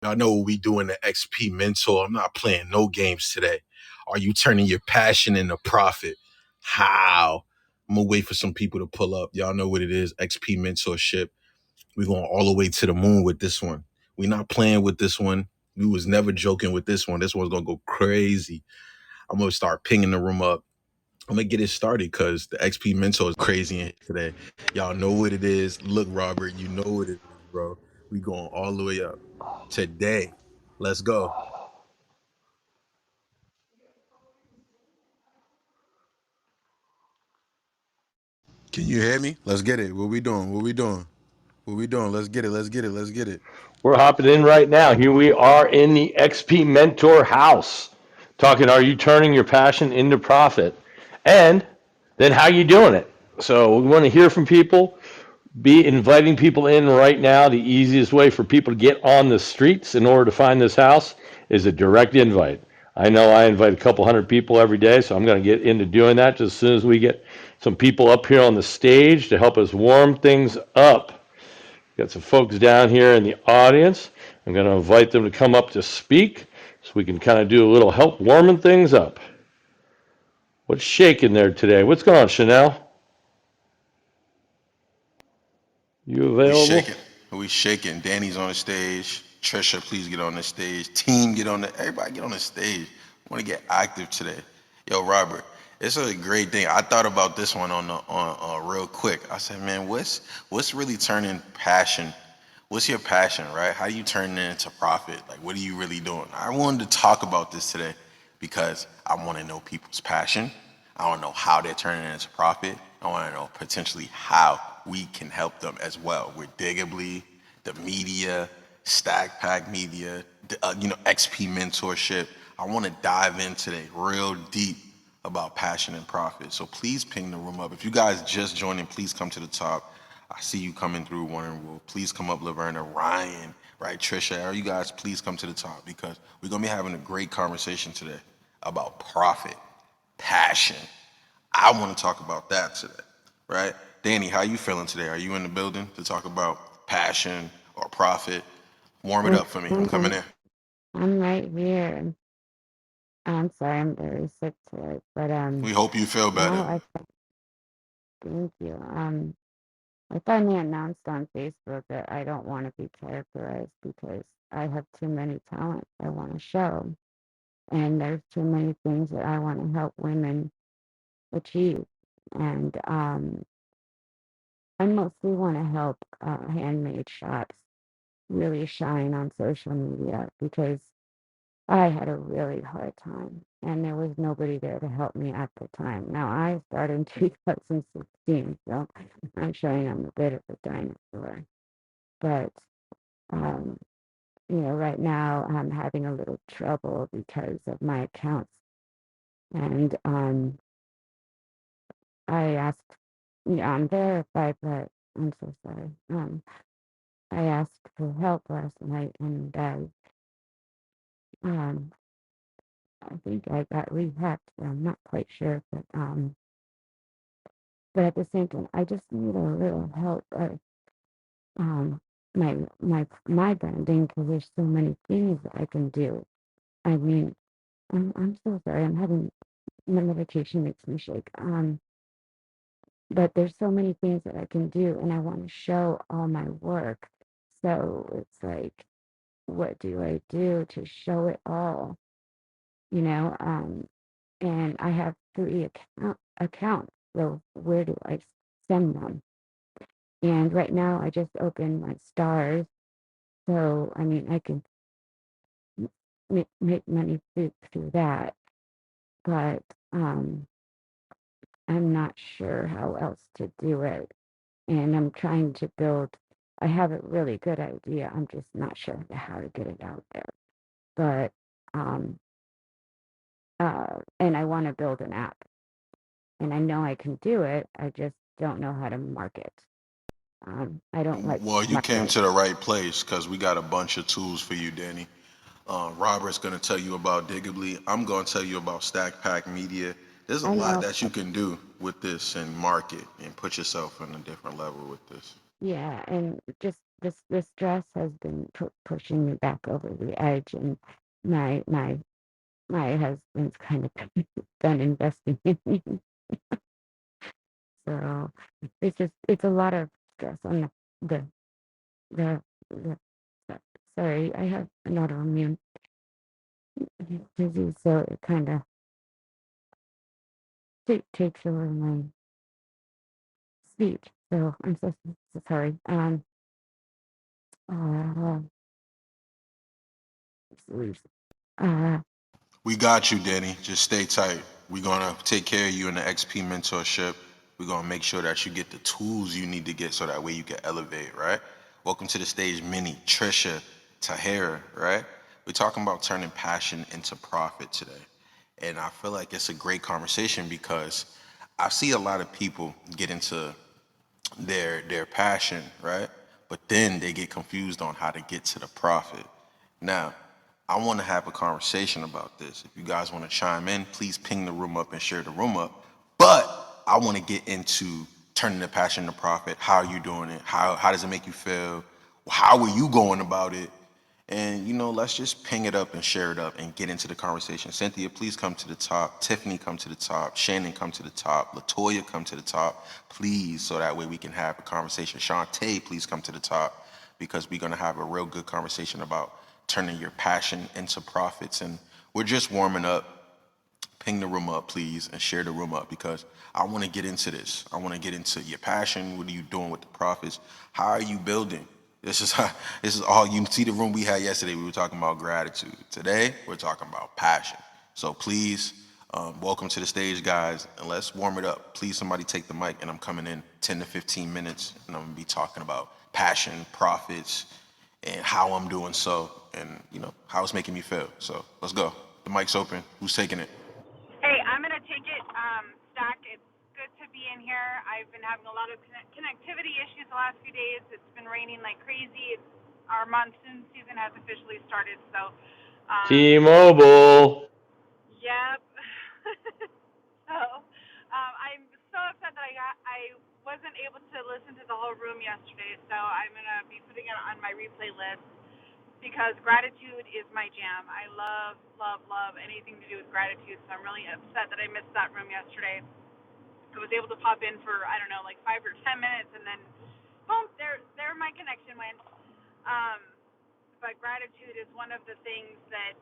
Y'all know what we do in the XP Mentor. I'm not playing no games today. Are you turning your passion into profit? How? I'm gonna wait for some people to pull up. Y'all know what it is. XP Mentorship. We're going all the way to the moon with this one. We're not playing with this one. We was never joking with this one. This one's gonna go crazy. I'm gonna start pinging the room up. I'm gonna get it started because the XP Mentor is crazy in here today. Y'all know what it is. Look, Robert, you know what it is, bro. We going all the way up today. Let's go. Can you hear me? Let's get it. What we doing? What we doing? What we doing? Let's get it. Let's get it. Let's get it. We're hopping in right now. Here we are in the XP Mentor House, talking. Are you turning your passion into profit? And then how you doing it? So we want to hear from people. Be inviting people in right now. The easiest way for people to get on the streets in order to find this house is a direct invite. I know I invite a couple hundred people every day, so I'm going to get into doing that just as soon as we get some people up here on the stage to help us warm things up. Got some folks down here in the audience. I'm going to invite them to come up to speak so we can kind of do a little help warming things up. What's shaking there today? What's going on, Chanel? You We available? shaking. We shaking. Danny's on the stage. Trisha, please get on the stage. Team, get on the. Everybody get on the stage. I want to get active today. Yo, Robert, it's a great thing. I thought about this one on real quick. I said, man, what's really turning passion? What's your passion, right? How do you turn it into profit? Like, what are you really doing? I wanted to talk about this today because I want to know people's passion. I want to know how they're turning it into profit. I want to know potentially how we can help them as well. With Digably, the media, Stack Pack Media, XP Mentorship. I want to dive in today real deep about passion and profit. So please ping the room up. If you guys just joining, please come to the top. I see you coming through, Warren Will. Please come up, Laverna, Ryan, right, Trisha. All you guys, please come to the top because we're gonna be having a great conversation today about profit, passion. I want to talk about that today, right? Danny, how you feeling today? Are you in the building to talk about passion or profit? Warm it I'm, up for me. I'm coming I'm, in. I'm right here. I'm sorry, I'm very sick today, but We hope you feel no, better. thank you. I finally announced on Facebook that I don't want to be characterized because I have too many talents I want to show, and there's too many things that I want to help women achieve, and I mostly want to help handmade shops really shine on social media because I had a really hard time, and there was nobody there to help me at the time. Now, I started in 2016, so I'm showing I'm a bit of a dinosaur. But, um, right now I'm having a little trouble because of my accounts. And I asked, I'm verified, but I'm so sorry. I asked for help last night, and um, I think I got rehacked. I'm not quite sure, but at the same time, I just need a little help of um my branding because there's so many things that I can do. I mean, I'm so sorry. I'm having my medication makes me shake. But there's so many things that I can do, and I want to show all my work. So it's like, what do I do to show it all? You know, and I have three accounts. So where do I send them? And right now, I just opened my stars. So, I mean, I can make money through that. But I'm not sure how else to do it. And I'm trying to build, I have a really good idea. I'm just not sure how to get it out there. But, um, and I want to build an app. And I know I can do it. I just don't know how to market. I don't like Well, you came marketing. to the right place because we got a bunch of tools for you, Danny. Robert's going to tell you about Digably. I'm going to tell you about Stack Pack Media. There's a I lot know. that you can do with this and market and put yourself on a different level with this. Yeah, and just the stress has been pushing me back over the edge, and my my my husband's kind of done investing in me. So it's a lot of stress on the the the sorry, I have an autoimmune disease, so it kind of takes over my speech. So I'm so sorry. Uh, uh, We got you, Danny. Just stay tight. We're gonna take care of you in the XP mentorship. We're gonna make sure that you get the tools you need to get so that way you can elevate, right? Welcome to the stage, Minnie, Trisha, Tahira, right? We're talking about turning passion into profit today. And I feel like it's a great conversation because I see a lot of people get into their passion, right? But then they get confused on how to get to the profit. Now, I want to have a conversation about this. If you guys want to chime in, please ping the room up and share the room up. But I want to get into turning the passion to profit. How are you doing it? How does it make you feel? How are you going about it? And let's just ping it up and share it up and get into the conversation. Cynthia, please come to the top. Tiffany, come to the top. Shannon, come to the top. Latoya, come to the top, please, so that way we can have a conversation. Shantae, please come to the top because we're gonna have a real good conversation about turning your passion into profits. And we're just warming up. Ping the room up, please, and share the room up because I want to get into this. I want to get into your passion. What are you doing with the profits? How are you building? This is all you see. The room we had yesterday, we were talking about gratitude. Today, we're talking about passion. So please, welcome to the stage, guys, and let's warm it up. Please, somebody take the mic, and I'm coming in 10 to 15 minutes, and I'm gonna be talking about passion, profits, and how I'm doing so, and how it's making me feel. So let's go. The mic's open. Who's taking it? Hey, I'm going to take it, Stack. It's good to be in here. I've been having a lot of connectivity issues the last few days. It's been raining like crazy. Our monsoon season has officially started, so, T-Mobile. yep. So, I'm so upset that I wasn't able to listen to the whole room yesterday, so I'm going to be putting it on my replay list because gratitude is my jam. I love, love, love anything to do with gratitude, so I'm really upset that I missed that room yesterday. I was able to pop in for, I don't know, like 5 or 10 minutes, and then boom, there my connection went. Um, but gratitude is one of the things that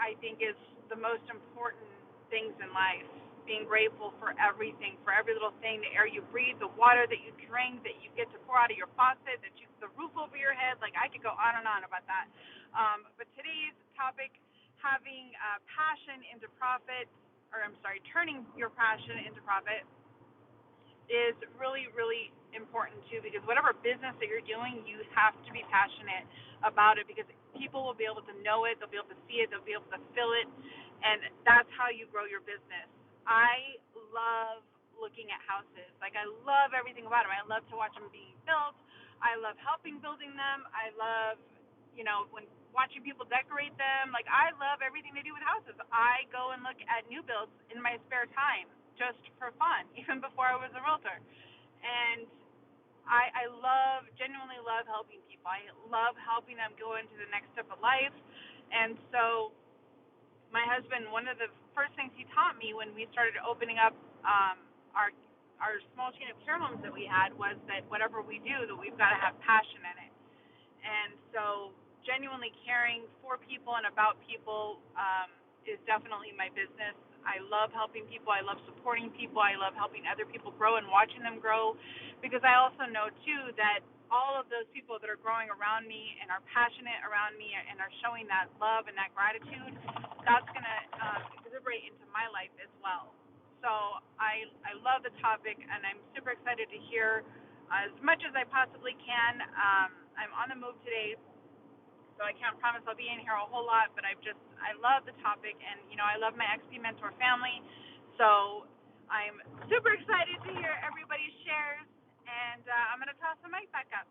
I think is the most important things in life. Being grateful for everything, for every little thing, the air you breathe, the water that you drink, that you get to pour out of your faucet, the roof over your head. Like I could go on and on about that. But today's topic, having passion into profit, or I'm sorry, turning your passion into profit, is really, really important too, because whatever business that you're doing, you have to be passionate about it because people will be able to know it, they'll be able to see it, they'll be able to feel it, and that's how you grow your business. I love looking at houses. Like I love everything about them. I love to watch them being built. I love helping building them. I love, when watching people decorate them. Like I love everything they do with houses. I go and look at new builds in my spare time just for fun, even before I was a realtor. And genuinely love helping people. I love helping them go into the next step of life. And so my husband, one of the first things he taught me when we started opening up our small chain of care homes that we had was that whatever we do, that we've got to have passion in it. And so genuinely caring for people and about people is definitely my business. I love helping people. I love supporting people. I love helping other people grow and watching them grow because I also know, too, that all of those people that are growing around me and are passionate around me and are showing that love and that gratitude, that's going to exuberate into my life as well. So I love the topic, and I'm super excited to hear as much as I possibly can. I'm on the move today, so I can't promise I'll be in here a whole lot, but I love the topic, and I love my XP Mentor family, so I'm super excited to hear everybody's shares, and I'm going to toss the mic back up.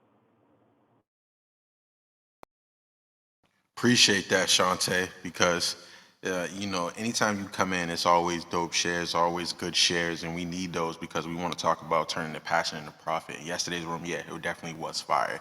Appreciate that, Shantae, because anytime you come in, it's always dope shares, always good shares, and we need those because we want to talk about turning the passion into profit. And yesterday's room, yeah, it definitely was fire.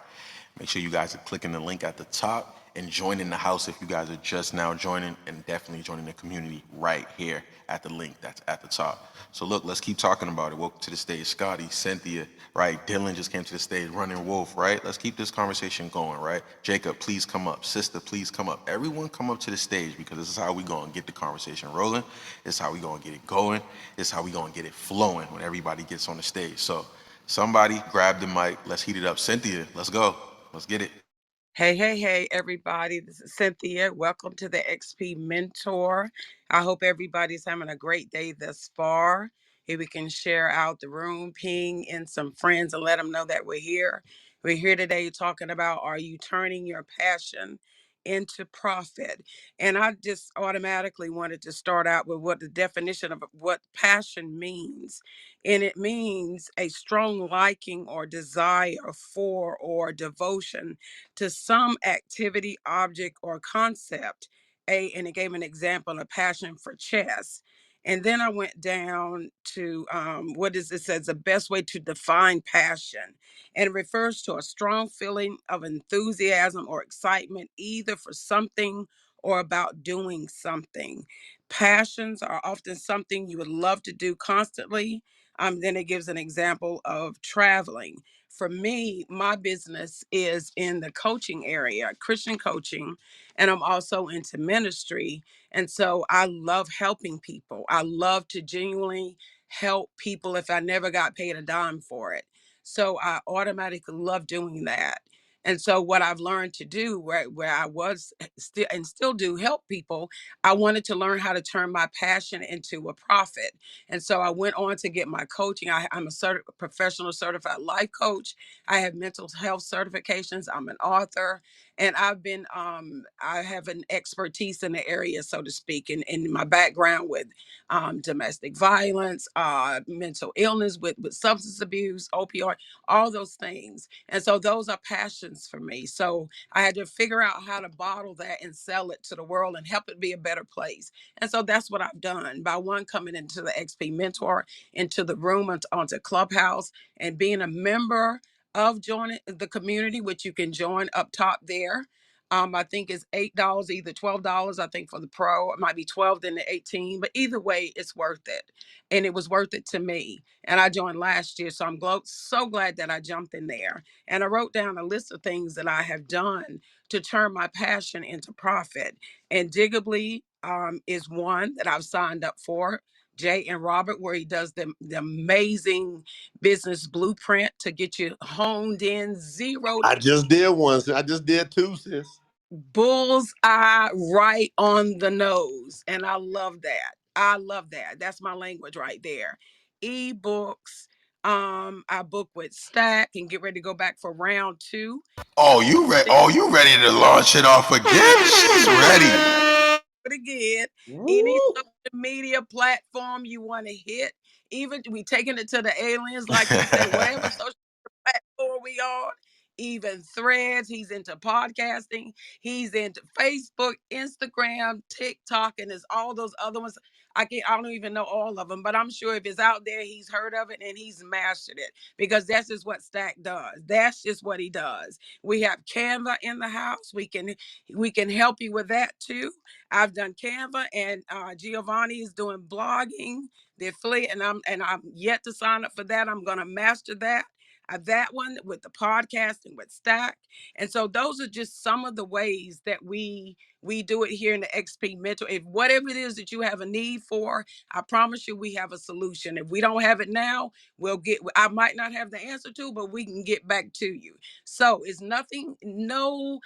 Make sure you guys are clicking the link at the top and joining the house if you guys are just now joining, and definitely joining the community right here at the link that's at the top. So look, let's keep talking about it. Welcome to the stage, Scotty, Cynthia, right? Dylan just came to the stage, Running Wolf, right? Let's keep this conversation going, right? Jacob, please come up. Sister, please come up. Everyone come up to the stage, because this is how we gonna get the conversation rolling. This is how we gonna get it going. This is how we gonna get it flowing when everybody gets on the stage. So somebody grab the mic. Let's heat it up. Cynthia, let's go. Let's get it. Hey, hey, hey, everybody. This is Cynthia. Welcome to the XP Mentor. I hope everybody's having a great day thus far. If we can share out the room, ping in some friends and let them know that we're here. We're here today talking about, are you turning your passion into profit? And I just automatically wanted to start out with what the definition of what passion means. And it means a strong liking or desire for or devotion to some activity, object, or concept. And it gave an example, a passion for chess. And then I went down to what is this as the best way to define passion. And it refers to a strong feeling of enthusiasm or excitement, either for something or about doing something. Passions are often something you would love to do constantly. Then it gives an example of traveling. For me, my business is in the coaching area, Christian coaching, and I'm also into ministry. And so I love helping people. I love to genuinely help people if I never got paid a dime for it. So I automatically love doing that. And so what I've learned to do where I was still and still do help people, I wanted to learn how to turn my passion into a profit. And so I went on to get my coaching. I'm a professional certified life coach. I have mental health certifications. I'm an author, and I have an expertise in the area, so to speak, in my background with domestic violence, mental illness, with substance abuse, opioid, all those things. And so those are passions for me. So I had to figure out how to bottle that and sell it to the world and help it be a better place. And so that's what I've done by one, coming into the XP Mentor, into the room, onto Clubhouse, and being a member of joining the community, which you can join up top there. I think it's $8, either $12. I think for the pro, it might be 12 then the 18, but either way, it's worth it. And it was worth it to me. And I joined last year, so I'm so glad that I jumped in there. And I wrote down a list of things that I have done to turn my passion into profit. And Digably is one that I've signed up for. Jay and Robert, where he does the amazing business blueprint to get you honed in, zeroed I just did one. I just did two, sis. bullseye, right on the nose. And I love that. I love that. That's my language right there. Ebooks. I book with Stack and get ready to go back for round 2. Oh, you ready? Oh, you ready to launch it off again? She's ready. Again, any Woo! social media platform you want to hit, even we taking it to the aliens, like he said, whatever social platform we on, even Threads. He's into podcasting. He's into Facebook, Instagram, TikTok, and there's all those other ones. I don't even know all of them, but I'm sure if it's out there, he's heard of it and he's mastered it, because that's just what Stack does. That's just what he does. We have Canva in the house. We can help you with that too. I've done Canva, and Giovanni is doing blogging, the affiliate, and I'm yet to sign up for that. I'm gonna master that. That one with the podcasting with Stack. And so those are just some of the ways that we do it here in the XP Mentor. If whatever it is that you have a need for, I promise you we have a solution. If we don't have it now, I might not have the answer to, but we can get back to you. So it's nothing, no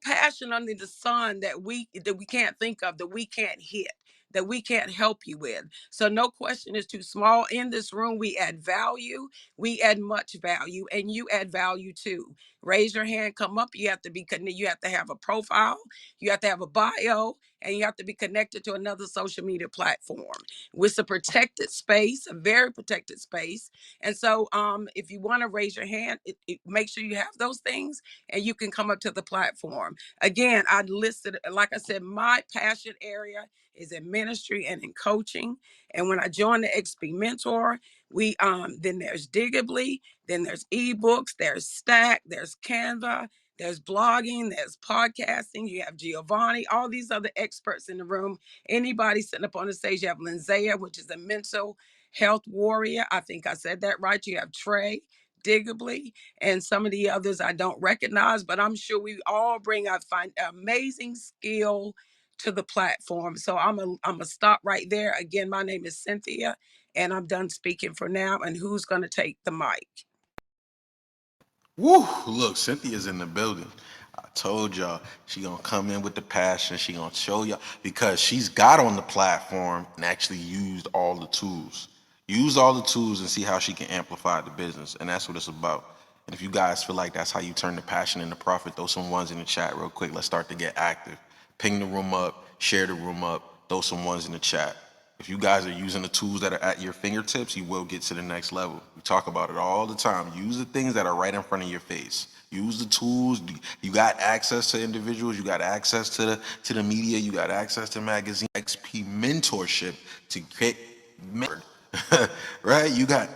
passion under the sun that we can't think of, that we can't hit, that we can't help you with. So no question is too small. In this room, we add value, we add much value, and you add value too. Raise your hand, come up. You have to be connected. You have to have a profile, you have to have a bio, and you have to be connected to another social media platform. It's a protected space, a very protected space. And so if you want to raise your hand, make sure you have those things and you can come up to the platform. Again, I listed, like I said, my passion area is in ministry and in coaching. And when I joined the XP Mentor, We then there's Digibly, then there's ebooks, there's Stack, there's Canva, there's blogging, there's podcasting. You have Giovanni, all these other experts in the room. Anybody sitting up on the stage, you have Lindsaya, which is a mental health warrior. I think I said that right. You have Trey, Digibly, and some of the others I don't recognize, but I'm sure we all bring, I find, amazing skill to the platform. So I'm gonna stop right there. Again, my name is Cynthia, and I'm done speaking for now. And who's gonna take the mic? Woo! Look, Cynthia's in the building. I told y'all she gonna come in with the passion. She gonna show y'all because she's got on the platform and actually used all the tools. Use all the tools and see how she can amplify the business, and that's what it's about. And if you guys feel like that's how you turn the passion into profit, throw some ones in the chat real quick. Let's start to get active. Ping the room up, share the room up, throw some ones in the chat. If you guys are using the tools that are at your fingertips, you will get to the next level. We talk about it all the time. Use the things that are right in front of your face. Use the tools. You got access to individuals. You got access to the media. You got access to magazine XP mentorship to get mentored. Right? You got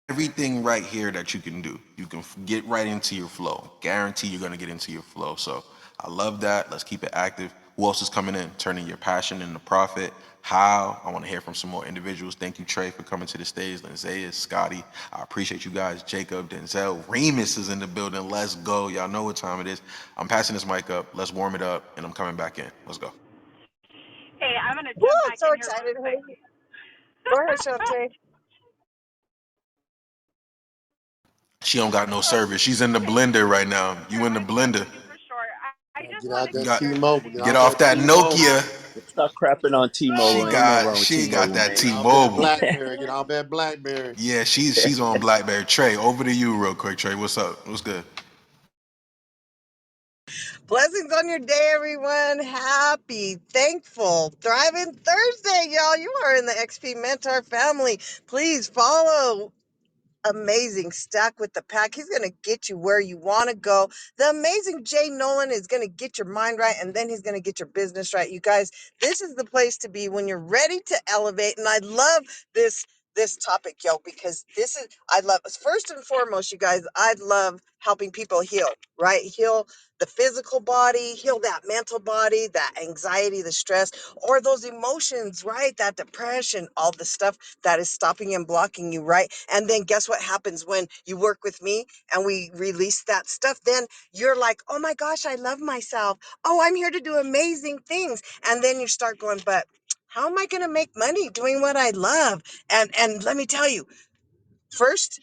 everything right here that you can do. You can get right into your flow. Guarantee you're gonna get into your flow. So I love that. Let's keep it active. Who else is coming in? Turning your passion into profit. How? I want to hear from some more individuals. Thank you, Trey, for coming to the stage. Lindsay, Scotty. I appreciate you guys. Jacob, Denzel, Remus is in the building. Let's go. Y'all know what time it is. I'm passing this mic up. Let's warm it up, and I'm coming back in. Let's go. Hey, I'm gonna Woo, jump I'm back so in here real excited. quick. Honey. Go ahead, Shantae. She don't got no Oh, service. She's in the okay. blender right now. You Sure, in the my blender. keys are short. I just Get out wanted to that share T-Mobile. something Get Get out off that that T-Mobile. Nokia. Stop crapping on T-Mobile. Ain't no wrong with She got T-Mobile, that Get man. off that T-Mobile. BlackBerry. Get off that BlackBerry. Yeah, she's on BlackBerry. Trey, over to you real quick. Trey, what's up? What's good? Blessings on your day, everyone. Happy, thankful, thriving Thursday, y'all. You are in the XP Mentor family. Please follow amazing stack with the pack. He's going to get you where you want to go. The amazing Jay Nolan is going to get your mind right, and then he's going to get your business right. You guys, this is the place to be when you're ready to elevate. And I love this topic, yo, because this is, I love, first and foremost, you guys, I love helping people heal, right? Heal the physical body, heal that mental body, that anxiety, the stress, or those emotions, right? That depression, all the stuff that is stopping and blocking you, right? And then guess what happens when you work with me and we release that stuff? Then you're like, oh my gosh, I love myself. Oh, I'm here to do amazing things. And then you start going, but how am I going to make money doing what I love? And let me tell you, first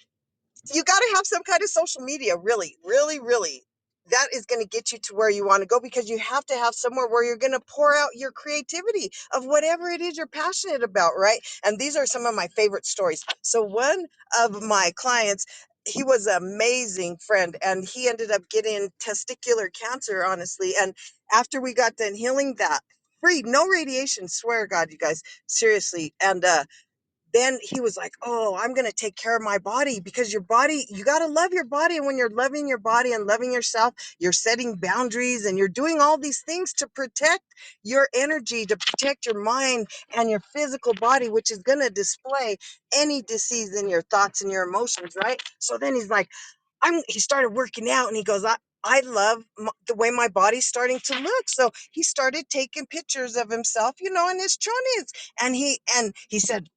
you got to have some kind of social media, really, really, really. That is going to get you to where you want to go, because you have to have somewhere where you're going to pour out your creativity of whatever it is you're passionate about, right? And these are some of my favorite stories. So one of my clients, he was an amazing friend, and he ended up getting testicular cancer, honestly. And after we got done healing that, free, no radiation, swear to God, you guys, seriously. And then he was like, oh, I'm going to take care of my body, because your body, you got to love your body. And when you're loving your body and loving yourself, you're setting boundaries and you're doing all these things to protect your energy, to protect your mind and your physical body, which is going to display any disease in your thoughts and your emotions, right? So then he's like, he started working out, and he goes, I love the way my body's starting to look. So he started taking pictures of himself, in his 20s. And he said,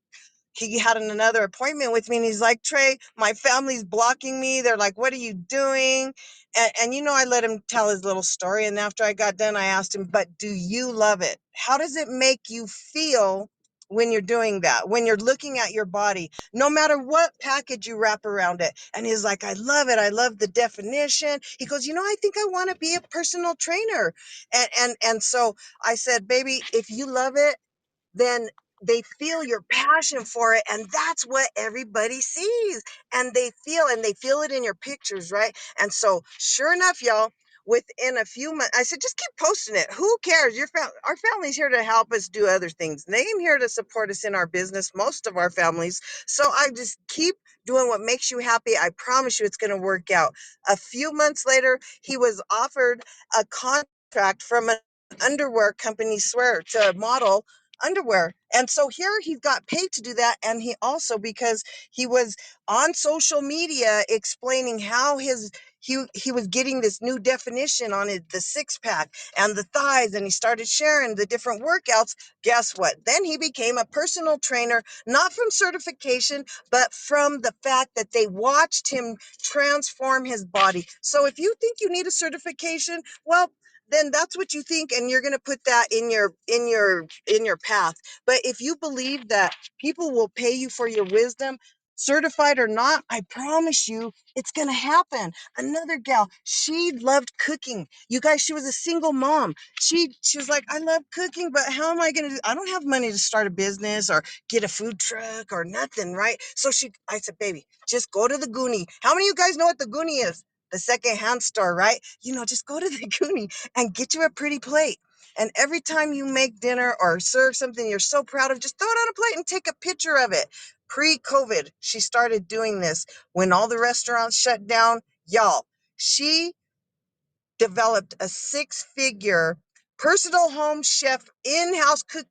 he had another appointment with me, and he's like, Trey, my family's blocking me. They're like, what are you doing? And I let him tell his little story. And after I got done, I asked him, but do you love it? How does it make you feel when you're doing that, when you're looking at your body, no matter what package you wrap around it? And he's like, I love it. I love the definition. He goes, I think I want to be a personal trainer. And so I said, baby, if you love it, then they feel your passion for it, and that's what everybody sees. And they feel it in your pictures, right? And so sure enough, y'all, within a few months, I said, just keep posting it. Who cares? Our family's here to help us do other things. They ain't here to support us in our business, most of our families. So I just keep doing what makes you happy. I promise you it's going to work out. A few months later, he was offered a contract from an underwear company, swear, to model underwear. And so here he got paid to do that. And he also, because he was on social media explaining how he was getting this new definition on it, the six pack and the thighs, and he started sharing the different workouts. Guess what? Then he became a personal trainer, not from certification, but from the fact that they watched him transform his body. So if you think you need a certification, well, then that's what you think, and you're going to put that in your path. But if you believe that people will pay you for your wisdom, certified or not, I promise you it's going to happen. Another gal, she loved cooking. You guys, she was a single mom. She was like, I love cooking, but how am I going to do? I don't have money to start a business or get a food truck or nothing, right? So I said, baby, just go to the Goonie. How many of you guys know what the Goonie is? The secondhand store, right? Just go to the Goonie and get you a pretty plate. And every time you make dinner or serve something you're so proud of, just throw it on a plate and take a picture of it. Pre-COVID, she started doing this when all the restaurants shut down. Y'all, she developed a six-figure personal home chef in-house cook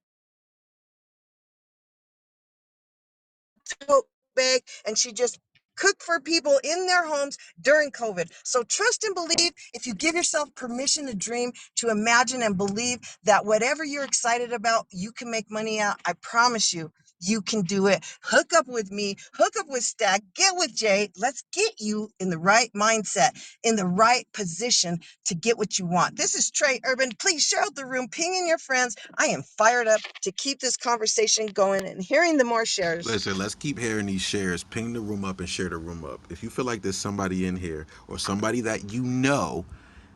tote bag, and she just cooked for people in their homes during COVID. So trust and believe. If you give yourself permission to dream, to imagine and believe that whatever you're excited about, you can make money at, I promise you, you can do it. Hook up with me, hook up with Stack, get with Jay. Let's get you in the right mindset, in the right position to get what you want. This is Trey Urban. Please share out the room, ping in your friends. I am fired up to keep this conversation going and hearing the more shares. Listen, let's keep hearing these shares. Ping the room up and share the room up. If you feel like there's somebody in here or somebody that you know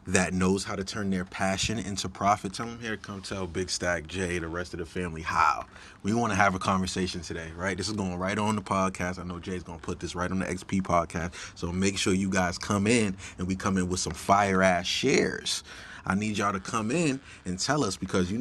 that knows how to turn their passion into profit, tell them here, come tell Big Stack, Jay, the rest of the family how. We want to have a conversation today, right? This is going right on the podcast. I know Jay's going to put this right on the XP podcast. So make sure you guys come in and we come in with some fire ass shares. I need y'all to come in and tell us, because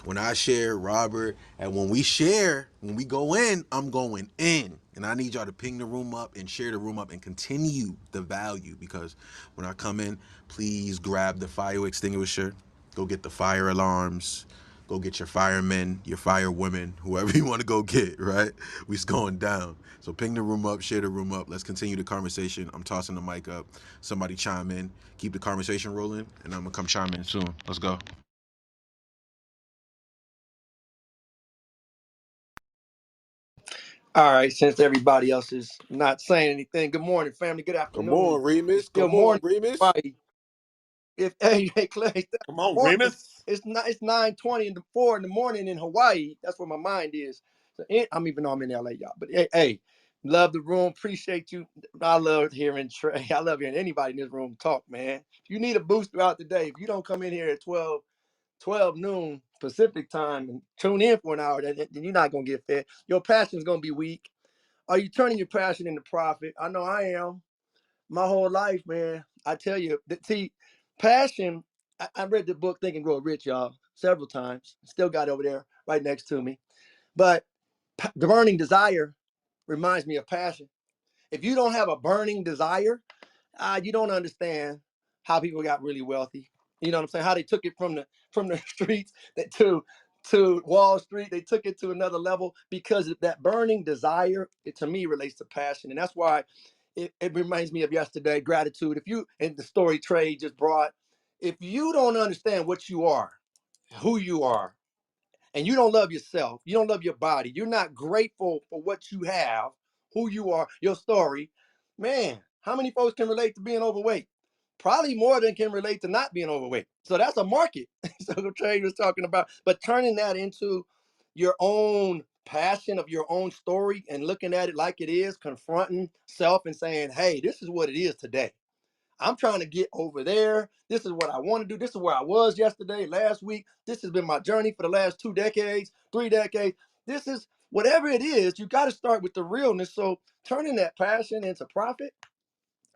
when I share, Robert, and when we share, when we go in, I'm going in. And I need y'all to ping the room up and share the room up and continue the value, because when I come in, please grab the fire extinguisher, go get the fire alarms, go get your firemen, your firewomen, whoever you want to go get, right? We's going down. So ping the room up, share the room up. Let's continue the conversation. I'm tossing the mic up. Somebody chime in. Keep the conversation rolling, and I'm going to come chime in soon. Let's go. All right, since everybody else is not saying anything, good morning, family. Good Come afternoon. on, It's Remus. still Come on, morning, Remus. everybody. If hey Clay, it's Come on, morning. Remus. It's not. It's 9:20 in the 4 in the morning in Hawaii. That's where my mind is. So I'm even though I'm in LA, y'all. But hey, love the room. Appreciate you. I love hearing Trey. I love hearing anybody in this room talk, man. If you need a boost throughout the day, if you don't come in here at 12 noon Pacific time and tune in for an hour, then you're not gonna get fed. Your passion's gonna be weak. Are you turning your passion into profit? I know I am. My whole life, man. I tell you, see, passion. I read the book Think and Grow Rich, y'all, several times. Still got it over there right next to me. But the burning desire reminds me of passion. If you don't have a burning desire, you don't understand how people got really wealthy. You know what I'm saying? How they took it from the streets to Wall Street. They took it to another level because of that burning desire. It to me relates to passion, and that's why it reminds me of yesterday. Gratitude. If you and the story Trey just brought, if you don't understand what you are, who you are, and you don't love yourself, you don't love your body, you're not grateful for what you have, who you are, your story, man, how many folks can relate to being overweight? Probably more than can relate to not being overweight. So that's a market. So the trade was talking about, but turning that into your own passion of your own story and looking at it like it is, confronting self and saying, hey, this is what it is today. I'm trying to get over there. This is what I want to do. This is where I was yesterday, last week. This has been my journey for the last 2 decades, 3 decades. This is whatever it is, you got to start with the realness. So turning that passion into profit,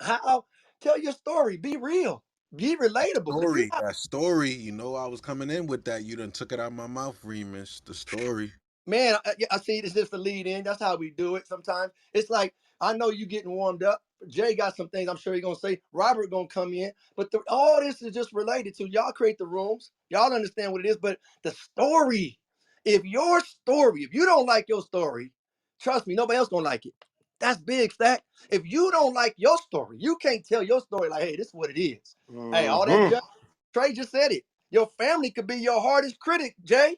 how? Tell your story. Be real. Be relatable. If you're Story, not, that story. I was coming in with that. You done took it out of my mouth, Remus. The story. man, I see it's just the lead in. That's how we do it sometimes. It's like, I know you getting warmed up. Jay got some things I'm sure he's gonna say. Robert gonna come in, but all this is just related to y'all create the rooms. Y'all understand what it is, but the story If your story, if you don't like your story, trust me, nobody else gonna like it. That's big, Stack. If you don't like your story, you can't tell your story like, hey, this is what it is. Hey, all that Mm-hmm. Trey just said it. Your family could be your hardest critic, Jay.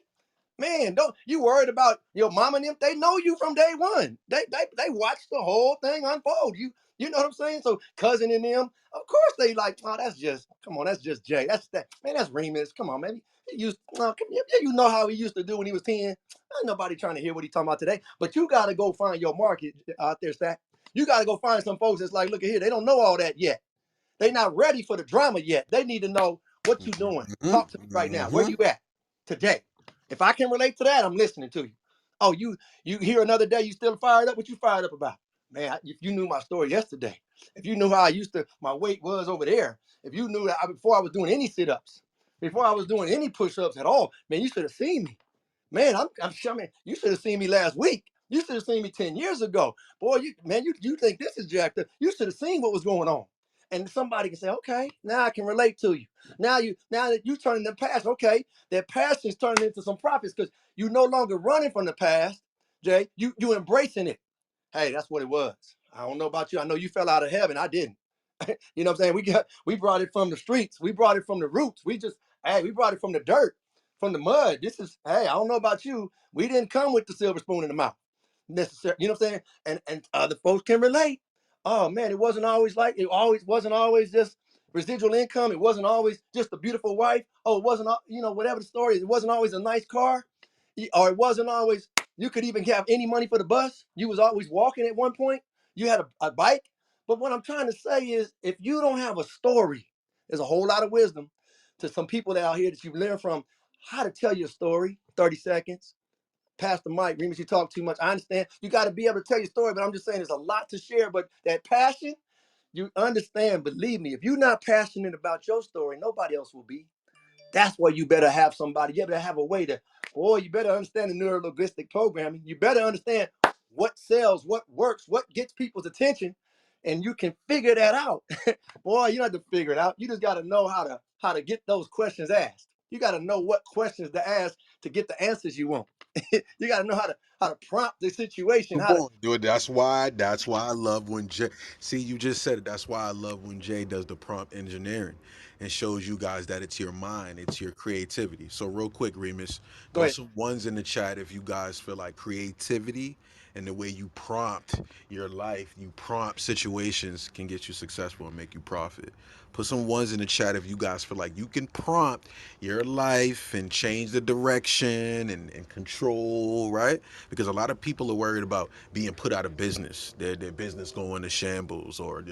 Man, don't you worried about your mom and them? They know you from day one. They watched the whole thing unfold. You know what I'm saying? So cousin and them, of course they like, oh, that's just come on, that's just Jay. That's that man, that's Remus. Come on, man. He used you know how he used to do when he was 10. Ain't nobody trying to hear what he talking about today. But you gotta go find your market out there, Stack. You gotta go find some folks that's like, look at here, they don't know all that yet. They not ready for the drama yet. They need to know what you doing. Talk to me right now. Where you at today? If I can relate to that, I'm listening to you. Oh, you here another day, you still fired up? What you fired up about? Man, if you knew my story yesterday, if you knew how I used to, my weight was over there, if you knew that before I was doing any sit-ups, before I was doing any push-ups at all, man, you should have seen me. Man, I'm sure, man, you should have seen me last week. You should have seen me 10 years ago. Boy, you think this is jacked up. You should have seen what was going on. And somebody can say, okay, now I can relate to you. Now that you turning the past, okay, that passion is turning into some profits because you no longer running from the past, Jay. You embracing it. Hey, that's what it was. I don't know about you. I know you fell out of heaven. I didn't. You know what I'm saying? We brought it from the streets. We brought it from the roots. We brought it from the dirt, from the mud. This is, hey, I don't know about you. We didn't come with the silver spoon in the mouth. Necessary. You know what I'm saying? And other folks can relate. Oh man, it always wasn't always just residual income. It wasn't always just a beautiful wife. Oh, it wasn't, whatever the story is, it wasn't always a nice car. Or it wasn't always, you could even have any money for the bus. You was always walking at one point. You had a bike. But what I'm trying to say is, if you don't have a story, there's a whole lot of wisdom to some people out here that you've learned from how to tell your story. 30 seconds. Pastor Mike, Remus, you talk too much. I understand. You got to be able to tell your story, but I'm just saying there's a lot to share. But that passion, you understand, believe me, if you're not passionate about your story, nobody else will be. That's why you better have somebody. You better have a way to, boy, you better understand the neuro-linguistic programming. You better understand what sells, what works, what gets people's attention, and you can figure that out. Boy, you don't have to figure it out. You just got to know how to get those questions asked. You got to know what questions to ask to get the answers you want. You got to know how to prompt the situation. Come How to on, dude. That's why I love when Jay. See, you just said it. That's why I love when Jay does the prompt engineering and shows you guys that it's your mind, it's your creativity. So real quick, Remus, go throw ahead. some ones in the chat if you guys feel like creativity and the way you prompt your life, you prompt situations can get you successful and make you profit. Put some ones in the chat if you guys feel like you can prompt your life and change the direction and control, right? Because a lot of people are worried about being put out of business, their business going to shambles, or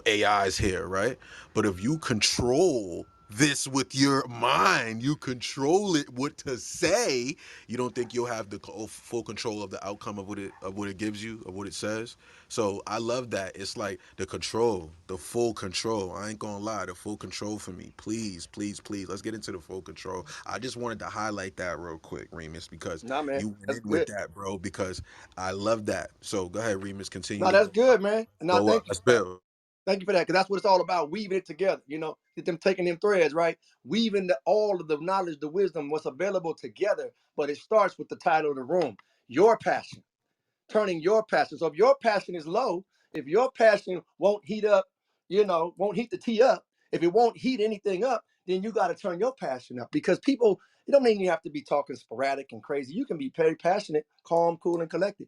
AI's here, right? But if you control this with your mind, you control it, what to say. You don't think you'll have the full control of the outcome of what it gives you, of what it says. So I love that. It's like the control, the full control. I ain't gonna lie, the full control for me. Please, please, please. Let's get into the full control. I just wanted to highlight that real quick, Remus, because Nah, man, you went that's in with good. that, bro. Because I love that. So go ahead, Remus. Continue No, to that's go good, up. man. Let's No, go up. thank you. Let's build. Thank you for that, because that's what it's all about, weaving it together, get them taking them threads, right? Weaving all of the knowledge, the wisdom, what's available together. But it starts with the title of the room, your passion, turning your passion. So if your passion is low, if your passion won't heat up, won't heat the tea up, if it won't heat anything up, then you got to turn your passion up, because people, it don't mean you have to be talking sporadic and crazy. You can be very passionate, calm, cool, and collected.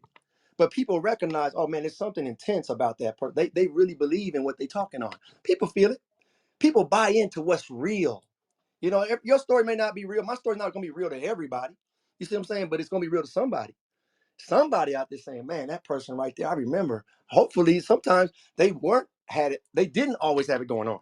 But people recognize, oh man, there's something intense about that person. They really believe in what they're talking on. People feel it. People buy into what's real. Your story may not be real. My story's not going to be real to everybody. You see what I'm saying? But it's going to be real to somebody. Somebody out there saying, man, that person right there, I remember. Hopefully, sometimes they didn't always have it going on.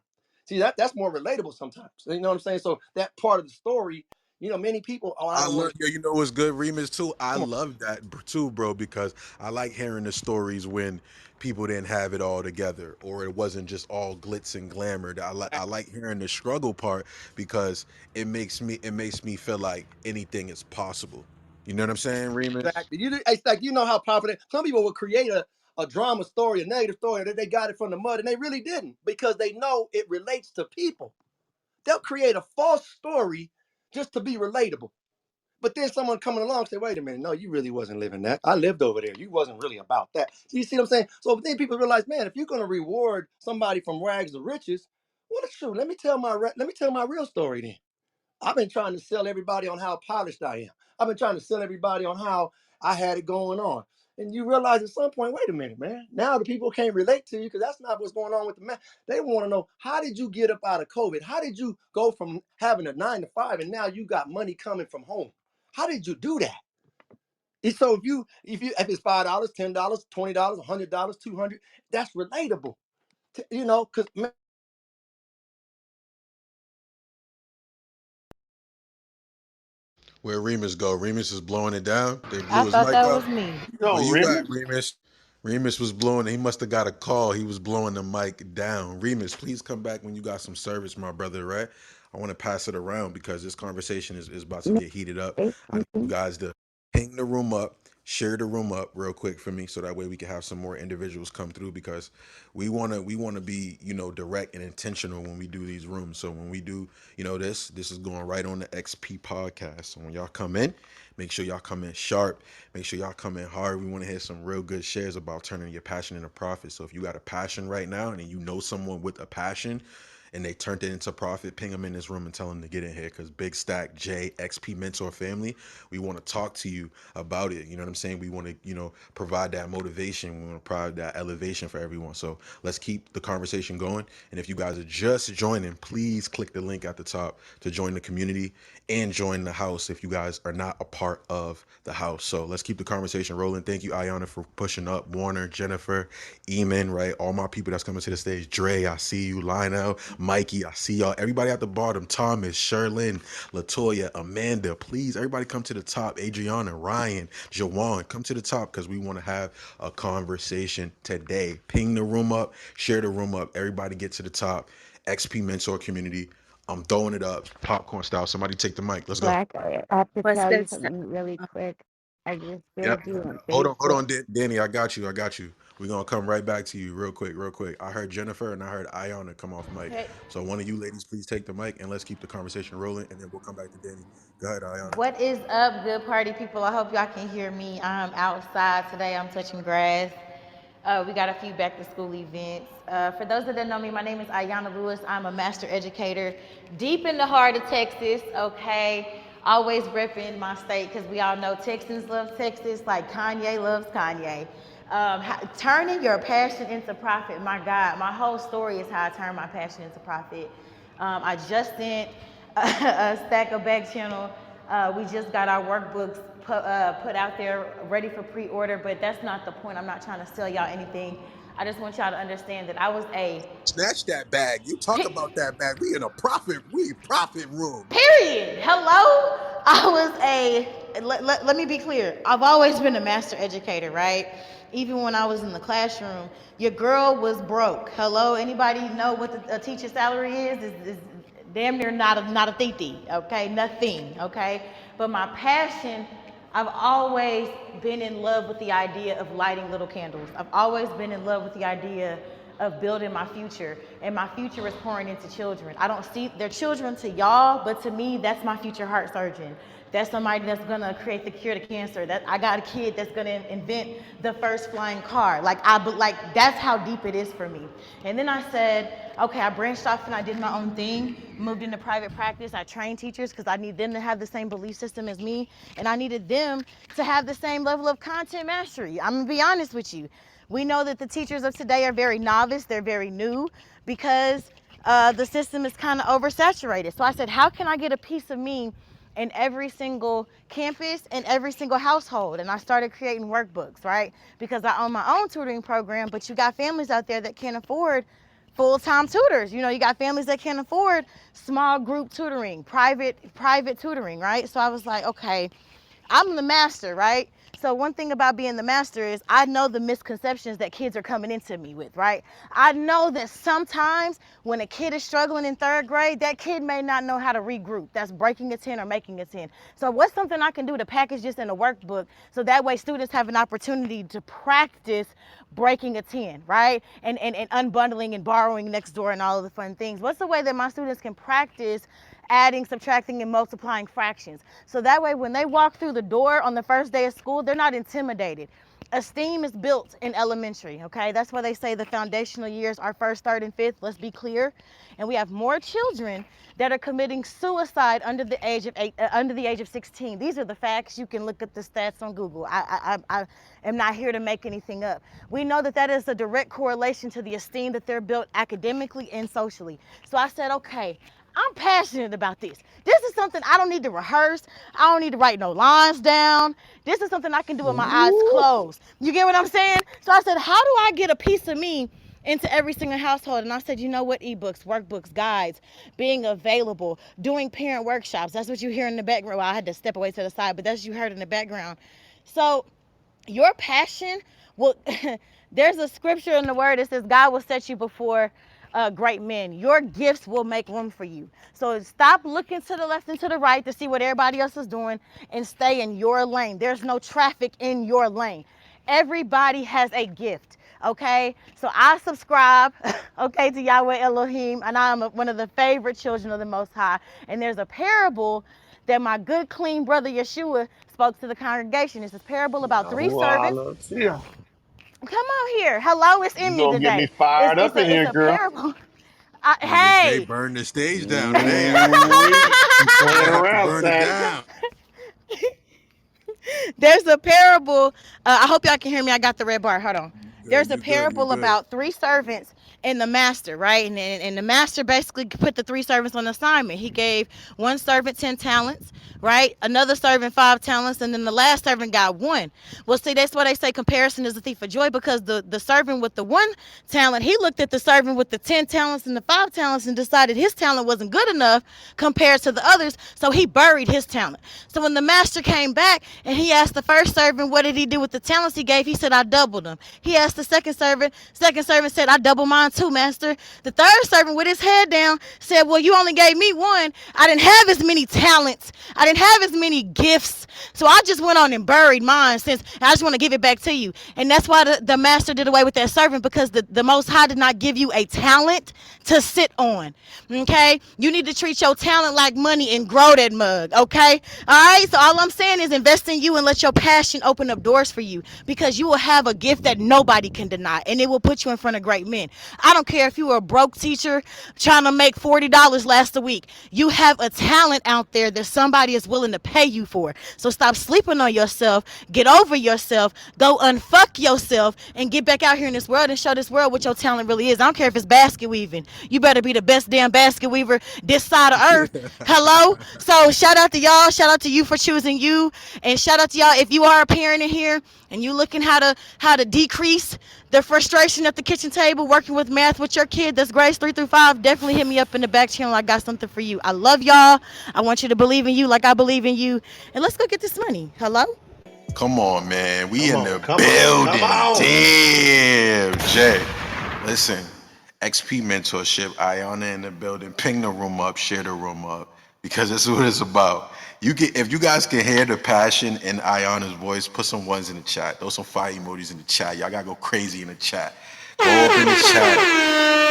See, that's more relatable sometimes. You know what I'm saying? So that part of the story, many people, oh, I I don't love, want to yo, you know what's good, Remus, too? I come on. love that too, bro, because I like hearing the stories when people didn't have it all together or it wasn't just all glitz and glamour. I like hearing the struggle part because it makes me feel like anything is possible. You know what I'm saying, Remus? Exactly. It's like, how powerful some people will create a drama story, a negative story that they got it from the mud, and they really didn't, because they know it relates to people. They'll create a false story just to be relatable. But then someone coming along say, wait a minute, no, you really wasn't living that. I lived over there. You wasn't really about that. So you see what I'm saying? So then people realize, man, if you're going to reward somebody from rags to riches, well, it's true. Let me tell my real story then. I've been trying to sell everybody on how polished I am. I've been trying to sell everybody on how I had it going on. And you realize at some point, wait a minute, man. Now the people can't relate to you because that's not what's going on with the man. They want to know, how did you get up out of COVID? How did you go from having a 9 to 5 and now you got money coming from home? How did you do that? And so if it's $5, $10, $20, $100, 200, that's relatable. Because Where Remus go? Remus is blowing it down. They I blew his thought mic that up. was me. Where yo, you at, Remy, Remus? Remus was blowing. He must have got a call. He was blowing the mic down. Remus, please come back when you got some service, my brother. Right? I want to pass it around because this conversation is about to May get heated up. I say I need you something? guys to ping the room up, share the room up real quick for me, so that way we can have some more individuals come through because we wanna be direct and intentional when we do these rooms. So when we do this is going right on the XP podcast. So when y'all come in, make sure y'all come in sharp. Make sure y'all come in hard. We want to hear some real good shares about turning your passion into profit. So if you got a passion right now and you know someone with a passion and they turned it into profit, ping them in this room and tell them to get in here because Big Stack J XP Mentor family, we want to talk to you about it. You know what I'm saying? We want to, provide that motivation. We want to provide that elevation for everyone. So let's keep the conversation going. And if you guys are just joining, please click the link at the top to join the community and join the house if you guys are not a part of the house. So let's keep the conversation rolling. Thank you, Ayana, for pushing up. Warner, Jennifer, Eamon, right? All my people that's coming to the stage. Dre, I see you. Lionel, Mikey, I see y'all. Everybody at the bottom. Thomas, Sherlyn, Latoya, Amanda, please, everybody come to the top. Adriana, Ryan, Jawan, come to the top because we want to have a conversation today. Ping the room up, share the room up. Everybody get to the top. XP Mentor community. I'm throwing it up, popcorn style. Somebody take the mic. Let's go. Black, I have to What's tell you good stuff? something really quick. I just Yep. shared you on Hold Facebook. on, Danny. I got you. We're gonna come right back to you real quick, real quick. I heard Jennifer and I heard Ayana come off mic. Okay. So one of you ladies, please take the mic and let's keep the conversation rolling, and then we'll come back to Danny. Go ahead, Ayana. What is up, good party people? I hope y'all can hear me. I'm outside today. I'm touching grass. We got a few back to school events. For those that don't know me, my name is Ayana Lewis. I'm a master educator deep in the heart of Texas, okay? Always repping my state because we all know Texans love Texas like Kanye loves Kanye. Turning your passion into profit, my God, my whole story is how I turned my passion into profit. I just sent a stack of back channel. We just got our workbooks put out there ready for pre-order, but that's not the point. I'm not trying to sell y'all anything. I just want y'all to understand that I was a Snatch that bag. You talk about that bag. We profit room. period. Hello? I was let me be clear. I've always been a master educator, right? Even when I was in the classroom, your girl was broke. Hello? Anybody know what a teacher's salary is damn near not a titi, okay? Nothing, okay? But my passion, I've always been in love with the idea of lighting little candles. I've always been in love with the idea of building my future, and my future is pouring into children. I don't see they're children to y'all, but to me, that's my future heart surgeon. That's somebody that's gonna create the cure to cancer. That I got a kid that's gonna invent the first flying car. Like that's how deep it is for me. And then I said, okay, I branched off and I did my own thing. Moved into private practice. I trained teachers because I need them to have the same belief system as me, and I needed them to have the same level of content mastery. I'm gonna be honest with you. We know that the teachers of today are very novice. They're very new because the system is kind of oversaturated. So I said, how can I get a piece of me in every single campus and every single household? And I started creating workbooks, right? Because I own my own tutoring program, but you got families out there that can't afford full-time tutors. You got families that can't afford small group tutoring, private tutoring, right? So I was like, okay, I'm the master, right? So one thing about being the master is I know the misconceptions that kids are coming into me with, right? I know that sometimes when a kid is struggling in third grade, that kid may not know how to regroup. That's breaking a 10 or making a 10. So what's something I can do to package this in a workbook so that way students have an opportunity to practice breaking a 10, right? And unbundling and borrowing next door and all of the fun things. What's the way that my students can practice adding, subtracting, and multiplying fractions. So that way, when they walk through the door on the first day of school, they're not intimidated. Esteem is built in elementary, okay? That's why they say the foundational years are first, third, and fifth. Let's be clear. And we have more children that are committing suicide under the age of under the age of 16. These are the facts. You can look at the stats on Google. I am not here to make anything up. We know that that is a direct correlation to the esteem that they're built academically and socially. So I said, okay, I'm passionate about this. This is something I don't need to rehearse. I don't need to write no lines down. This is something I can do with my eyes Woo. closed. You get what I'm saying? So I said, how do I get a piece of me into every single household? And I said, you know what? Ebooks, workbooks, guides, being available, doing parent workshops. That's what you hear in the background. Well, I had to step away to the side, but that's what you heard in the background. So your passion will there's a scripture in the word that says God will set you before great men. Your gifts will make room for you. So stop looking to the left and to the right to see what everybody else is doing and stay in your lane. There's no traffic in your lane. Everybody has a gift. Okay, so I subscribe, okay, to Yahweh Elohim, and I'm one of the favorite children of the Most High. And there's a parable that my good, clean brother Yeshua spoke to the congregation. It's a parable about three servants. Yahuwah. Come on here. Hello, it's You in me gonna get me today. fired up in It's here, a girl. parable. Nigga Jay Hey, burned the stage down today. Ooh-wee. You You playing might have to around, burn it son. down. there's a parable. I hope y'all can hear me. I got the red bar. Hold on. You good? There's a You good? You parable good? about three servants and the master, right? And the master basically put the three servants on assignment. He gave one servant 10 talents, right? Another servant 5 talents, and then the last servant got one. Well, see, that's why they say comparison is a thief of joy, because the servant with the 1 talent, he looked at the servant with the 10 talents and the 5 talents and decided his talent wasn't good enough compared to the others, so he buried his talent. So when the master came back and he asked the first servant, what did he do with the talents he gave? He said, I doubled them. He asked the second servant said, I doubled mine too, master. The third servant with his head down said, well, you only gave me one. I didn't have as many talents. I didn't have as many gifts. So I just went on and buried mine, since I just want to give it back to you. And that's why the master did away with that servant, because the Most High did not give you a talent to sit on. Okay? You need to treat your talent like money and grow that mug. Okay? All right? So all I'm saying is invest in you and let your passion open up doors for you, because you will have a gift that nobody can deny, and it will put you in front of great men. I don't care if you were a broke teacher trying to make $40 last a week. You have a talent out there that somebody is willing to pay you for. So stop sleeping on yourself. Get over yourself. Go unfuck yourself and get back out here in this world and show this world what your talent really is. I don't care if it's basket weaving. You better be the best damn basket weaver this side of earth. Hello? So shout out to y'all. Shout out to you for choosing you. And shout out to y'all if you are a parent in here and you looking how to decrease the frustration at the kitchen table working with math with your kid that's grades 3 through 5, definitely hit me up in the back channel. I got something for you. I love y'all. I want you to believe in you like I believe in you. And let's go get this money. Hello? Come on, man. We Come in on, the come on, come building. on. Damn, Jay. Listen, XP mentorship, Ayana in the building. Ping the room up, share the room up, because that's what it's about. If you guys can hear the passion in Ayana's voice, put some ones in the chat. Throw some fire emojis in the chat. Y'all gotta go crazy in the chat. Go up in the chat.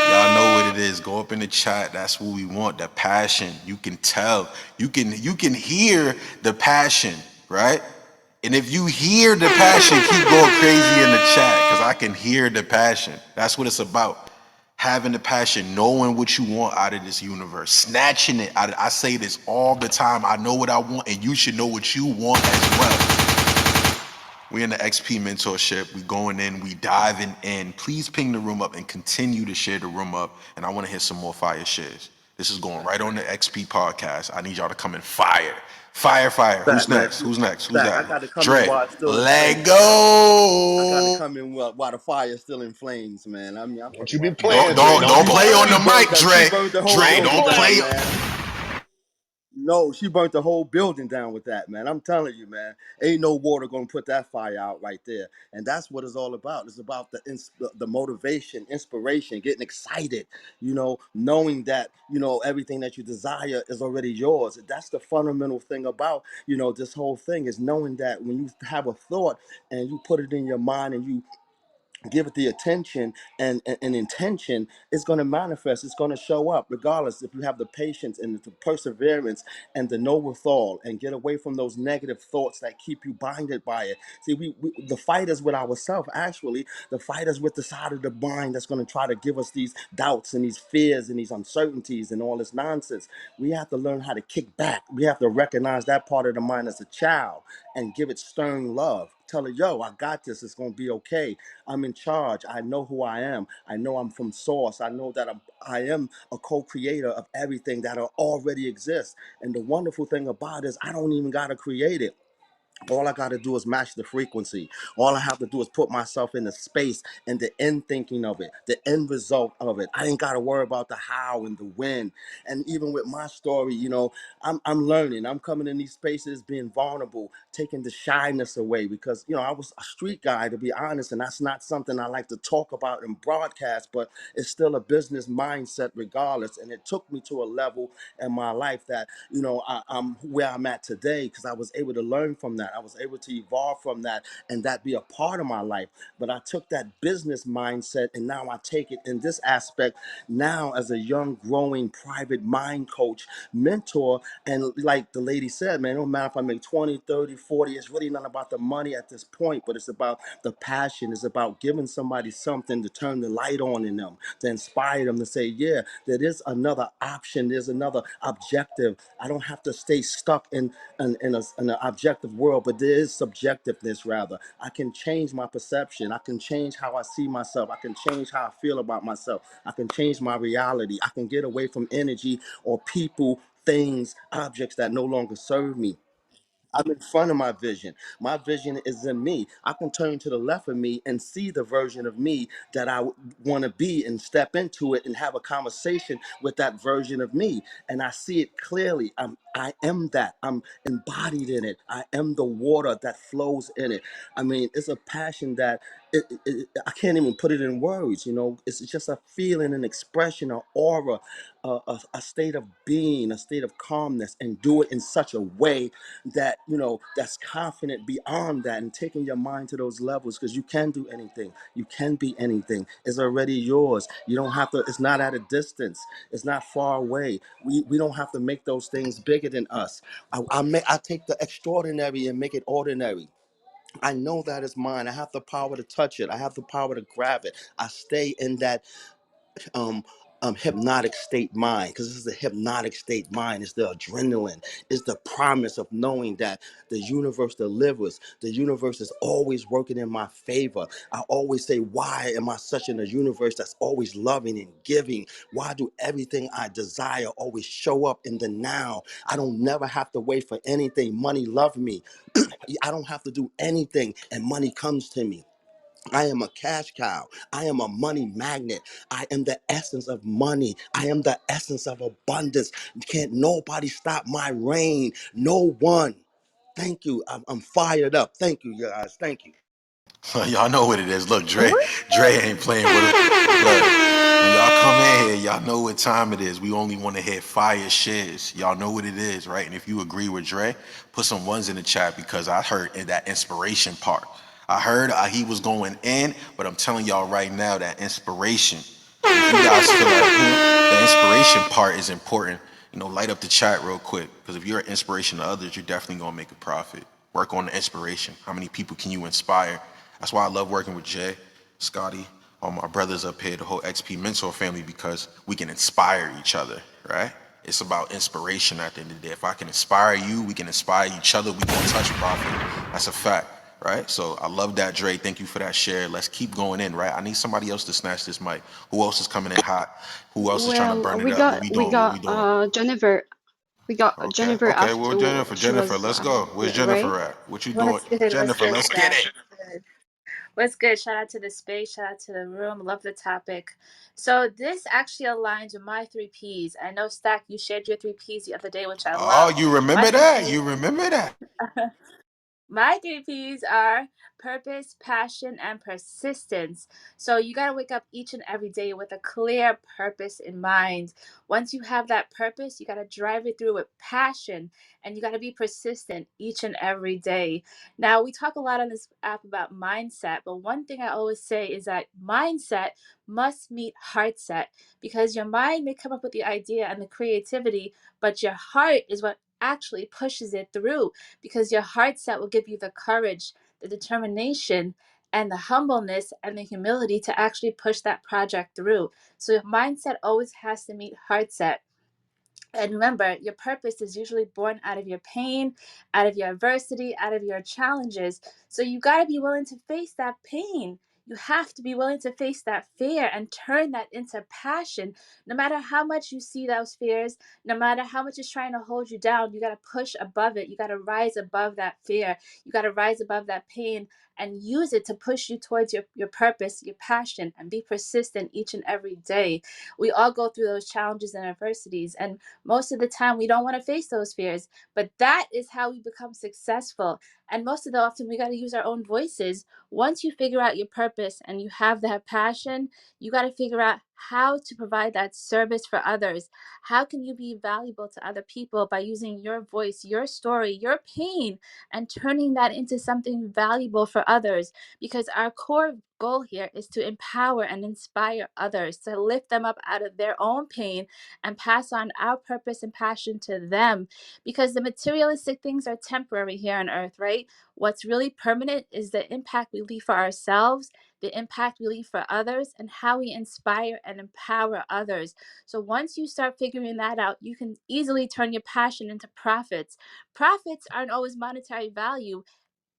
Y'all know what it is. Go up in the chat. That's what we want. The passion. You can tell. You can hear the passion, right? And if you hear the passion, keep going crazy in the chat, because I can hear the passion. That's what it's about. Having the passion, knowing what you want out of this universe, snatching it. I say this all the time. I know what I want, and you should know what you want as well. We in the XP mentorship. We going in. We diving in. Please ping the room up and continue to share the room up. And I want to hear some more fire shares. This is going right on the XP podcast. I need y'all to come in fire. Fire, fire. Who's Fact, man. next? Who's next? Who's Fact. I that? got to come in Dre. while it's still in Let flames, man. I got to go. come in while the fire is still in flames, man. I mean, Don't you be Don't playing, Dre. don't Don't don't be play on the playing. mic, she Dre. burned the whole Dre, Don't building don't down, play. play. man. No, she burnt the whole building down with that, man. I'm telling you, man. Ain't no water gonna put that fire out right there. And that's what it's all about. It's about the motivation, inspiration, getting excited. Knowing that everything that you desire is already yours. That's the fundamental thing about this whole thing, is knowing that when you have a thought and you put it in your mind and you give it the attention and intention, it's going to manifest. It's going to show up regardless, if you have the patience and the perseverance and the know withal, and get away from those negative thoughts that keep you binded by it. See, we the fight is with ourselves. Actually, the fight is with the side of the mind that's going to try to give us these doubts and these fears and these uncertainties and all this nonsense. We have to learn how to kick back. We have to recognize that part of the mind as a child and give it stern love. Tell it, yo, I got this. It's going to be okay. I'm in charge. I know who I am. I know I'm from source. I know that I am a co-creator of everything that already exists. And the wonderful thing about it is I don't even got to create it. All I got to do is match the frequency. All I have to do is put myself in the space and the end thinking of it, the end result of it. I ain't got to worry about the how and the when. And even with my story, I'm learning. I'm coming in these spaces, being vulnerable, taking the shyness away, because, I was a street guy, to be honest, and that's not something I like to talk about in broadcast, but it's still a business mindset regardless. And it took me to a level in my life that, I'm where I'm at today because I was able to learn from that. I was able to evolve from that and that be a part of my life. But I took that business mindset and now I take it in this aspect now as a young, growing private mind coach, mentor. And like the lady said, man, it don't matter if I make 20, 30, 40. It's really not about the money at this point, but it's about the passion. It's about giving somebody something to turn the light on in them, to inspire them to say, yeah, there is another option. There's another objective. I don't have to stay stuck in an objective world, but there is subjectiveness rather. I can change my perception. I can change how I see myself. I can change how I feel about myself. I can change my reality. I can get away from energy or people, things, objects that no longer serve me. I'm in front of my vision. My vision is in me. I can turn to the left of me and see the version of me that I want to be and step into it and have a conversation with that version of me. And I see it clearly. I am that. I'm embodied in it. I am the water that flows in it. I mean, it's a passion that I can't even put it in words. It's just a feeling, an expression, an aura, a state of being, a state of calmness, and do it in such a way that that's confident beyond that, and taking your mind to those levels, because you can do anything, you can be anything. It's already yours. You don't have to. It's not at a distance. It's not far away. We don't have to make those things bigger than us. I take the extraordinary and make it ordinary. I know that is mine. I have the power to touch it. I have the power to grab it. I stay in that um hypnotic state mind, because this is a hypnotic state mind. It's the adrenaline. It's the promise of knowing that the universe delivers. The universe is always working in my favor. I always say, why am I such in a universe that's always loving and giving? Why do everything I desire always show up in the now? I don't never have to wait for anything. Money love me. I don't have to do anything and money comes to me. I am a cash cow. I am a money magnet. I am the essence of money. I am the essence of abundance. Can't nobody stop my reign. No one. Thank you. I'm fired up. Thank you, guys. Thank you. Y'all know what it is. Look, Dre ain't playing with us. Look, when y'all come in here, y'all know what time it is. We only want to hear fire shares. Y'all know what it is, right? And if you agree with Dre, put some ones in the chat, because I heard in that inspiration part. I heard he was going in, but I'm telling y'all right now that inspiration. If you guys feel like the inspiration part is important, light up the chat real quick. Because if you're an inspiration to others, you're definitely gonna make a profit. Work on the inspiration. How many people can you inspire? That's why I love working with Jay, Scotty, all my brothers up here, the whole XP Mentor family, because we can inspire each other, right? It's about inspiration at the end of the day. If I can inspire you, we can inspire each other. We can touch profit. That's a fact, right? So I love that, Dre. Thank you for that share. Let's keep going in, right? I need somebody else to snatch this mic. Who else is coming in hot? Who else is trying to Well, burn it we up? What got we we doing? What we got doing? Jennifer. We got Okay, Jennifer okay. Well, after she Jennifer, was let's go. Where's Ray. Jennifer at? What you doing? What's good? What's Jennifer, good, let's get Steph? it. What's good? What's good? Shout out to the space. Shout out to the room. Love the topic. So this actually aligns with my three P's. I know, Stack, you shared your three P's the other day, which I Oh, love. you My remember three that? P's. You remember that? My three P's are purpose, passion, and persistence. So you got to wake up each and every day with a clear purpose in mind. Once you have that purpose, you got to drive it through with passion, and you got to be persistent each and every day. Now, we talk a lot on this app about mindset, but one thing I always say is that mindset must meet heart set, because your mind may come up with the idea and the creativity, but your heart is what actually pushes it through, because your heart set will give you the courage, the determination, and the humbleness and the humility to actually push that project through. So your mindset always has to meet heart set. And remember, your purpose is usually born out of your pain, out of your adversity, out of your challenges. So you got to be willing to face that pain. You have to be willing to face that fear and turn that into passion. No matter how much you see those fears, no matter how much it's trying to hold you down, you got to push above it. You got to rise above that fear. You got to rise above that pain and use it to push you towards your purpose, your passion, and be persistent each and every day. We all go through those challenges and adversities. And most of the time, we don't want to face those fears, but that is how we become successful. And most of the often, we got to use our own voices. Once you figure out your purpose and you have that passion, you got to figure out how to provide that service for others. How can you be valuable to other people by using your voice, your story, your pain, and turning that into something valuable for others? Because our core goal here is to empower and inspire others, to lift them up out of their own pain and pass on our purpose and passion to them, because the materialistic things are temporary here on earth, right? What's really permanent is the impact we leave for ourselves, the impact we leave for others, and how we inspire and empower others. So once you start figuring that out, you can easily turn your passion into profits. Profits aren't always monetary value.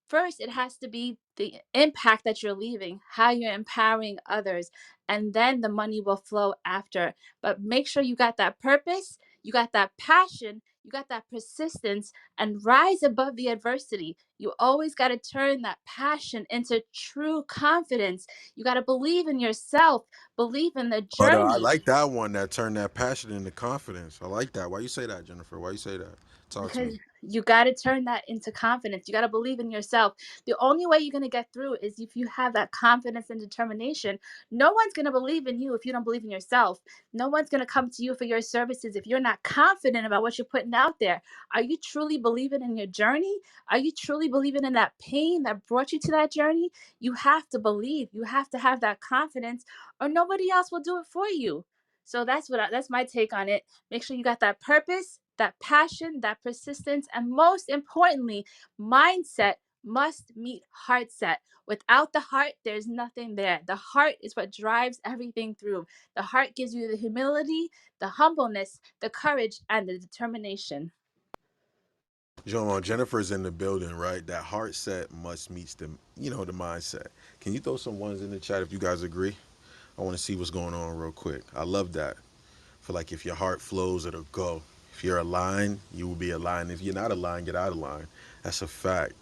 First, it has to be the impact that you're leaving, how you're empowering others, and then the money will flow after. But make sure you got that purpose, you got that passion, you got that persistence, and rise above the adversity. You always got to turn that passion into true confidence. You got to believe in yourself, believe in the But I journey. like that one that turned that passion into confidence. I like that. Why you say that, Jennifer? Why you say that? Talk to me. Because you got to turn that into confidence. You got to believe in yourself. The only way you're going to get through is if you have that confidence and determination. No one's going to believe in you if you don't believe in yourself. No one's going to come to you for your services if you're not confident about what you're putting out there. Are you truly believing in your journey? Are you truly believing in that pain that brought you to that journey? You have to believe. You have to have that confidence, or nobody else will do it for you. So that's my take on it. Make sure you got that purpose, that passion, that persistence, and most importantly, mindset must meet heart set. Without the heart, there's nothing there. The heart is what drives everything through. The heart gives you the humility, the humbleness, the courage, and the determination. Jennifer's in the building, right? That heart set must meets the mindset. Can you throw some ones in the chat if you guys agree? I want to see what's going on real quick. I love that. Feel like if your heart flows, it'll go. If you're aligned, you will be aligned. If you're not aligned, get out of line. That's a fact.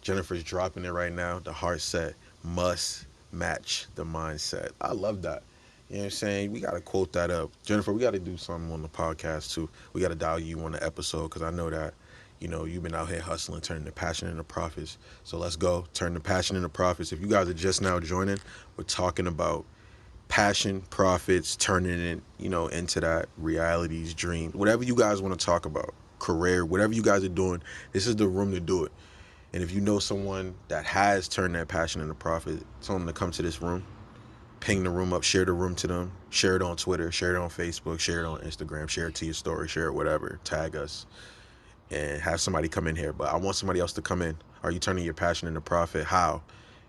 Jennifer's dropping it right now. The heart set must match the mindset. I love that. You know what I'm saying? We got to quote that up. Jennifer, we got to do something on the podcast too. We got to dial you on the episode because I know that, you've been out here hustling, turning the passion into profits. So let's go. Turn the passion into profits. If you guys are just now joining, we're talking about passion, profits, turning it, into that reality's dream. Whatever you guys want to talk about, career, whatever you guys are doing, this is the room to do it. And if you know someone that has turned that passion into profit, tell them to come to this room, ping the room up, share the room to them, share it on Twitter, share it on Facebook, share it on Instagram, share it to your story, share it whatever, tag us and have somebody come in here. But I want somebody else to come in. Are you turning your passion into profit? How?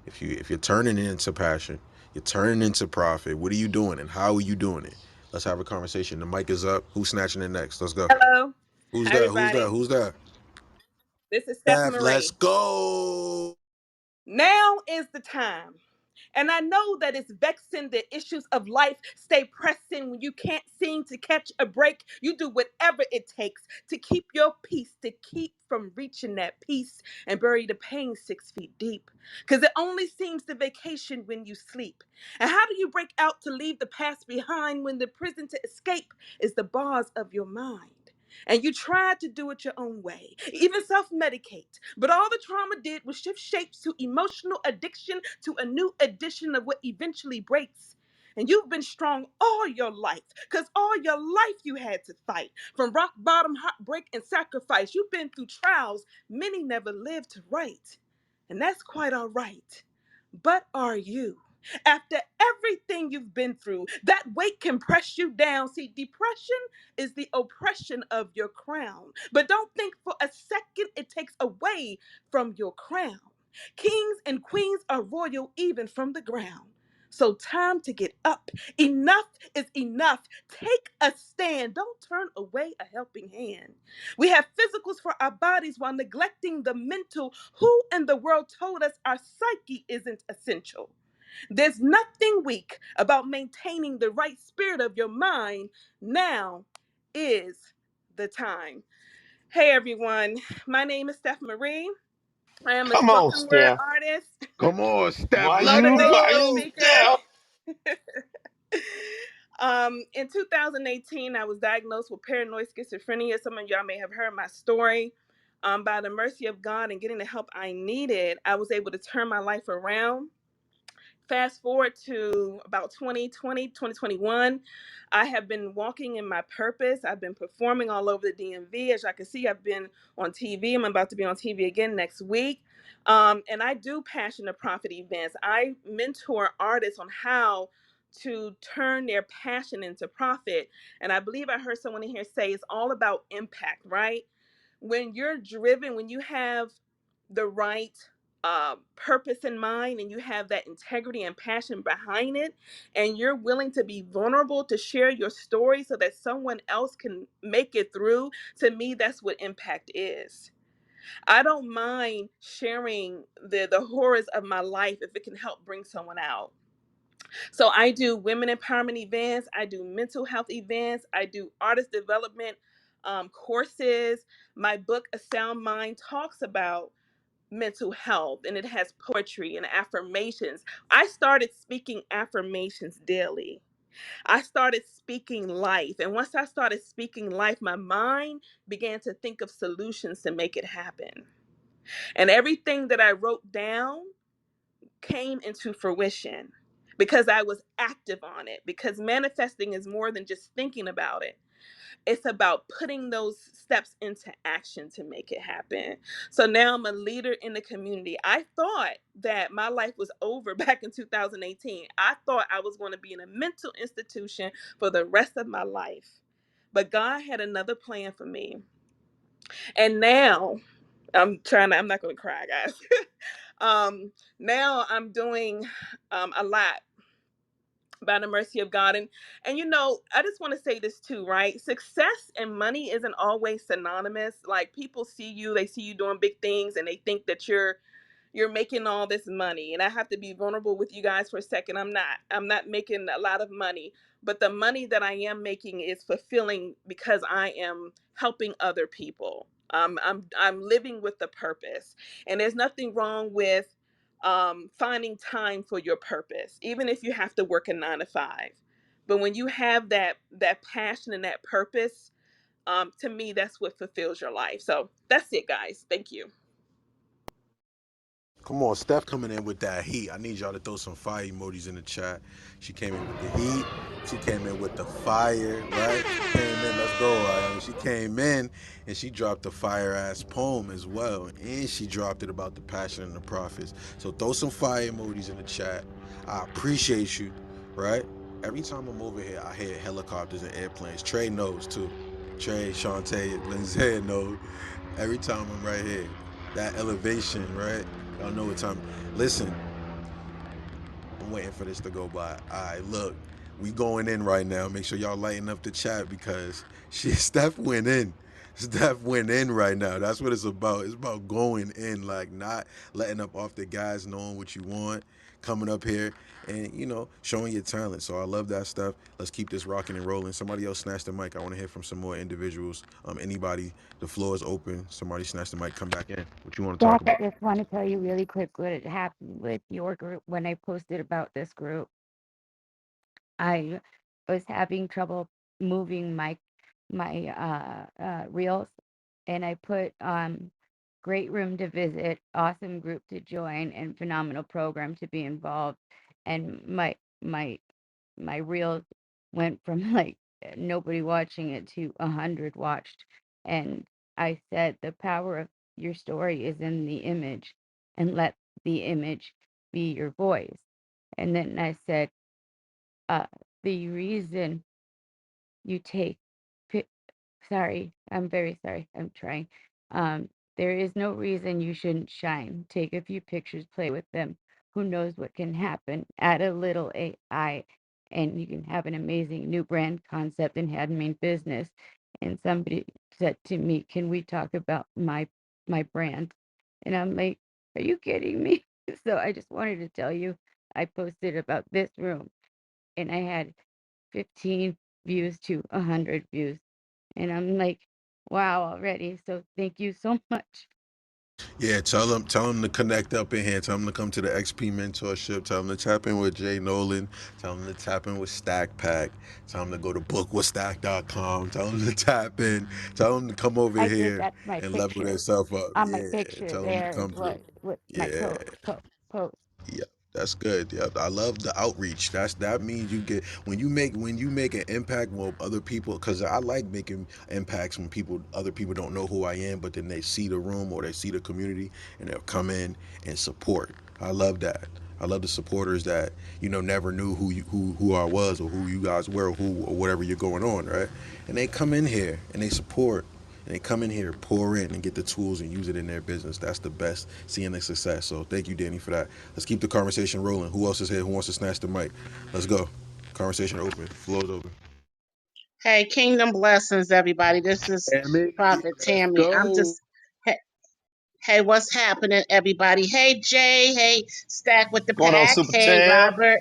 If you're turning it into passion, you're turning it into profit. What are you doing and how are you doing it? Let's have a conversation. The mic is up. Who's snatching it next? Let's go. Hello. Who's Hi, that? Who's that? everybody. Who's that? This is Steph Steph, let's Marie. go. Now is the time. And I know that it's vexing, the issues of life stay pressing when you can't seem to catch a break. You do whatever it takes to keep your peace, to keep from reaching that peace and bury the pain 6 feet deep. Because it only seems the vacation when you sleep. And how do you break out to leave the past behind when the prison to escape is the bars of your mind? And you tried to do it your own way, even self medicate. But all the trauma did was shift shapes to emotional addiction to a new edition of what eventually breaks. And you've been strong all your life, because all your life you had to fight. From rock bottom, heartbreak, and sacrifice, you've been through trials many never lived to write. And that's quite all right. But are you? After everything you've been through, that weight can press you down. See, depression is the oppression of your crown. But don't think for a second it takes away from your crown. Kings and queens are royal even from the ground. So, time to get up. Enough is enough. Take a stand. Don't turn away a helping hand. We have physicals for our bodies while neglecting the mental. Who in the world told us our psyche isn't essential? There's nothing weak about maintaining the right spirit of your mind. Now is the time. Hey everyone, my name is Steph Marie. I am a Come on, spoken word Steph. artist, Come on, Steph. Why Let's you, why motivational you, go. speaker. Steph? In 2018, I was diagnosed with paranoid schizophrenia. Some of y'all may have heard my story. By the mercy of God and getting the help I needed, I was able to turn my life around. Fast forward to about 2020, 2021, I have been walking in my purpose. I've been performing all over the DMV. As y'all can see, I've been on TV. I'm about to be on TV again next week. And I do Passion to Profit events. I mentor artists on how to turn their passion into profit. And I believe I heard someone in here say it's all about impact, right? When you're driven, when you have the right purpose in mind and you have that integrity and passion behind it, and you're willing to be vulnerable to share your story so that someone else can make it through, to me, that's what impact is. I don't mind sharing the horrors of my life if it can help bring someone out. So I do women empowerment events, I do mental health events, I do artist development courses. My book, A Sound Mind, talks about mental health, and it has poetry and affirmations. I started speaking affirmations daily. I started speaking life. And once I started speaking life, my mind began to think of solutions to make it happen. And everything that I wrote down came into fruition because I was active on it. Because manifesting is more than just thinking about it, it's about putting those steps into action to make it happen. So now I'm a leader in the community. I thought that my life was over back in 2018. I thought I was going to be in a mental institution for the rest of my life. But God had another plan for me. And now I'm not going to cry, guys. Now I'm doing a lot by the mercy of God. And I just want to say this too, right? Success and money isn't always synonymous. Like, people see you, they see you doing big things, and they think that you're making all this money. And I have to be vulnerable with you guys for a second. I'm not making a lot of money, but the money that I am making is fulfilling because I am helping other people. I'm living with the purpose, and there's nothing wrong with finding time for your purpose, even if you have to work a 9 to 5. But when you have that passion and that purpose, to me, that's what fulfills your life. So that's it, guys. Thank you. Come on, Steph coming in with that heat. I need y'all to throw some fire emojis in the chat. She came in with the heat. She came in with the fire, right? She came in, let's go. She came in and she dropped a fire ass poem as well. And she dropped it about the passion and the prophets. So throw some fire emojis in the chat. I appreciate you, right? Every time I'm over here, I hear helicopters and airplanes. Trey knows too. Trey, Shantae, Lindsay know. Every time I'm right here, that elevation, right? Y'all know what time. Listen, I'm waiting for this to go by. All right, look, we going in right now. Make sure y'all lighten up the chat because Steph went in. Steph went in right now. That's what it's about. It's about going in, like not letting up off the guys, knowing what you want, coming up here and showing your talent. So I love that stuff. Let's keep this rocking and rolling. Somebody else snatch the mic. I want to hear from some more individuals. Anybody, the floor is open. Somebody snatch the mic. Come back in. What you want to talk Jack, I about? just want to tell you really quick what happened with your group when I posted about this group. I was having trouble moving reels, and I put great room to visit, awesome group to join, and phenomenal program to be involved. And my reels went from like nobody watching it to 100 watched. And I said the power of your story is in the image, and let the image be your voice. And then I said, uh, the reason you take sorry, I'm very sorry. I'm trying. There is no reason you shouldn't shine. Take a few pictures, play with them. Who knows what can happen? Add a little AI, and you can have an amazing new brand concept and handmade business. And somebody said to me, "Can we talk about my brand?" And I'm like, "Are you kidding me?" So I just wanted to tell you, I posted about this room, and I had 15 views to 100 views. And I'm like, wow, already. So thank you so much. Yeah, tell them to connect up in here. Tell them to come to the XP mentorship. Tell them to tap in with Jay Nolan. Tell them to tap in with Stack Pack. Tell them to go to bookwithstack.com. Tell them to tap in. Tell them to come over I did here that. My and level picture themselves up. on my Yeah, picture tell them to there is come through. what with my Yeah. post. Yeah, that's good. Yeah, I love the outreach. That means you get when you make an impact with other people. Because I like making impacts when other people don't know who I am, but then they see the room or they see the community and they'll come in and support. I love that. I love the supporters that never knew who I was or who you guys were, or whatever you're going on, right? And they come in here and they support. And they come in here, pour in, and get the tools and use it in their business. That's the best, seeing the success. So thank you, Danny, for that. Let's keep the conversation rolling. Who else is here? Who wants to snatch the mic? Let's go. Conversation open. Floor's open. Hey, kingdom blessings, everybody. This is Tammy, Prophet let's Tammy. go. Hey, hey, what's happening, everybody? Hey, Jay. Hey, Stack with the Going on, Pack. Super Hey, Tam? Robert.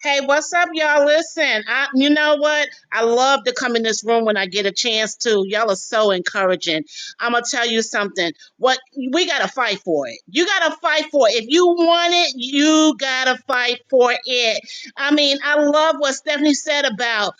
Hey, what's up, y'all? Listen, you know what? I love to come in this room when I get a chance to. Y'all are so encouraging. I'm gonna tell you something. What we gotta fight for it. You gotta fight for it. If you want it, you gotta fight for it. I mean, I love what Stephanie said about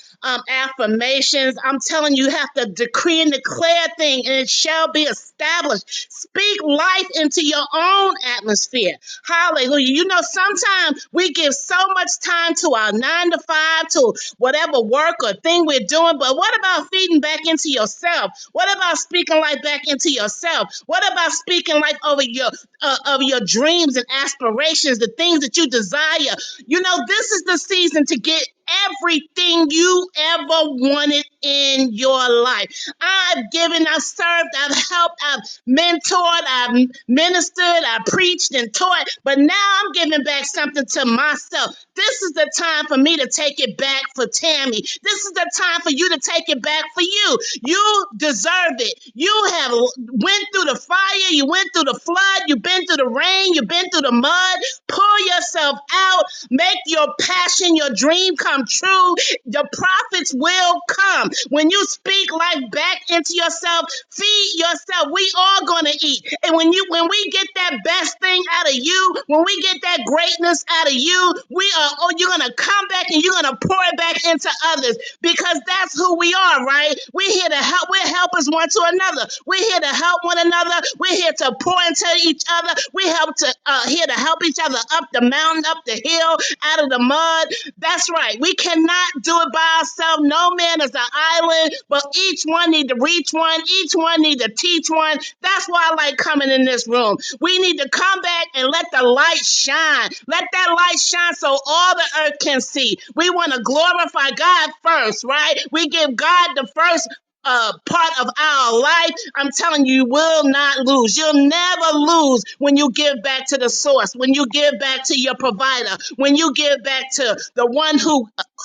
affirmations. I'm telling you, you have to decree and declare a thing, and it shall be established. Speak life into your own atmosphere. Hallelujah. You know, sometimes we give so much time to our 9 to 5, to whatever work or thing we're doing, but what about feeding back into yourself? What about speaking life back into yourself? What about speaking life over your dreams and aspirations, the things that you desire? You know, this is the season to get everything you ever wanted in your life. I've given, I've served, I've helped, I've mentored, I've ministered, I've preached and taught, but now I'm giving back something to myself. This is the time for me to take it back for Tammy. This is the time for you to take it back for you. You deserve it. You have went through the fire, you went through the flood, you've been through the rain, you've been through the mud. Pull yourself out. Make your passion, your dream come true. The profits will come. When you speak life back into yourself, feed yourself. We all gonna eat. And when we get that best thing out of you, when we get that greatness out of you, you're gonna come back and you're gonna pour it back into others, because that's who we are, right? We're here to help. We're helpers one to another. We're here to help one another. We're here to pour into each other. Here to help each other up the mountain, up the hill, out of the mud. That's right. We cannot do it by ourselves. No man is an island, but each one need to reach one. Each one need to teach one. That's why I like coming in this room. We need to come back and let the light shine. Let that light shine so all the earth can see. We want to glorify God first, right? We give God the first part of our life. I'm telling you, you will not lose. You'll never lose when you give back to the source, when you give back to your provider, when you give back to the one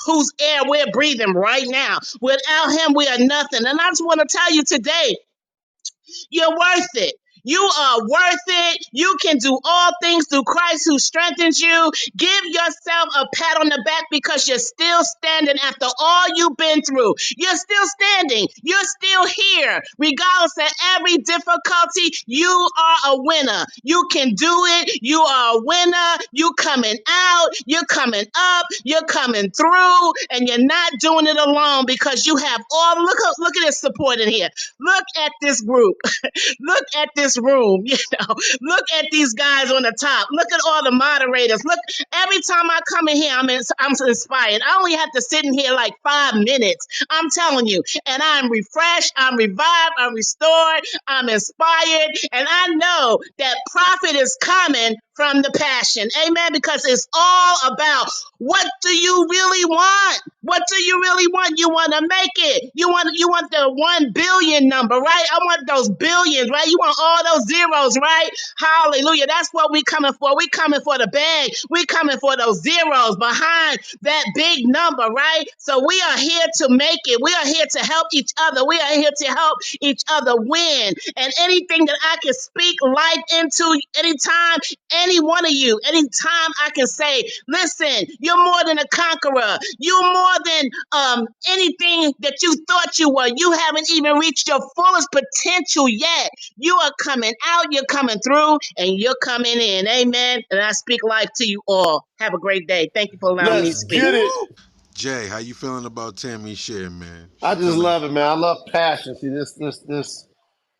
whose air we're breathing right now. Without him, we are nothing. And I just want to tell you today, you're worth it. You are worth it. You can do all things through Christ who strengthens you. Give yourself a pat on the back because you're still standing after all you've been through. You're still standing. You're still here. Regardless of every difficulty, you are a winner. You can do it. You are a winner. You coming out. You're coming up. You're coming through. And you're not doing it alone because you have all, look at this support in here. Look at this group. Look at this room, Look at these guys on the top. Look at all the moderators. Look, every time I come in here, I'm inspired. I only have to sit in here like 5 minutes. I'm telling you, and I'm refreshed, I'm revived, I'm restored, I'm inspired, and I know that profit is coming from the passion. Amen. Because it's all about what do you really want? What do you really want? You want to make it. You want the 1 billion number, right? I want those billions, right? You want all those zeros, right? Hallelujah. That's what we coming for. We coming for the bag. We coming for those zeros behind that big number, right? So we are here to make it. We are here to help each other. We are here to help each other win. And anything that I can speak life into anytime, any one of you, anytime I can say, listen, you're more than a conqueror. You're more than anything that you thought you were. You haven't even reached your fullest potential yet. You are coming out, you're coming through, and you're coming in. Amen. And I speak life to you all. Have a great day. Thank you for allowing me to Let's speak. get it. Woo! Jay, how you feeling about Tammy's share, man? I She just feeling? love it, man. I love passion. See, this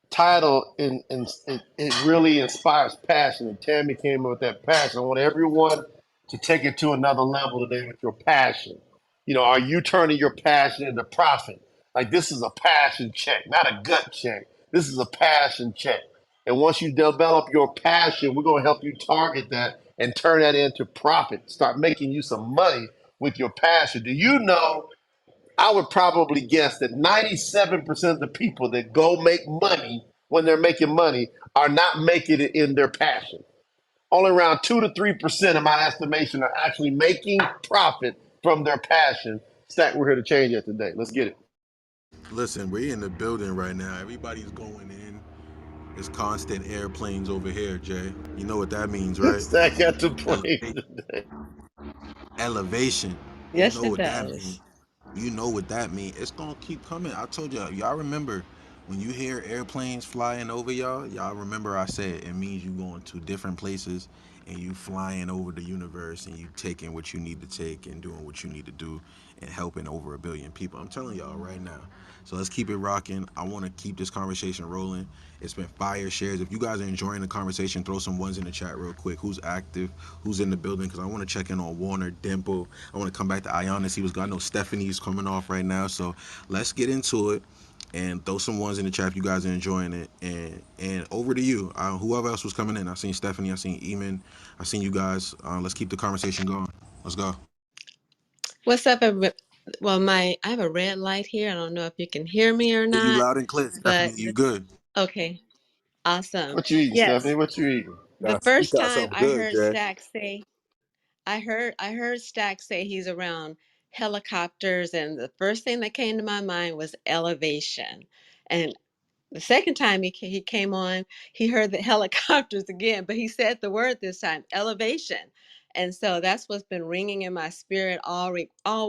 title and it really inspires passion. And Tammy came up with that passion. I want everyone to take it to another level today with your passion. Are you turning your passion into profit? Like this is a passion check, not a gut check. This is a passion check. And once you develop your passion, we're going to help you target that and turn that into profit. Start making you some money with your passion. Do you know I would probably guess that 97% of the people that go make money when they're making money are not making it in their passion. Only around 2 to 3% of my estimation are actually making profit from their passion. Stack, we're here to change that today. Let's get it. Listen, we're in the building right now. Everybody's going in. It's constant airplanes over here, Jay. You know what that means, right? Stack got to play Elevation. today. Elevation. You Yes, know it what that means. does. You know what that means. It's gonna keep coming. I told y'all remember when you hear airplanes flying over y'all remember I said it means you going to different places and you flying over the universe and you taking what you need to take and doing what you need to do and helping over 1 billion people. I'm telling y'all right now. So let's keep it rocking. I want to keep this conversation rolling. It's been fire shares. If you guys are enjoying the conversation, throw some ones in the chat real quick. Who's active? Who's in the building? Because I want to check in on Warner, Dimple. I want to come back to Ayan see what's going on. I know Stephanie's coming off right now. So let's get into it and throw some ones in the chat if you guys are enjoying it. And over to you. Whoever else was coming in. I seen Stephanie. I seen Eamon. I seen you guys. Let's keep the conversation going. Let's go. What's up, everybody? Well, I have a red light here. I don't know if you can hear me or You not, loud and clear, but Stephanie. You good? okay, awesome. What you eating, Stephanie? Yes, What you eating? the You first got time something I good, heard Jay. Stack say, I heard Stack say he's around helicopters, and the first thing that came to my mind was elevation. And the second time he came on, he heard the helicopters again, but he said the word this time, elevation. And so that's what's been ringing in my spirit all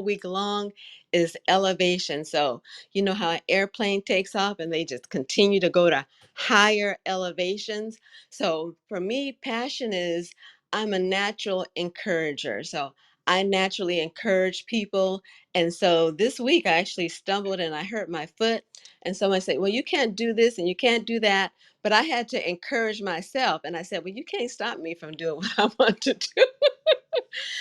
week long is elevation. So you know how an airplane takes off and they just continue to go to higher elevations. So for me, passion is I'm a natural encourager. So I naturally encourage people. And so this week I actually stumbled and I hurt my foot and someone said, well, you can't do this and you can't do that. But I had to encourage myself. And I said, well, you can't stop me from doing what I want to do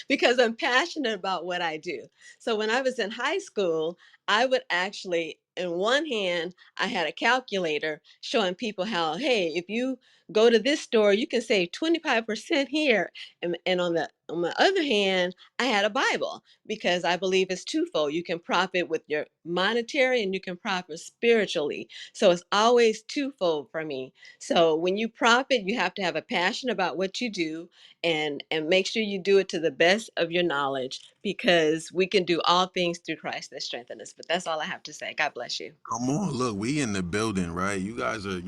because I'm passionate about what I do. So when I was in high school, I would actually, in one hand, I had a calculator showing people how, hey, if you go to this store, you can save 25% here. And on the other hand, I had a Bible because I believe it's twofold. You can profit with your monetary and you can profit spiritually. So it's always twofold for me. So when you profit, you have to have a passion about what you do, and make sure you do it to the best of your knowledge, because we can do all things through Christ that strengthen us. But that's all I have to say. God bless you. Come on, look, we in the building, right? You guys are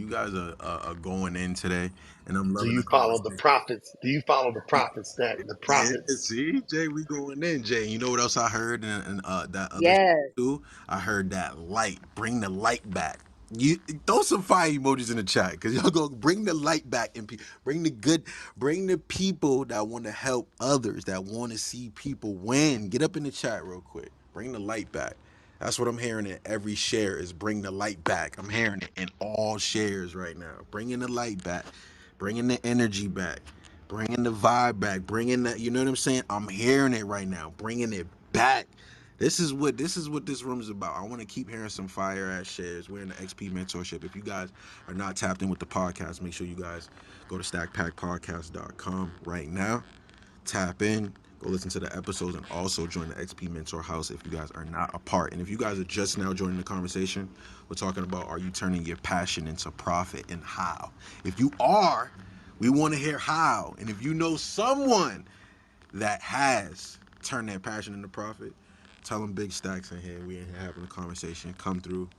going in today, and I'm Do loving you the follow the conversation. prophets? Do you follow the prophets? That the Yeah, prophets. see, Jay, we going in, Jay. You know what else I heard in that other Yes. too? I heard that light. Bring the light back. You throw some fire emojis in the chat because y'all go bring the light back and bring the good, bring the people that want to help others, that want to see people win. Get up in the chat real quick. Bring the light back. That's what I'm hearing in every share is bring the light back. I'm hearing it in all shares right now. Bringing the light back, bringing the energy back, bringing the vibe back, bringing the, you know what I'm saying? I'm hearing it right now, bringing it back. This is what this room is about. I want to keep hearing some fire ass shares. We're in the XP mentorship. If you guys are not tapped in with the podcast, make sure you guys go to stackpackpodcast.com right now. Tap in, go listen to the episodes, and also join the XP Mentor House if you guys are not a part. And if you guys are just now joining the conversation, we're talking about, are you turning your passion into profit, and how? If you are, we want to hear how. And if you know someone that has turned their passion into profit, tell them Big Stacks in here. We in here having a conversation. Come through,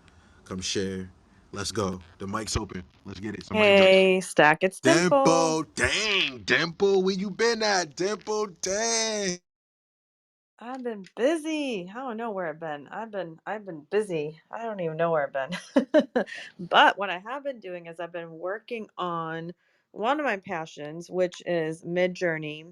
come share. Let's go. The mic's open. Let's get it. Somebody jump. Hey, Stack, it's Dimple. Dimple, dang, Dimple, where you been at? Dimple, dang. I've been busy. I don't know where I've been. I've been busy. I don't even know where I've been. But what I have been doing is I've been working on one of my passions, which is Mid-Journey.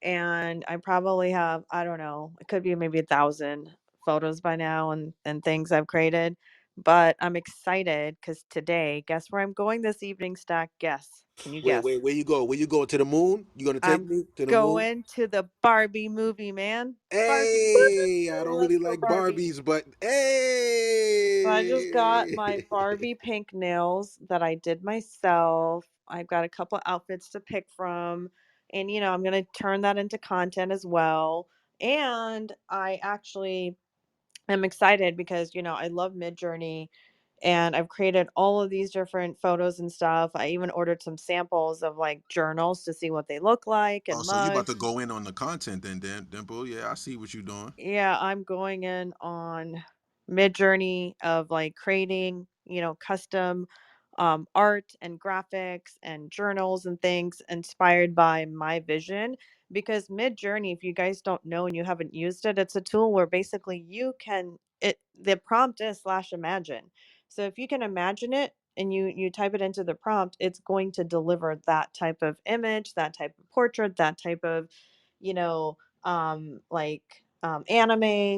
And I probably have, I don't know, it could be maybe 1,000 photos by now and things I've created. But I'm excited because today, guess where I'm going this evening, Stack? Guess. Can you Wait, guess? wait, where you go? Where you going? To the moon? You gonna take I'm me to the moon? going to the Barbie movie, man. Barbie. Hey, I don't Let's really go like Barbie. Barbies, but So I just got my hey. Barbie pink nails that I did myself. I've got a couple outfits to pick from. And, I'm going to turn that into content as well. And I actually am excited because, I love Midjourney and I've created all of these different photos and stuff. I even ordered some samples of like journals to see what they look like Oh, and so you about mugs. to go in on the content then, Dimple? Yeah, I see what you doing. Yeah, I'm going in on mid-journey of like creating, custom art and graphics and journals and things inspired by my vision. Because mid-journey, if you guys don't know and you haven't used it, it's a tool where basically the prompt is slash imagine. So if you can imagine it and you type it into the prompt, it's going to deliver that type of image, that type of portrait, that type of, you know, anime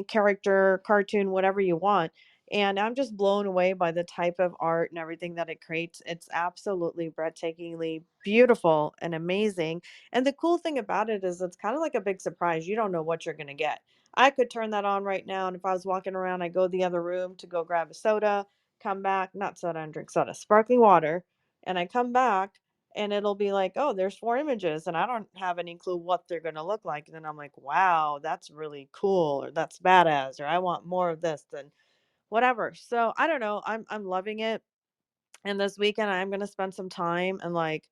character, cartoon, whatever you want. And I'm just blown away by the type of art and everything that it creates. It's absolutely breathtakingly beautiful and amazing. And the cool thing about it is it's kind of like a big surprise. You don't know what you're going to get. I could turn that on right now. And if I was walking around, I go the other room to go grab a soda, come back, not soda and drink soda, sparkling water. And I come back and it'll be like, oh, there's 4 images, and I don't have any clue what they're going to look like. And then I'm like, wow, that's really cool, or that's badass, or I want more of this than whatever. So I don't know. I'm loving it. And this weekend, I'm going to spend some time and like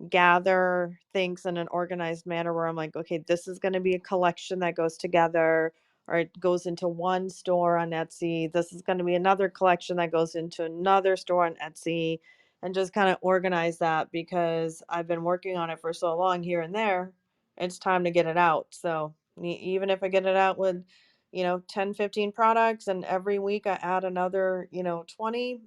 gather things in an organized manner where I'm like, okay, this is going to be a collection that goes together or it goes into one store on Etsy. This is going to be another collection that goes into another store on Etsy, and just kind of organize that because I've been working on it for so long here and there. It's time to get it out. So even if I get it out with 10, 15 products and every week I add another 20,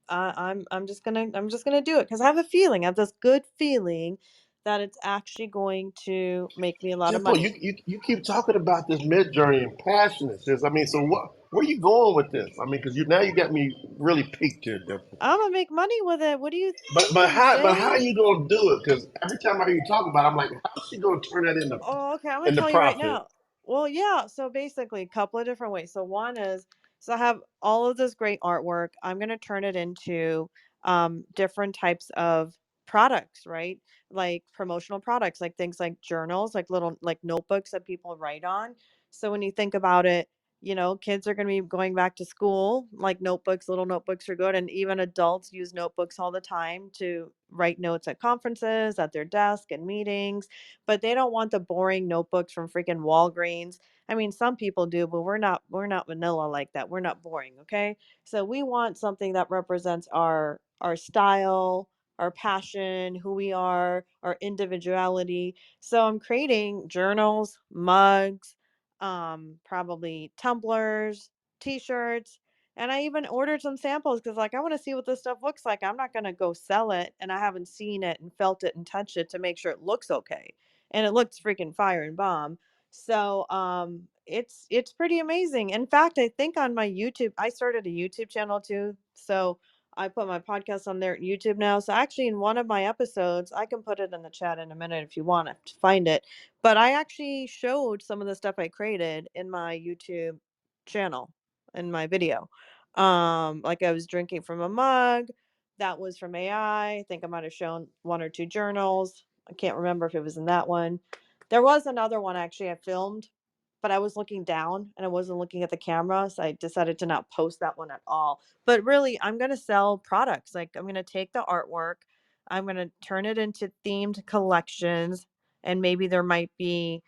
I'm just gonna do it because I have a feeling, I have this good feeling that it's actually going to make me a lot of Simple. money. You keep talking about this mid journey and passionate, sis. I mean, so what? Where you going with this? I mean, because now you got me really piqued here, Dimple. I'm gonna make money with it. What do you But think but I'm how saying? you gonna do it? Because every time I hear you talk about it, I'm like, how's she gonna turn that Oh, okay, I'm gonna into tell you right profit? now. Well, yeah, so basically a couple of different ways. So one is, so I have all of this great artwork. I'm gonna turn it into different types of products, right? Like promotional products, like things like journals, like little like notebooks that people write on. So when you think about it, kids are going to be going back to school, like notebooks, little notebooks are good. And even adults use notebooks all the time to write notes at conferences, at their desk, and meetings. But they don't want the boring notebooks from freaking Walgreens. I mean, some people do, but we're not vanilla like that. We're not boring, okay? So we want something that represents our style, our passion, who we are, our individuality. So I'm creating journals, mugs, probably tumblers, t-shirts, and I even ordered some samples because like I want to see what this stuff looks like. I'm not going to go sell it and I haven't seen it and felt it and touched it to make sure it looks okay. And it looks freaking fire and bomb. So it's pretty amazing. In fact, I think on my YouTube, I started a YouTube channel too. So I put my podcast on there at YouTube now. So actually in one of my episodes, I can put it in the chat in a minute if you want to find it. But I actually showed some of the stuff I created in my YouTube channel in my video. Like I was drinking from a mug. That was from AI. I think I might have shown one or two journals. I can't remember if it was in that one. There was another one actually I filmed, but I was looking down and I wasn't looking at the camera, so I decided to not post that one at all. But really, I'm going to sell products. Like I'm going to take the artwork, I'm going to turn it into themed collections, and maybe there might be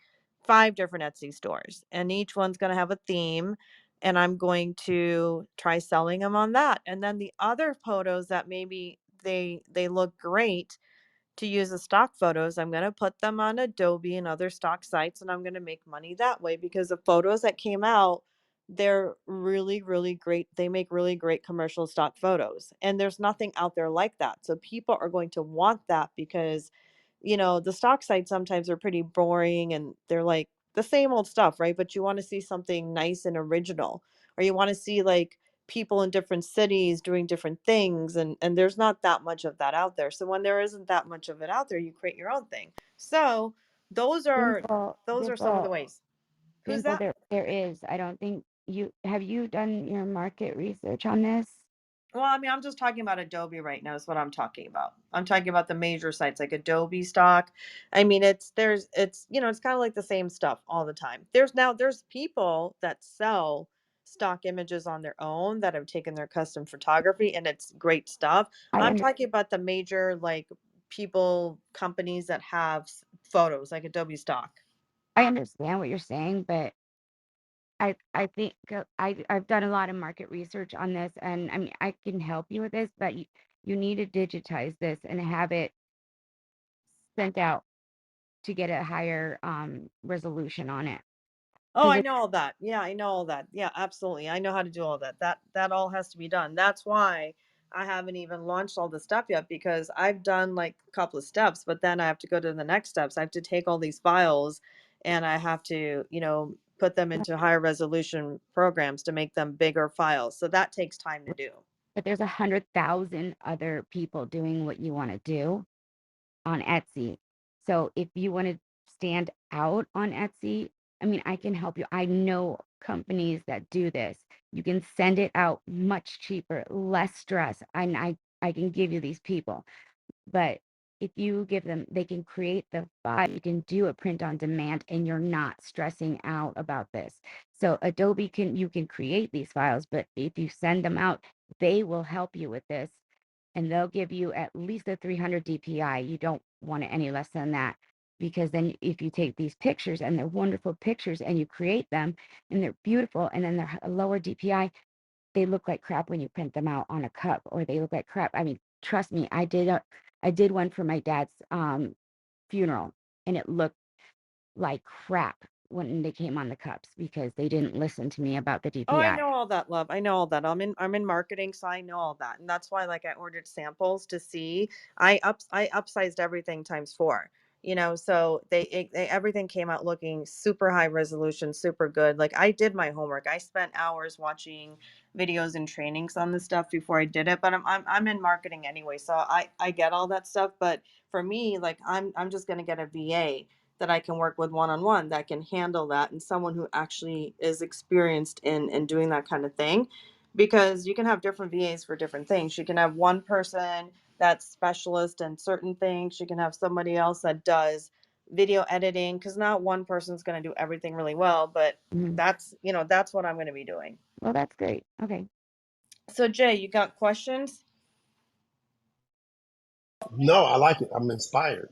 5 different Etsy stores, and each one's going to have a theme, and I'm going to try selling them on that. And then the other photos that maybe they look great to use as stock photos, I'm going to put them on Adobe and other stock sites, and I'm going to make money that way because the photos that came out, they're really, really great. They make really great commercial stock photos. And there's nothing out there like that. So people are going to want that because, the stock sites sometimes are pretty boring and they're like the same old stuff, right? But you want to see something nice and original, or you want to see like people in different cities doing different things, and there's not that much of that out there. So when there isn't that much of it out there, you create your own thing. So those are Dimple, those are some of the Dimple, ways. Who's Dimple, that? there is. I don't think you done your market research on this? Well, I mean, I'm just talking about Adobe right now is what I'm talking about. I'm talking about the major sites like Adobe stock. I mean, it's kind of like the same stuff all the time. There's people that sell stock images on their own that have taken their custom photography, and it's great stuff. I I'm under talking about the major like people companies that have photos like Adobe stock. I understand what you're saying, but I think I've done a lot of market research on this, and I mean I can help you with this, but you need to digitize this and have it sent out to get a higher resolution on it. Oh, Because I know all that. Yeah, I know all that. Yeah, absolutely. I know how to do all that. That all has to be done. That's why I haven't even launched all the stuff yet because I've done like a couple of steps, but then I have to go to the next steps. I have to take all these files and I have to, put them into higher resolution programs to make them bigger files. So that takes time to do. but there's 100,000 other people doing what you want to do on Etsy. So if you want to stand out on Etsy, I mean, I can help you. I know companies that do this. You can send it out much cheaper, less stress. And I can give you these people. But if you give them, they can create the file. You can do a print on demand and you're not stressing out about this. So Adobe you can create these files, but if you send them out, they will help you with this and they'll give you at least a 300 DPI. You don't want it any less than that because then if you take these pictures and they're wonderful pictures and you create them and they're beautiful and then they're a lower DPI, they look like crap when you print them out on a cup or they look like crap. I mean, trust me, I did one for my dad's funeral and it looked like crap when they came on the cups because they didn't listen to me about the Oh, I DPI. know all that, love. I know all that. I'm in marketing, so I know all that. And that's why like I ordered samples to see. I upsized everything times 4. So everything came out looking super high resolution, super good. Like I did my homework. I spent hours watching videos and trainings on this stuff before I did it, but I'm in marketing anyway, so I get all that stuff, but for me, like I'm just going to get a VA that I can work with one on one that can handle that and someone who actually is experienced in doing that kind of thing. Because you can have different VAs for different things. You can have one person that's specialist in certain things. She can have somebody else that does video editing, because not one person's going to do everything really well, but Mhm. that's what I'm going to be doing. Well, that's great. Okay. So Jay, you got questions? No, I like it. I'm inspired.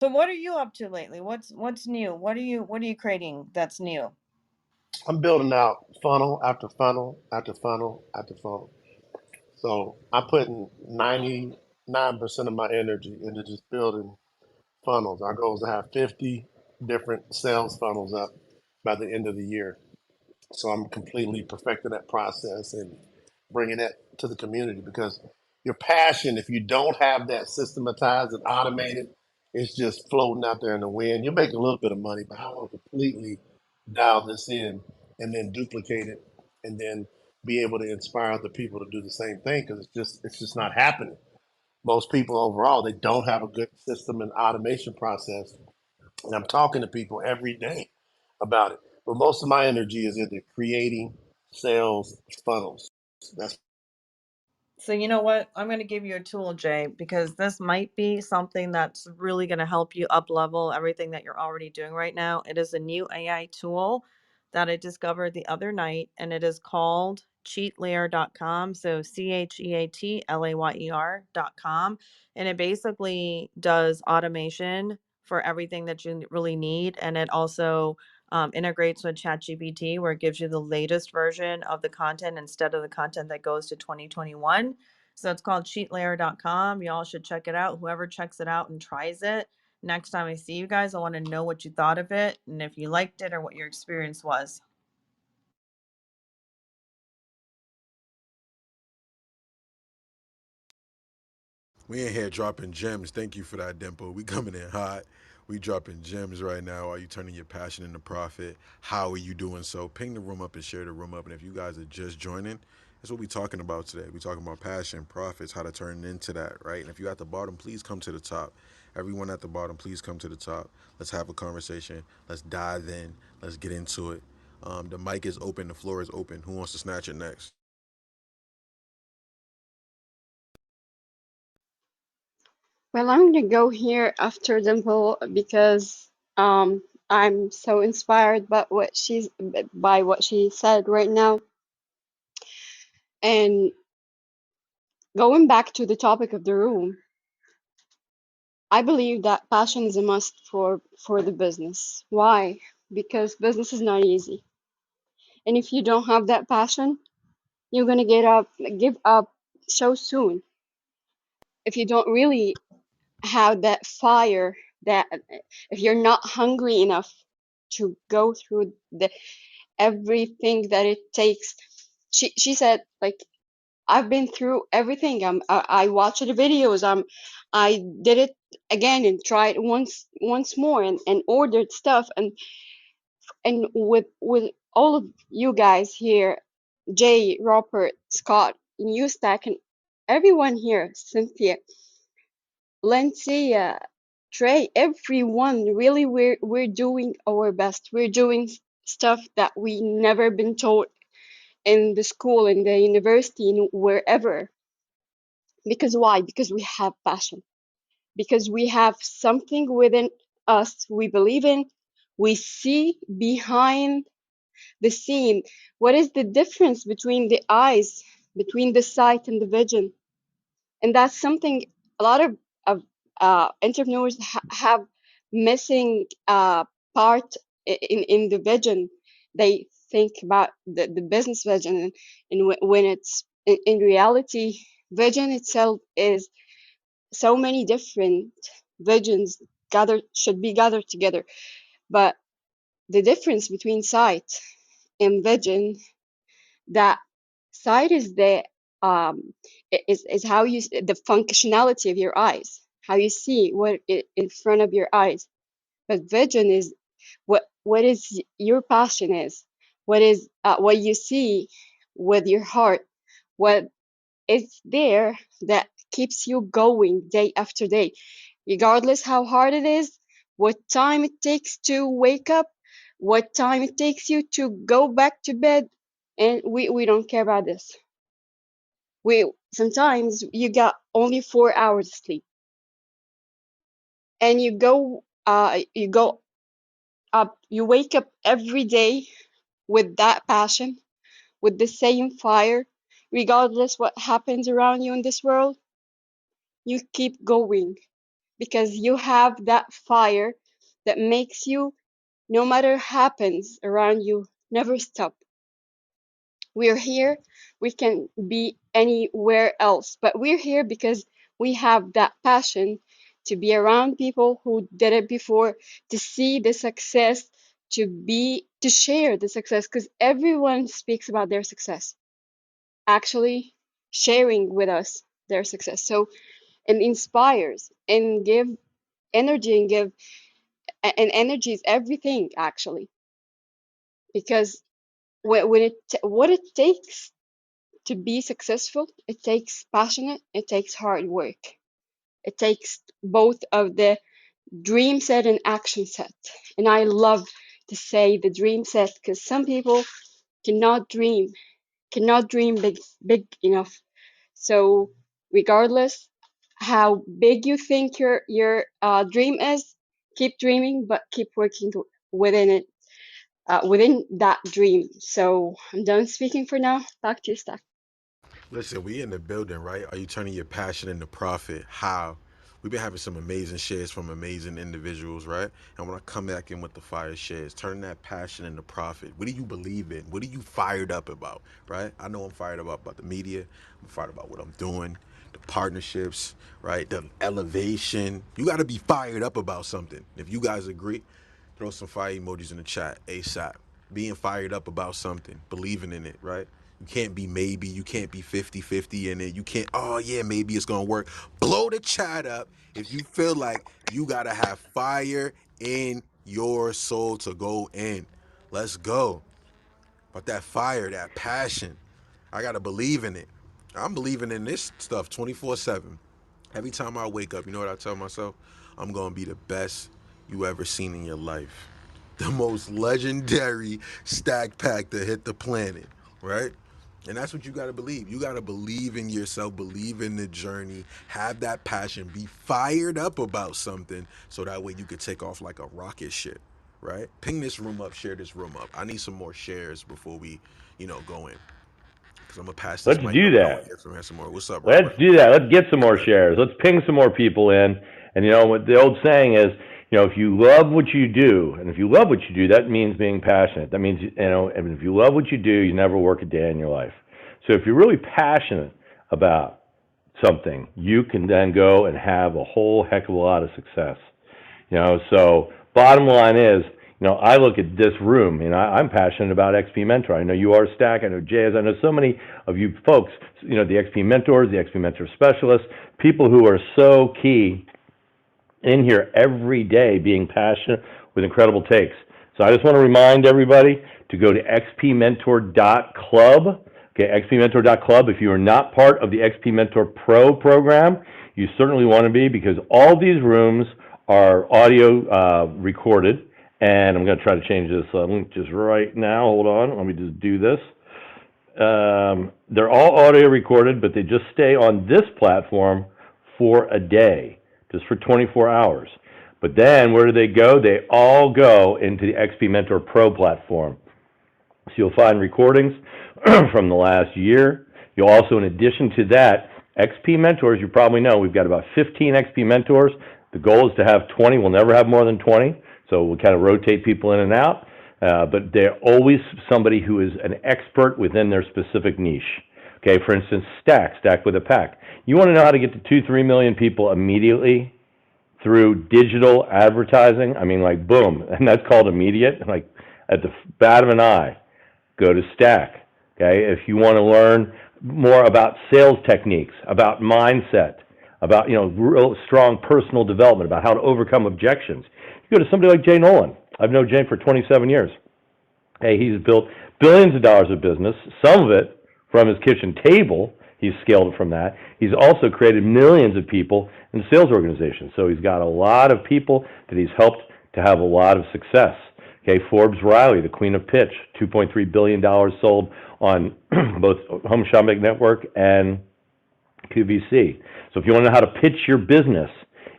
So what are you up to lately? What's new? What are you creating that's new? I'm building out funnel after funnel after funnel after funnel. So I'm putting 99% of my energy into just building funnels. Our goal is to have 50 different sales funnels up by the end of the year. So I'm completely perfecting that process and bringing that to the community, because your passion, if you don't have that systematized and automated, it's just floating out there in the wind. You're making a little bit of money, but I want to completely dial this in and then duplicate it and then be able to inspire other people to do the same thing, because it's just not happening. Most people overall, they don't have a good system and automation process, and I'm talking to people every day about it. But most of my energy is into creating sales funnels. That's So you know what? I'm going to give you a tool, Jay, because this might be something that's really going to help you up level everything that you're already doing right now. It is a new AI tool that I discovered the other night, and it is called cheatlayer.com. So CheatLayer.com. And it basically does automation for everything that you really need. And it also integrates with ChatGPT, where it gives you the latest version of the content instead of the content that goes to 2021. So it's called cheatlayer.com. Y'all should check it out. Whoever checks it out and tries it, next time I see you guys, I want to know what you thought of it and if you liked it or what your experience was. We in here dropping gems. Thank you for that, Dimple. We coming in hot. We dropping gems right now. Are you turning your passion into profit? How are you doing so? Ping the room up and share the room up. And if you guys are just joining, that's what we're talking about today. We're talking about passion, profits, how to turn into that, right? And if you're at the bottom, please come to the top. Everyone at the bottom, please come to the top. Let's have a conversation. Let's dive in. Let's get into it. The mic is open. The floor is open. Who wants to snatch it next? Well, I'm gonna go here after Dimple because I'm so inspired by what she said right now. And going back to the topic of the room, I believe that passion is a must for the business. Why? Because business is not easy. And if you don't have that passion, you're gonna give up so soon. If you don't really have that fire, that if you're not hungry enough to go through the everything that it takes. She said, like, I've been through everything. I watched the videos. I did it again and tried once more and ordered stuff and with all of you guys here, Jay, Robert, Scott, Newstack, and everyone here, Cynthia, Lencia, Trey, everyone. Really, we're doing our best. We're doing stuff that we never been taught in the school, in the university, in wherever. Because why? Because we have passion. Because we have something within us we believe in. We see behind the scene. What is the difference between the eyes, between the sight and the vision? And that's something a lot of entrepreneurs have missing part in the vision. They think about the business vision, and when it's in reality, vision itself is so many different visions gathered should be gathered together. But the difference between sight and vision, that sight is is how the functionality of your eyes, how you see what in front of your eyes. But vision is what is your passion is, what you see with your heart, what is there that keeps you going day after day, regardless how hard it is, what time it takes to wake up, what time it takes you to go back to bed. And we don't care about this. We Sometimes you got only 4 hours of sleep, and you go up, you wake up every day with that passion, with the same fire, regardless what happens around you in this world. You keep going because you have that fire that makes you, no matter happens around you, never stop. We're here. We can be anywhere else, but we're here because we have that passion to be around people who did it before, to see the success, to share the success, because everyone speaks about their success, actually sharing with us their success. So it inspires and give energy and give and energy is everything actually, because what it takes to be successful, it takes passionate, it takes hard work. It takes both of the dream set and action set. And I love to say the dream set because some people cannot dream, big enough. So regardless how big you think your dream is, keep dreaming, but keep working within it, within that dream. So I'm done speaking for now. Back to you, Steph. Listen, we in the building, right? Are you turning your passion into profit? How? We've been having some amazing shares from amazing individuals, right? And when I come back in with the fire shares, turning that passion into profit. What do you believe in? What are you fired up about, right? I know I'm fired up about the media. I'm fired about what I'm doing, the partnerships, right? The elevation. You got to be fired up about something. If you guys agree, throw some fire emojis in the chat ASAP. Being fired up about something, believing in it, right? You can't be maybe, you can't be 50-50 in it. You can't, oh yeah, maybe it's gonna work. Blow the chat up if you feel like you gotta have fire in your soul to go in. Let's go. But that fire, that passion, I gotta believe in it. I'm believing in this stuff 24/7. Every time I wake up, you know what I tell myself? I'm gonna be the best you ever seen in your life. The most legendary stack pack to hit the planet, right? And that's what you gotta believe. You gotta believe in yourself, believe in the journey, have that passion, be fired up about something so that way you could take off like a rocket ship, right? Ping this room up, share this room up. I need some more shares before we, go in. Because I'm gonna pass this Let's mic do up. I want that. to hear from some more. What's up, Let's Robert? do that. Let's get some more shares. Let's ping some more people in. And what the old saying is, if you love what you do, and if you love what you do, that means being passionate. That means, and if you love what you do, you never work a day in your life. So if you're really passionate about something, you can then go and have a whole heck of a lot of success. So bottom line is, I look at this room, I'm passionate about XP Mentor. I know you are, Stack. I know Jay is. I know so many of you folks, the XP Mentors, the XP Mentor Specialists, people who are so key in here every day being passionate with incredible takes. So I just want to remind everybody to go to xpmentor.club. Okay, xpmentor.club. If you are not part of the XP Mentor Pro program, you certainly want to be, because all these rooms are audio recorded. And I'm going to try to change this link just right now. Hold on. Let me just do this. They're all audio recorded, but they just stay on this platform for a day, just for 24 hours. But then where do they go? They all go into the XP Mentor Pro platform. So you'll find recordings from the last year. You'll also, in addition to that, XP Mentors, you probably know, we've got about 15 XP Mentors. The goal is to have 20. We'll never have more than 20. So we'll kind of rotate people in and out. But they're always somebody who is an expert within their specific niche. Okay, for instance, Stack with a Pack. You want to know how to get to 2-3 million people immediately through digital advertising? I mean, like, boom. And that's called immediate, like at the bat of an eye. Go to Stack. Okay, if you want to learn more about sales techniques, about mindset, about real strong personal development, about how to overcome objections, you go to somebody like Jay Nolan. I've known Jay for 27 years. Hey, he's built billions of dollars of business, some of it from his kitchen table. He's scaled it from that. He's also created millions of people in the sales organization. So he's got a lot of people that he's helped to have a lot of success. Okay, Forbes Riley, the queen of pitch, $2.3 billion sold on both Home Shopping Network and QVC. So if you want to know how to pitch your business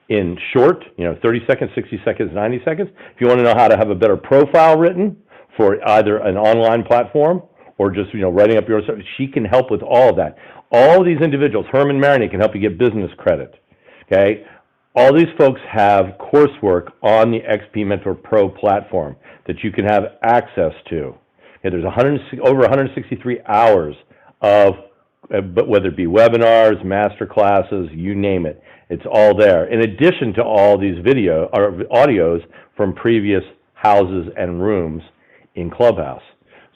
in short, 30 seconds, 60 seconds, 90 seconds, if you want to know how to have a better profile written for either an online platform or just, writing up your own stuff, she can help with all of that. All of these individuals, Herman Maroney, can help you get business credit. Okay? All these folks have coursework on the XP Mentor Pro platform that you can have access to. Okay, there's over 163 hours of, but whether it be webinars, master classes, you name it, it's all there. In addition to all these video or audios from previous houses and rooms in Clubhouse.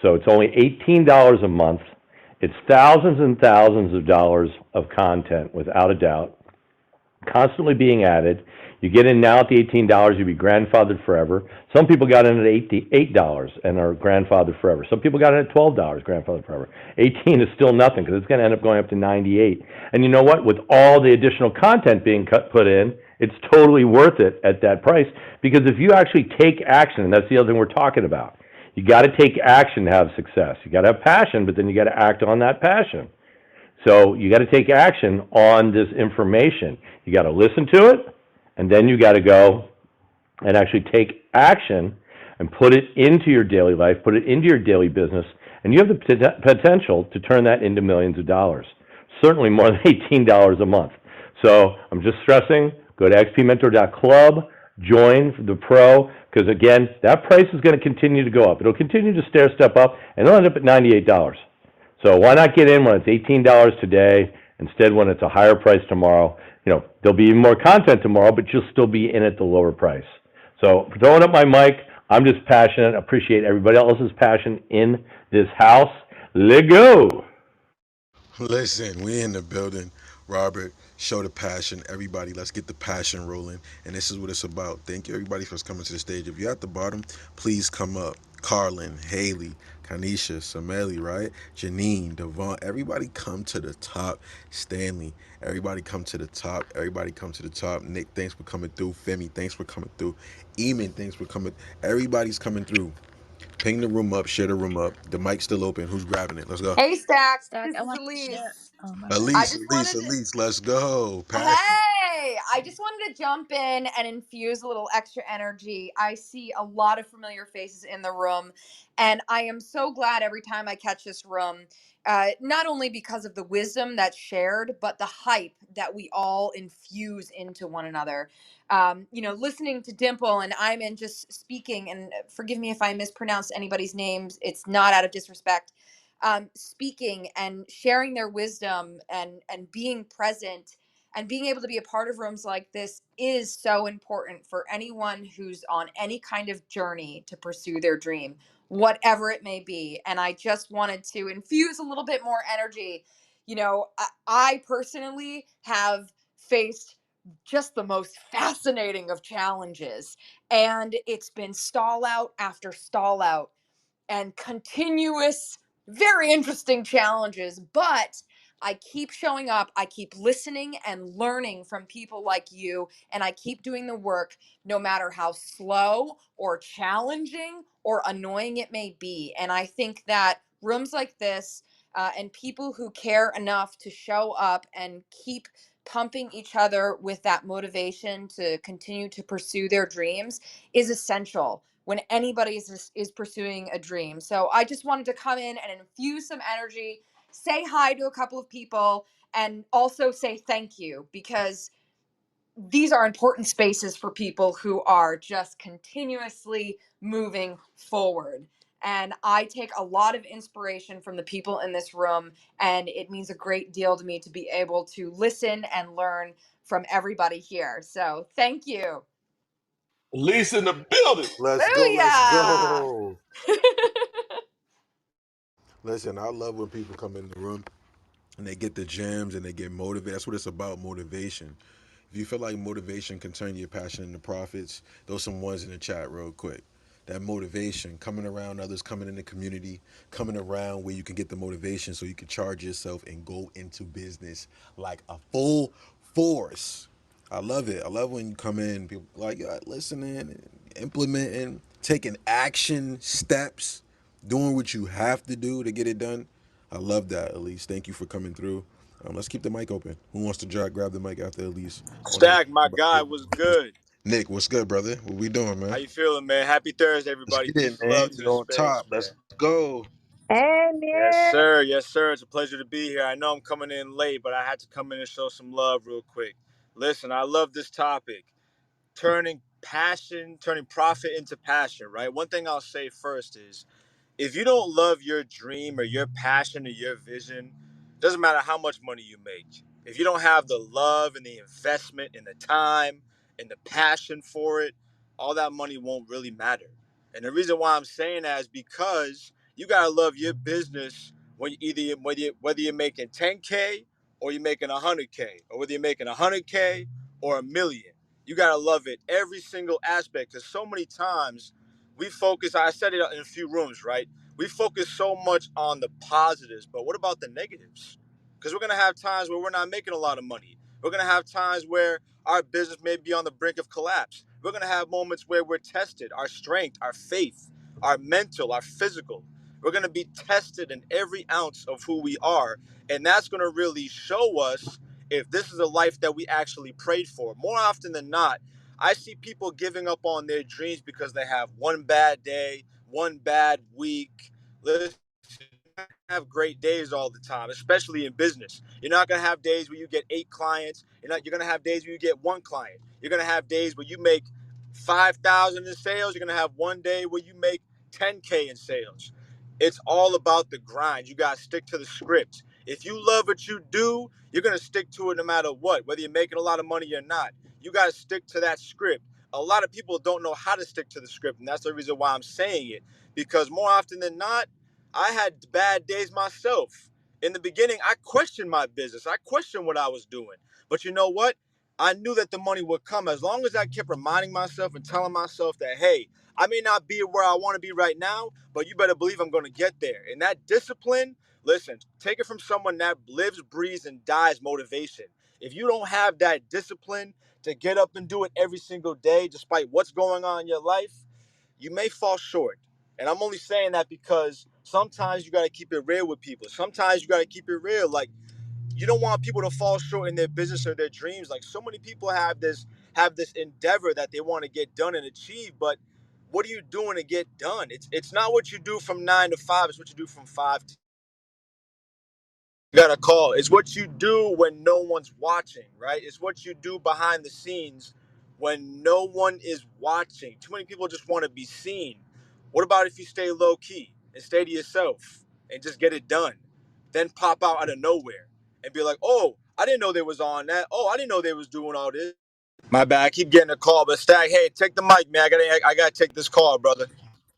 So it's only $18 a month. It's thousands and thousands of dollars of content, without a doubt, constantly being added. You get in now at the $18, you'll be grandfathered forever. Some people got in at $8 and are grandfathered forever. Some people got in at $12, grandfathered forever. 18 is still nothing because it's going to end up going up to 98. And you know what? With all the additional content being put in, it's totally worth it at that price, because if you actually take action, and that's the other thing we're talking about, you got to take action to have success. You got to have passion, but then you got to act on that passion. So you got to take action on this information. You got to listen to it, and then you got to go and actually take action and put it into your daily life, put it into your daily business, and you have the potential to turn that into millions of dollars. Certainly more than $18 a month. So I'm just stressing, go to xpmentor.club, join the pro, because again, that price is going to continue to go up. It'll continue to stair step up, and it'll end up at $98. So why not get in when it's $18 today, instead when it's a higher price tomorrow? There'll be even more content tomorrow, but you'll still be in at the lower price. So for throwing up my mic, I'm just passionate. Appreciate everybody else's passion in this house. Let go. Listen, we in the building. Robert, show the passion. Everybody, let's get the passion rolling. And this is what it's about. Thank you, everybody, for coming to the stage. If you're at the bottom, please come up. Carlin, Haley, Kanisha, Sameli, right? Janine, Devon, everybody come to the top. Stanley, everybody come to the top. Everybody come to the top. Nick, thanks for coming through. Femi, thanks for coming through. Eamon, thanks for coming. Everybody's coming through. Ping the room up, share the room up. The mic's still open. Who's grabbing it? Let's go. Hey, Stacks. Stack, This I is want to share. Elise. Oh my god. I Elise, just Elise, wanted to. Elise, let's go. Passion. Hey, I just wanted to jump in and infuse a little extra energy. I see a lot of familiar faces in the room, and I am so glad every time I catch this room, not only because of the wisdom that's shared, but the hype that we all infuse into one another. Listening to Dimple and Iman just speaking, and forgive me if I mispronounce anybody's names, it's not out of disrespect. Speaking and sharing their wisdom and being present and being able to be a part of rooms like this is so important for anyone who's on any kind of journey to pursue their dream, whatever it may be. And I just wanted to infuse a little bit more energy. I personally have faced just the most fascinating of challenges, and it's been stall out after stall out and continuous, very interesting challenges. But I keep showing up, I keep listening and learning from people like you, and I keep doing the work no matter how slow or challenging or annoying it may be. And I think that rooms like this and people who care enough to show up and keep pumping each other with that motivation to continue to pursue their dreams is essential when anybody is pursuing a dream. So I just wanted to come in and infuse some energy, say hi to a couple of people, and also say thank you, because these are important spaces for people who are just continuously moving forward. And I take a lot of inspiration from the people in this room, and it means a great deal to me to be able to listen and learn from everybody here. So thank you. Elise in the building. Let's go. Let's Booyah! go. Listen, I love when people come in the room and they get the gems and they get motivated. That's what it's about, motivation. If you feel like motivation can turn your passion into profits, throw some ones in the chat real quick. That motivation, coming around others, coming in the community, coming around where you can get the motivation so you can charge yourself and go into business like a full force. I love it. I love when you come in, people like listening, implementing, taking action steps, doing what you have to do to get it done. I love that, Elise. Thank you for coming through. Let's keep the mic open. Who wants to grab the mic after Elise? Oh, Nick. Stack, my guy, was good. Nick, what's good, brother? What we doing, How man? you feeling, man? Happy Thursday, Let's everybody. get it, Peace and love man. to You the on space, top. man. Let's go. And Yes, yeah. sir. Yes, sir. It's a pleasure to be here. I know I'm coming in late, but I had to come in and show some love real quick. Listen, I love this topic. Turning profit into passion, right? One thing I'll say first is if you don't love your dream or your passion or your vision, doesn't matter how much money you make. If you don't have the love and the investment and the time and the passion for it, all that money won't really matter. And the reason why I'm saying that is because you gotta love your business when whether you're making 10K or you're making 100K, or whether you're making 100K or a million. You gotta love it every single aspect. Because so many times we focus. I said it in a few rooms, right? We focus so much on the positives, but what about the negatives? Because we're going to have times where we're not making a lot of money. We're going to have times where our business may be on the brink of collapse. We're going to have moments where we're tested, our strength, our faith, our mental, our physical. We're going to be tested in every ounce of who we are. And that's going to really show us if this is a life that we actually prayed for. More often than not, I see people giving up on their dreams because they have one bad day, one bad week. Listen, have great days all the time, especially in business. You're not gonna have days where you get 8 clients. You're gonna have days where you get 1 client. You're gonna have days where you make 5,000 in sales. You're gonna have one day where you make 10K in sales. It's all about the grind. You gotta stick to the script. If you love what you do, you're gonna stick to it no matter what, whether you're making a lot of money or not. You gotta stick to that script. A lot of people don't know how to stick to the script, and that's the reason why I'm saying it. Because more often than not, I had bad days myself. In the beginning, I questioned my business. I questioned what I was doing. But you know what? I knew that the money would come as long as I kept reminding myself and telling myself that, hey, I may not be where I want to be right now, but you better believe I'm going to get there. And that discipline, listen, take it from someone that lives, breathes, and dies motivation. If you don't have that discipline to get up and do it every single day, despite what's going on in your life, you may fall short. And I'm only saying that because sometimes you got to keep it real with people. Sometimes you got to keep it real. Like, you don't want people to fall short in their business or their dreams. Like, so many people have this endeavor that they want to get done and achieve, but what are you doing to get done? It's not what you do from 9 to 5, it's what you do from 5 to got a call. It's what you do when no one's watching, right? It's what you do behind the scenes when no one is watching. Too many people just want to be seen. What about if you stay low key and stay to yourself and just get it done? Then pop out of nowhere and be like, "Oh, I didn't know they was on that. Oh, I didn't know they was doing all this." My bad. I keep getting a call, but Stack, hey, take the mic, man. I gotta take this call, brother.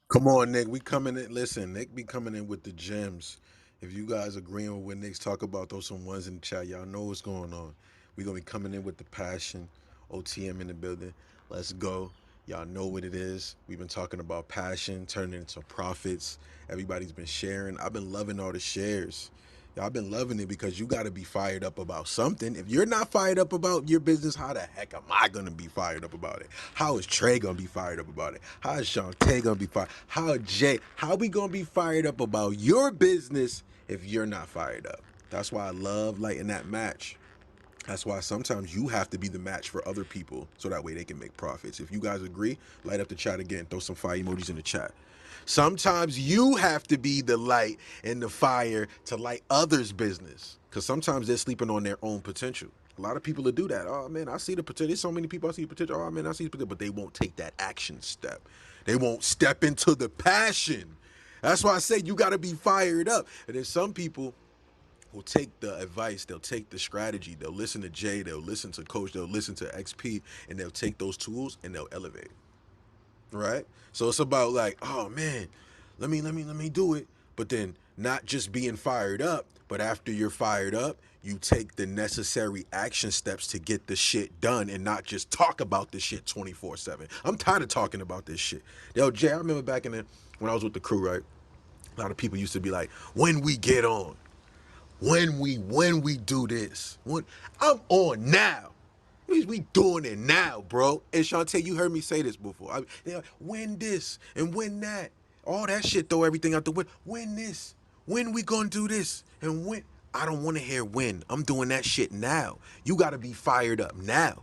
Come on, Nick. We coming in. Listen, Nick be coming in with the gems. If you guys agreeing with what Nick's talk about, throw some ones in the chat. Y'all know what's going on. We gonna be coming in with the passion. OTM in the building. Let's go. Y'all know what it is. We've been talking about passion, turning into profits. Everybody's been sharing. I've been loving all the shares. Y'all been loving it because you got to be fired up about something. If you're not fired up about your business, how the heck am I going to be fired up about it? How is Trey going to be fired up about it? How is Shantae going to be fired? How is Jay? How we going to be fired up about your business if you're not fired up? That's why I love lighting that match. That's why sometimes you have to be the match for other people so that way they can make profits. If you guys agree, light up the chat again. Throw some fire emojis in the chat. Sometimes you have to be the light and the fire to light others' business because sometimes they're sleeping on their own potential. A lot of people will do that. Oh man, I see the potential. There's so many people I see the potential. Oh man, I see the potential, but they won't take that action step. They won't step into the passion. That's why I say you got to be fired up. And then some people will take the advice, they'll take the strategy, they'll listen to Jay, they'll listen to Coach, they'll listen to XP, and they'll take those tools and they'll elevate. Right? So it's about like, oh man, let me do it. But then not just being fired up, but after you're fired up, you take the necessary action steps to get the shit done and not just talk about this shit 24/7. I'm tired of talking about this shit. Yo, Jay, I remember back in the when I was with the crew, right? A lot of people used to be like, when we get on, when we do this. When I'm on now. We doing it now, bro. And Shantae, you heard me say this before. They're like, when this and when that. All that shit, throw everything out the window. When this? When we gonna do this? And when? I don't want to hear when. I'm doing that shit now. You got to be fired up now.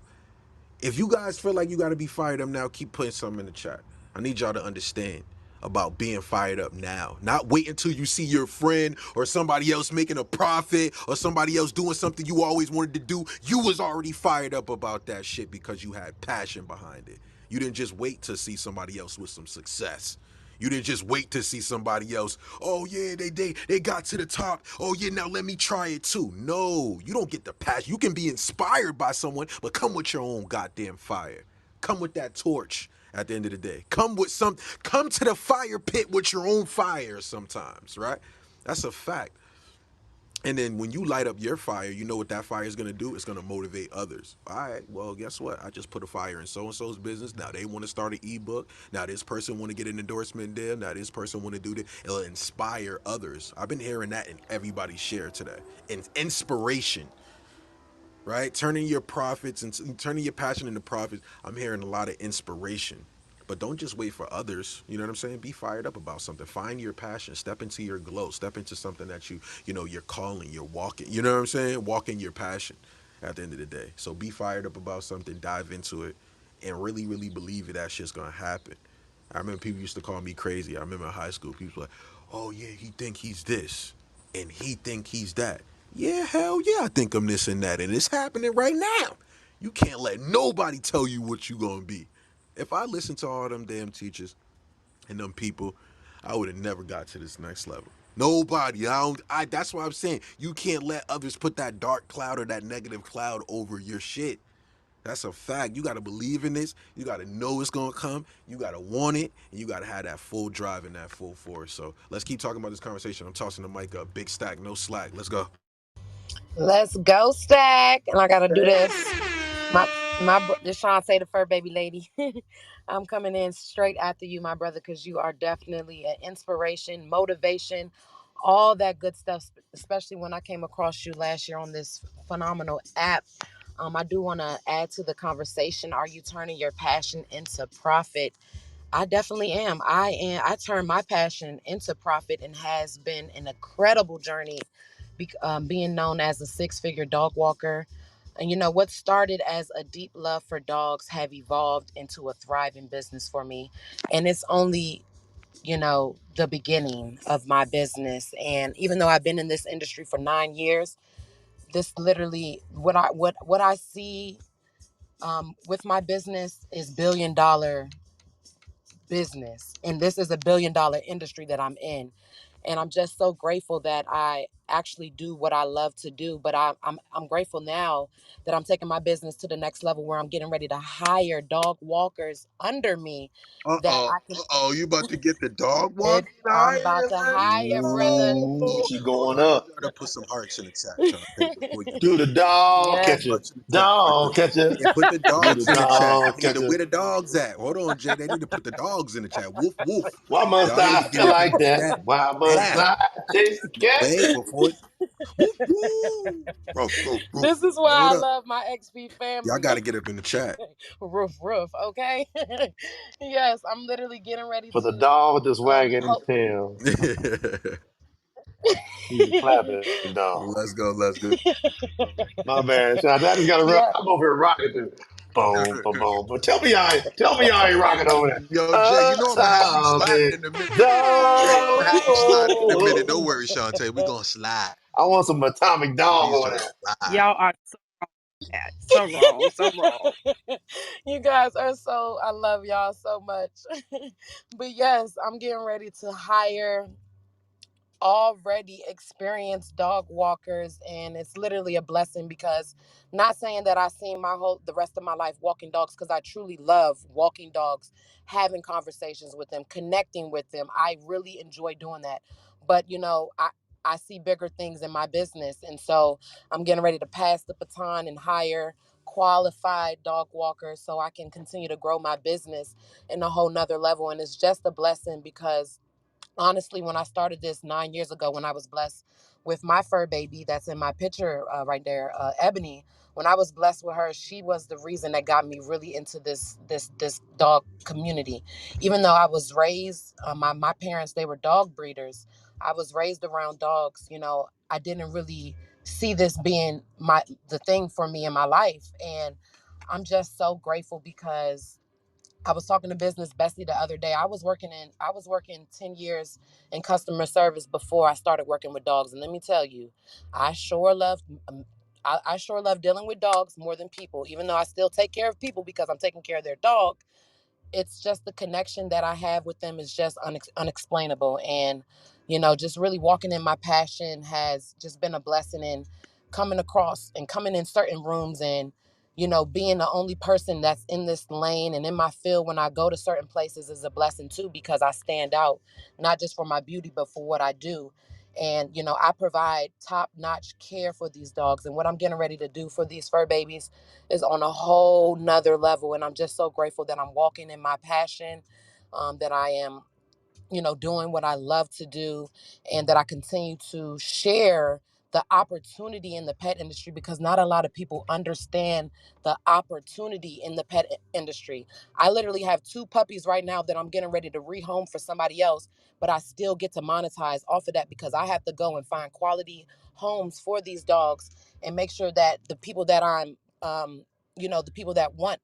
If you guys feel like you got to be fired up now, keep putting something in the chat. I need y'all to understand about being fired up now. Not wait until you see your friend or somebody else making a profit or somebody else doing something you always wanted to do. You was already fired up about that shit because you had passion behind it. You didn't just wait to see somebody else with some success. You didn't just wait to see somebody else. Oh yeah, they got to the top. Oh yeah, now let me try it too. No, you don't get the passion. You can be inspired by someone, but come with your own goddamn fire. Come with that torch at the end of the day. Come to the fire pit with your own fire sometimes, right? That's a fact. And then when you light up your fire, you know what that fire is going to do? It's going to motivate others. All right, well, guess what? I just put a fire in so-and-so's business. Now they want to start an ebook. Now this person want to get an endorsement deal. Now this person want to do this. It'll inspire others. I've been hearing that in everybody's share today. And inspiration, right? Turning your profits and turning your passion into profits. I'm hearing a lot of inspiration. But don't just wait for others. You know what I'm saying? Be fired up about something. Find your passion. Step into your glow. Step into something that you're calling, you're walking. You know what I'm saying? Walk in your passion at the end of the day. So be fired up about something, dive into it, and really, really believe that shit's gonna happen. I remember people used to call me crazy. I remember in high school, people were like, oh yeah, he think he's this and he think he's that. Yeah, hell yeah, I think I'm this and that, and it's happening right now. You can't let nobody tell you what you gonna be. If I listened to all them damn teachers and them people, I would have never got to this next level. Nobody. That's why I'm saying you can't let others put that dark cloud or that negative cloud over your shit. That's a fact. You gotta believe in this. You gotta know it's gonna come. You gotta want it, and you gotta have that full drive and that full force. So let's keep talking about this conversation. I'm tossing the mic up. Big stack, no slack. Let's go. Let's go, Stack. And I gotta do this. This Shantae, the fur baby lady. I'm coming in straight after you, my brother, because you are definitely an inspiration, motivation, all that good stuff. Especially when I came across you last year on this phenomenal app. I do want to add to the conversation. Are you turning your passion into profit? I definitely am. I turned my passion into profit and has been an incredible journey, being known as a six-figure dog walker. And what started as a deep love for dogs have evolved into a thriving business for me. And it's only, the beginning of my business. And even though I've been in this industry for 9 years, this literally what I see with my business is $1 billion business, and this is $1 billion industry that I'm in. And I'm just so grateful that I actually do what I love to do. But I'm grateful now that I'm taking my business to the next level, where I'm getting ready to hire dog walkers under me that I can. You about to get the dog It, walking? All I'm right, about to let's hire, brother. Ooh, she hold going on. I need up. y'all to put some hearts in the chat, Shantae, before you Do do the it. dog Yes. Put some catcher. hearts in the chat. Dog catcher. And put the Do the dogs in the chat. dog I need to catcher. where the dogs at. Hold on, Jay. They need to put the dogs in the chat. Woof woof. Why must Y'all need I to give feel me like some that? stat. Why must Now, I chase the cat? wait before. Woof woof. Roof roof roof. This is why I Hold up. love my XP Y'all family. got to get up in the chat. Roof, roof. Okay. Yes, I'm literally getting ready For the to. dog that's wagging his Hope. tail. He's a clapping dog. Let's go. Let's go. My man, Sean, I just gotta run. Yeah. I'm over here rocking too. Boom, boom, boom. But tell me y'all ain't rocking over there. Yo, Jay, you know I'm gonna have you sliding Atomic in a minute. Jay, I'm gonna have you sliding in a minute. Don't dog. worry, Shantae. We gonna slide. I want some atomic dog These over jumps there. slide. Y'all are so wrong, so wrong. You guys are so. I love y'all so much. But yes, I'm getting ready to hire already experienced dog walkers, and it's literally a blessing, because not saying that I seen the rest of my life walking dogs, because I truly love walking dogs, having conversations with them, connecting with them. I really enjoy doing that. But I see bigger things in my business, and so I'm getting ready to pass the baton and hire qualified dog walkers so I can continue to grow my business in a whole nother level. And it's just a blessing, because honestly, when I started this 9 years ago, when I was blessed with my fur baby that's in my picture right there, Ebony, when I was blessed with her, she was the reason that got me really into this dog community. Even though I was raised, my parents, they were dog breeders. I was raised around dogs. I didn't really see this being the thing for me in my life, and I'm just so grateful because I was talking to Business Bessie the other day. I was working 10 years in customer service before I started working with dogs. And let me tell you, I sure love I sure love dealing with dogs more than people, even though I still take care of people because I'm taking care of their dog. It's just the connection that I have with them is just unexplainable. And, just really walking in my passion has just been a blessing. And coming across and coming in certain rooms and, being the only person that's in this lane and in my field when I go to certain places is a blessing too, because I stand out, not just for my beauty, but for what I do. And, I provide top notch care for these dogs. And what I'm getting ready to do for these fur babies is on a whole nother level. And I'm just so grateful that I'm walking in my passion, that I am, doing what I love to do, and that I continue to share the opportunity in the pet industry, because not a lot of people understand the opportunity in the industry. I literally have two puppies right now that I'm getting ready to rehome for somebody else, but I still get to monetize off of that because I have to go and find quality homes for these dogs and make sure that the people that the people that want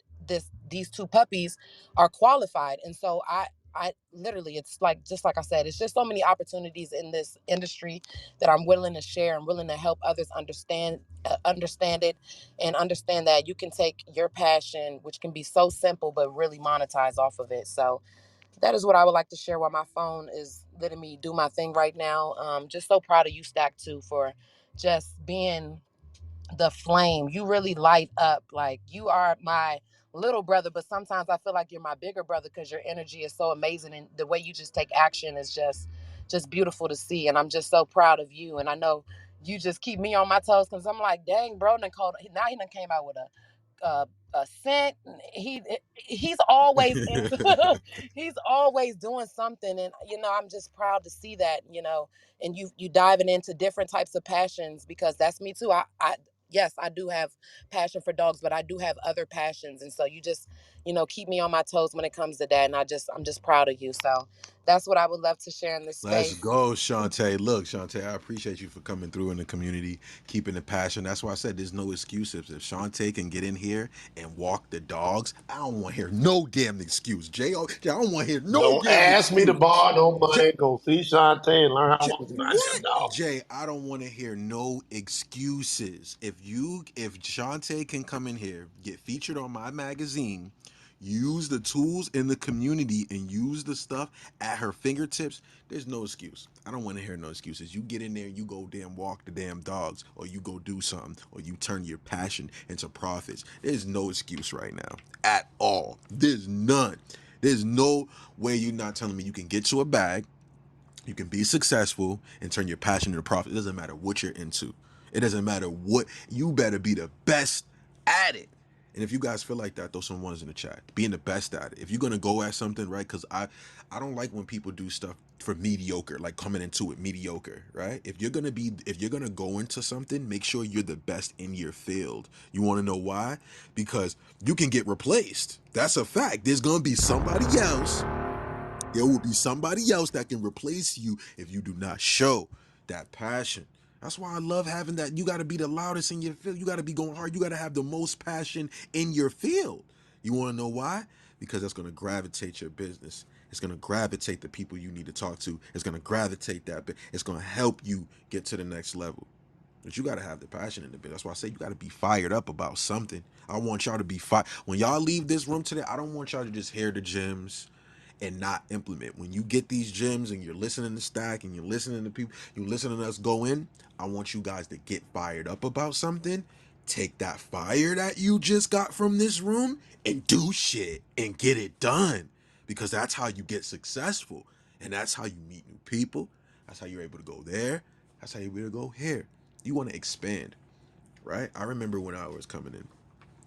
these two puppies are qualified. And so I literally, it's like, just like I said, it's just so many opportunities in this industry that I'm willing to share and willing to help others understand it, and understand that you can take your passion, which can be so simple, but really monetize off of it. So that is what I would like to share while my phone is letting me do my thing right now. Just so proud of you, Stack, too, for just being the flame. You really light up. Like, you are my little brother, but sometimes I feel like you're my bigger brother because your energy is so amazing, and the way you just take action is just beautiful to see. And I'm just so proud of you. And I know you just keep me on my toes because I'm like, dang, bro, now he done came out with a scent. He's always into he's always doing something. And I'm just proud to see that. And you diving into different types of passions, because that's me too. I yes, I do have passion for dogs, but I do have other passions. And so you just, keep me on my toes when it comes to that. And I'm just proud of you. So that's what I would love to share in this Let's space. go, Shantae. Look, Shantae, I appreciate you for coming through in the community, keeping the passion. That's why I said there's no excuses. If Shantae can get in here and walk the dogs, I don't want to hear no damn excuse. I don't want to hear no Don't damn ask me to excuse. borrow no J- money. Go see Shantae and learn how to walk these goddamn what? dogs. Jay, I don't want to hear no excuses. If Shantae can come in here, get featured on my magazine, use the tools in the community and use the stuff at her fingertips, there's no excuse. I don't want to hear no excuses. You get in there and you go damn walk the damn dogs, or you go do something, or you turn your passion into profits. There's no excuse right now at all. There's none. There's no way you're not telling me you can get to a bag, you can be successful and turn your passion into profit. It doesn't matter what you're into. It doesn't matter what. You better be the best at it. And if you guys feel like that, throw some ones in the chat. Being the best at it. If you're gonna go at something, right? Because I don't like when people do stuff for mediocre, like coming into it mediocre, right? If you're gonna go into something, make sure you're the best in your field. You want to know why? Because you can get replaced. That's a fact. There's gonna be somebody else, there will be somebody else that can replace you if you do not show that passion. That's why I love having that. You got to be the loudest in your field. You got to be going hard. You got to have the most passion in your field. You want to know why? Because that's going to gravitate your business. It's going to gravitate the people you need to talk to. It's going to gravitate that. It's going to help you get to the next level. But you got to have the passion in the bit. That's why I say you got to be fired up about something. I want y'all to be fired. When y'all leave this room today, I don't want y'all to just hear the gems and not implement. When you get these gems and you're listening to Stack and you're listening to people, you're listening to us go in, I want you guys to get fired up about something. Take that fire that you just got from this room and do shit and get it done. Because that's how you get successful. And that's how you meet new people. That's how you're able to go there. That's how you're able to go here. You want to expand, right? I remember when I was coming in,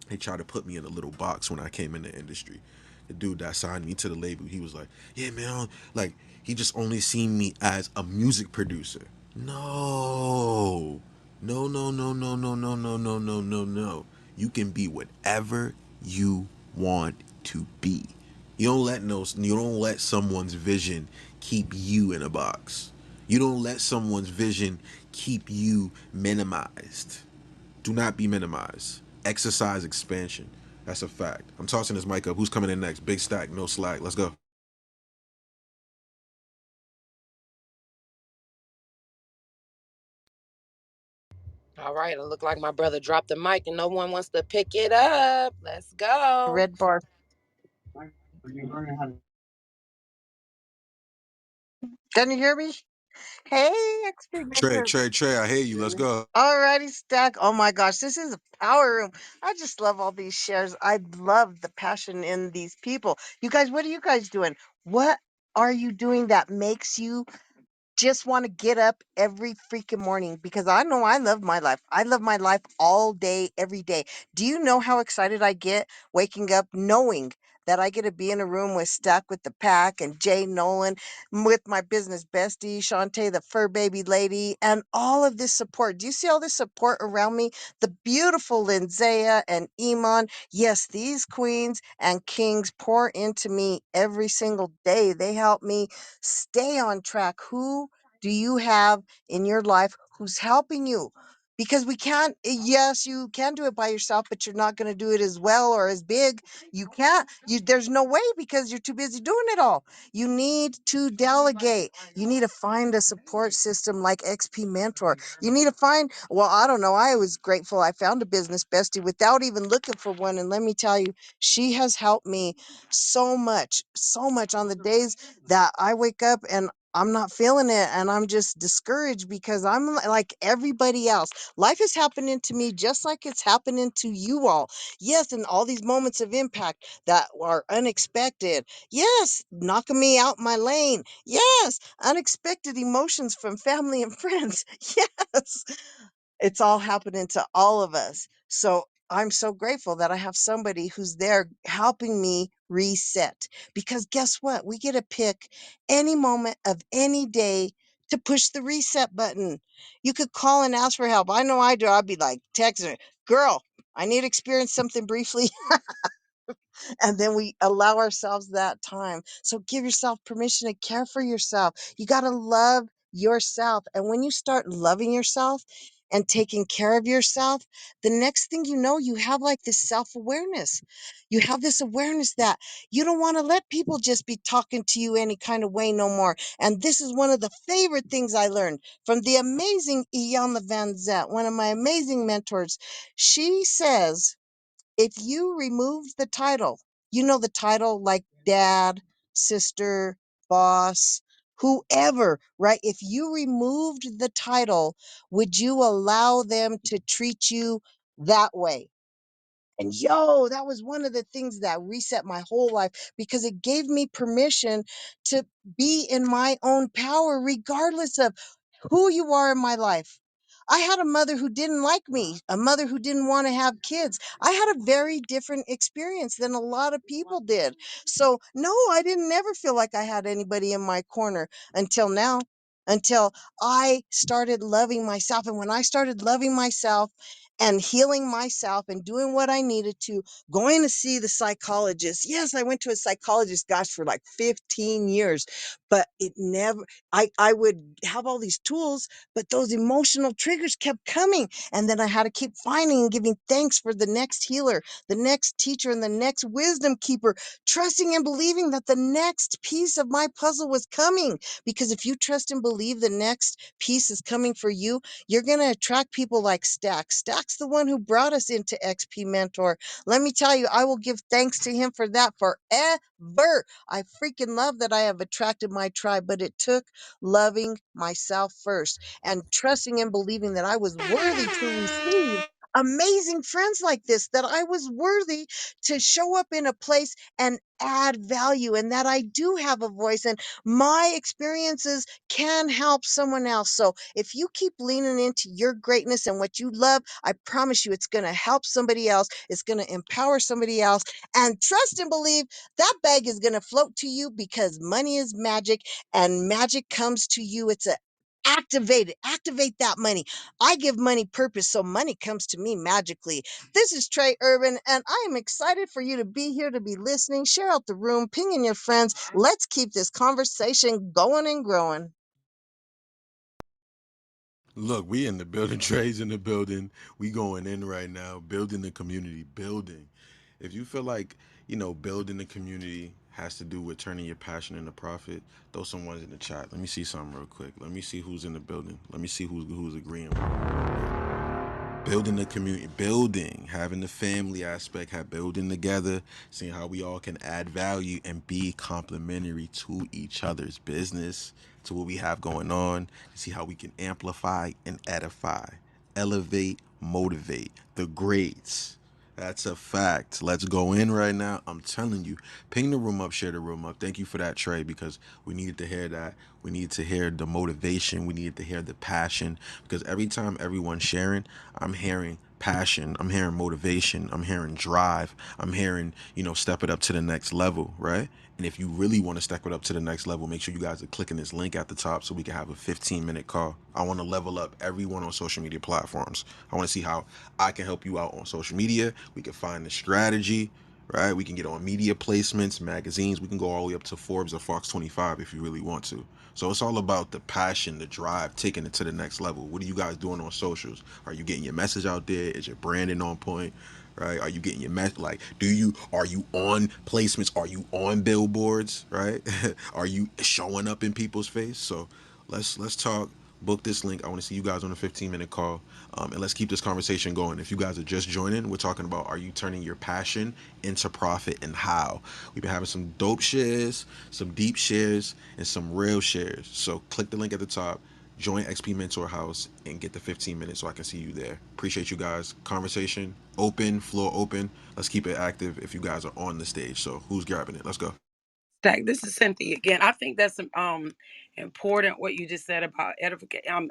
they tried to put me in a little box when I came in the industry. The dude that signed me to the label, he was like, "Yeah, man, like he just only seen me as a music producer." No, no, no, no, no, no, no, no, no, no, no, no. You can be whatever you want to be. You don't let someone's vision keep you in a box. You don't let someone's vision keep you minimized. Do not be minimized. Exercise expansion. That's a fact. I'm tossing this mic up. Who's coming in next? Big stack, no slack. Let's go. All right, it looked like my brother dropped the mic and no one wants to pick it up. Let's go. Red bar. Can you hear me? Hey, Trey, XP. Trey, Trey, I hear you. Let's go. Alrighty, Stack. Oh my gosh, this is a power room. I just love all these shares. I love the passion in these people. You guys, what are you guys doing? What are you doing that makes you just want to get up every freaking morning? Because I know I love my life. I love my life all day, every day. Do you know how excited I get waking up knowing that I get to be in a room with Stuck with the Pack and Jay Nolan, with my business bestie, Shantae, the fur baby lady, and all of this support? Do you see all this support around me? The beautiful Lindsaya and Iman. Yes, these queens and kings pour into me every single day. They help me stay on track. Who do you have in your life who's helping you? Because we can't, yes, you can do it by yourself, but you're not going to do it as well or as big. You can't, there's no way because you're too busy doing it all. You need to delegate. You need to find a support system like XP Mentor. You need to find, well, I don't know. I was grateful I found a business bestie without even looking for one. And let me tell you, she has helped me so much on the days that I wake up and I'm not feeling it and I'm just discouraged because I'm like everybody else. Life is happening to me just like it's happening to you all. Yes, and all these moments of impact that are unexpected. Yes, knocking me out my lane. Yes, unexpected emotions from family and friends. Yes, it's all happening to all of us. So I'm so grateful that I have somebody who's there helping me reset. Because guess what? We get to pick any moment of any day to push the reset button. You could call and ask for help. I know I do. I'd be like texting her, girl, I need to experience something briefly. And then we allow ourselves that time. So give yourself permission to care for yourself. You got to love yourself. And when you start loving yourself and taking care of yourself, the next thing you know, you have like this self awareness. You have this awareness that you don't want to let people just be talking to you any kind of way no more. And this is one of the favorite things I learned from the amazing Iyanla Van Zant, one of my amazing mentors. She says, if you remove the title, the title like dad, sister, boss, whoever, right? If you removed the title, would you allow them to treat you that way? And that was one of the things that reset my whole life because it gave me permission to be in my own power, regardless of who you are in my life. I had a mother who didn't like me, a mother who didn't want to have kids. I had a very different experience than a lot of people did. So, no, I didn't never feel like I had anybody in my corner until now, until I started loving myself. And when I started loving myself, and healing myself and doing what I needed to, going to see the psychologist. Yes, I went to a psychologist, gosh, for like 15 years, but it never, I would have all these tools, but those emotional triggers kept coming. And then I had to keep finding and giving thanks for the next healer, the next teacher, and the next wisdom keeper, trusting and believing that the next piece of my puzzle was coming. Because if you trust and believe the next piece is coming for you, you're going to attract people like Stack. Stack's the one who brought us into XP Mentor. Let me tell you, I will give thanks to him for that forever. I freaking love that I have attracted my tribe, but it took loving myself first and trusting and believing that I was worthy to receive amazing friends like this, that I was worthy to show up in a place and add value, and that I do have a voice and my experiences can help someone else. So if you keep leaning into your greatness and what you love, I promise you it's going to help somebody else. It's going to empower somebody else. And trust and believe that bag is going to float to you because money is magic and magic comes to you. It's a activate that money. I give money purpose, so money comes to me magically. This is Trey Urban, and I am excited for you to be here, to be listening. Share out the room, ping in your friends. Let's keep this conversation going and growing. Look, we in the building. Trey's in the building. We going in right now. Building the community. Building. If you feel like building the community has to do with turning your passion into profit, throw some ones in the chat. Let me see something real quick. Let me see who's in the building. Let me see who's agreeing with me. Building the community, building, having the family aspect, have building together, seeing how we all can add value and be complementary to each other's business, to what we have going on, to see how we can amplify and edify, elevate, motivate the greats. That's a fact. Let's go in right now. I'm telling you, ping the room up, share the room up. Thank you for that, Trey, because we needed to hear that. We needed to hear the motivation. We needed to hear the passion. Because every time everyone's sharing, I'm hearing passion. I'm hearing motivation. I'm hearing drive. I'm hearing, step it up to the next level, right? And if you really want to step it up to the next level, make sure you guys are clicking this link at the top so we can have a 15-minute call. I want to level up everyone on social media platforms. I want to see how I can help you out on social media. We can find the strategy, right? We can get on media placements, magazines. We can go all the way up to Forbes or Fox 25 if you really want to. So it's all about the passion, the drive, taking it to the next level. What are you guys doing on socials? Are you getting your message out there? Is your branding on point? Right? Are you getting your message? Like, are you on placements? Are you on billboards? Right? Are you showing up in people's face? So let's talk. Book this link. I want to see you guys on a 15-minute call, and let's keep this conversation going. If you guys are just joining, we're talking about, are you turning your passion into profit, and how? We've been having some dope shares, some deep shares, and some real shares. So click the link at the top, join XP Mentor House, and get the 15 minutes so I can see you there. Appreciate you guys. Conversation open, floor open. Let's keep it active if you guys are on the stage. So who's grabbing it? Let's go. Stack. This is Cynthia again. I think that's important what you just said about edification,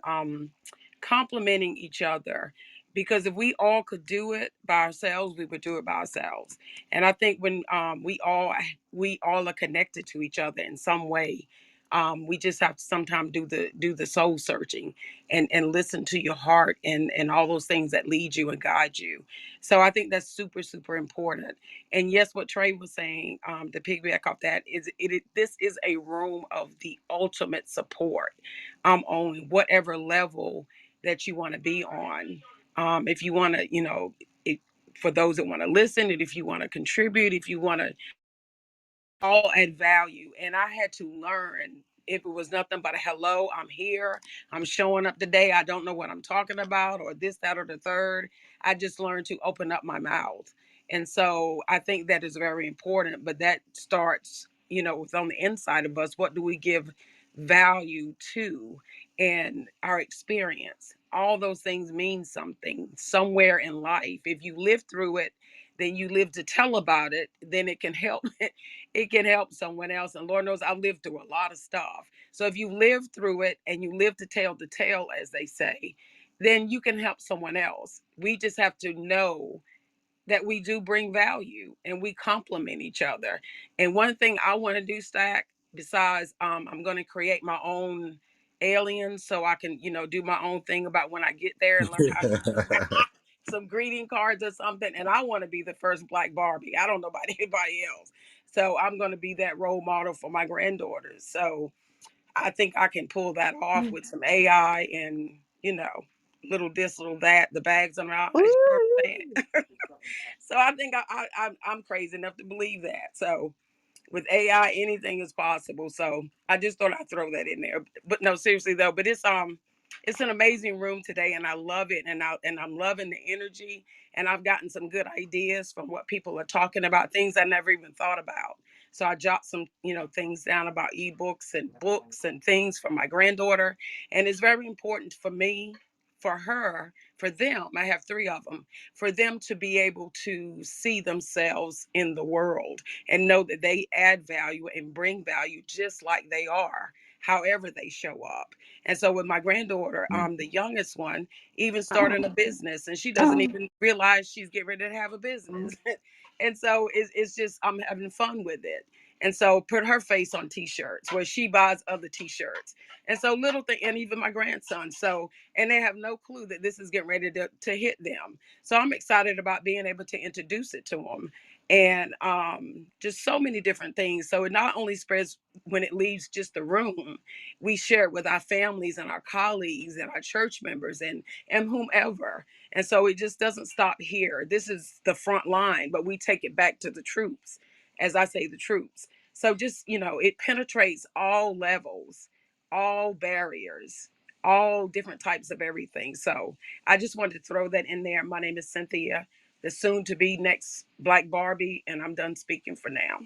complimenting each other. Because if we all could do it by ourselves, we would do it by ourselves. And I think when we all are connected to each other in some way, we just have to sometimes do the soul searching and listen to your heart and all those things that lead you and guide you. So I think that's super super important. And yes, what Trey was saying, to piggyback off that, this is a room of the ultimate support, on whatever level that you want to be on. If you want to, for those that want to listen, and if you want to contribute, if you want to all add value. And I had to learn, if it was nothing but a hello, I'm here, I'm showing up today, I don't know what I'm talking about, or this, that, or the third. I just learned to open up my mouth. And so I think that is very important. But that starts, with on the inside of us. What do we give value to? And our experience. All those things mean something somewhere in life. If you live through it, then you live to tell about it, then it can help it can help someone else. And Lord knows I've lived through a lot of stuff. So if you live through it and you live to tell the tale, as they say, then you can help someone else. We just have to know that we do bring value and we complement each other. And one thing I want to do, Stack, besides I'm going to create my own aliens so I can, do my own thing about when I get there and learn how to some greeting cards or something. And I want to be the first Black Barbie. I don't know about anybody else. So I'm going to be that role model for my granddaughters. So I think I can pull that off with some AI and, little this, little that, the bags on my eyes. You know what I'm saying? So I think I'm crazy enough to believe that. So with AI, anything is possible. So I just thought I'd throw that in there. But no, seriously though. But it's an amazing room today, and I love it, and I'm loving the energy. And I've gotten some good ideas from what people are talking about, things I never even thought about. So I jot some things down about ebooks and books and things for my granddaughter, and it's very important for me, for her, for them. I have three of them, for them to be able to see themselves in the world and know that they add value and bring value just like they are, however they show up. And so with my granddaughter, the youngest one, even starting a business, and she doesn't even realize she's getting ready to have a business. And so it's just, I'm having fun with it. And so put her face on t-shirts where she buys other t-shirts. And so little thing, and even my grandson. So, and they have no clue that this is getting ready to hit them. So I'm excited about being able to introduce it to them. and just so many different things. So it not only spreads when it leaves just the room, we share it with our families and our colleagues and our church members and whomever. And so it just doesn't stop here. This is the front line, but we take it back to the troops, as I say, the troops. So just, it penetrates all levels, all barriers, all different types of everything. So I just wanted to throw that in there. My name is Cynthia, the soon to be next Black Barbie, and I'm done speaking for now.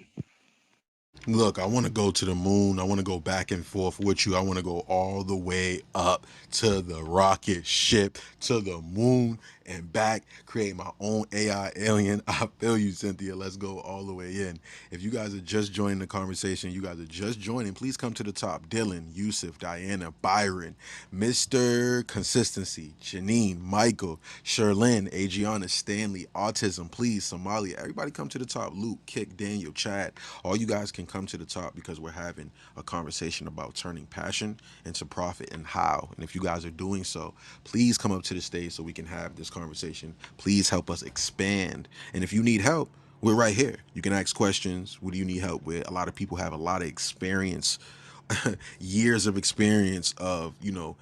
Look, I want to go to the moon. I want to go back and forth with you. I want to go all the way up to the rocket ship, to the moon and back, create my own AI alien. I feel you, Cynthia. Let's go all the way in. If you guys are just joining the conversation, you guys are just joining, please come to the top. Dylan, Yusuf, Diana, Byron, Mr. Consistency, Janine, Michael, Sherlyn, Adriana, Stanley, Autism, please, Somalia. Everybody come to the top. Luke, Kick, Daniel, Chad. All you guys can come to the top because we're having a conversation about turning passion into profit and how. And if you guys are doing so, please come up to the stage so we can have this conversation. Please help us expand. And if you need help, we're right here. You can ask questions. What do you need help with? A lot of people have a lot of experience, years of experience of,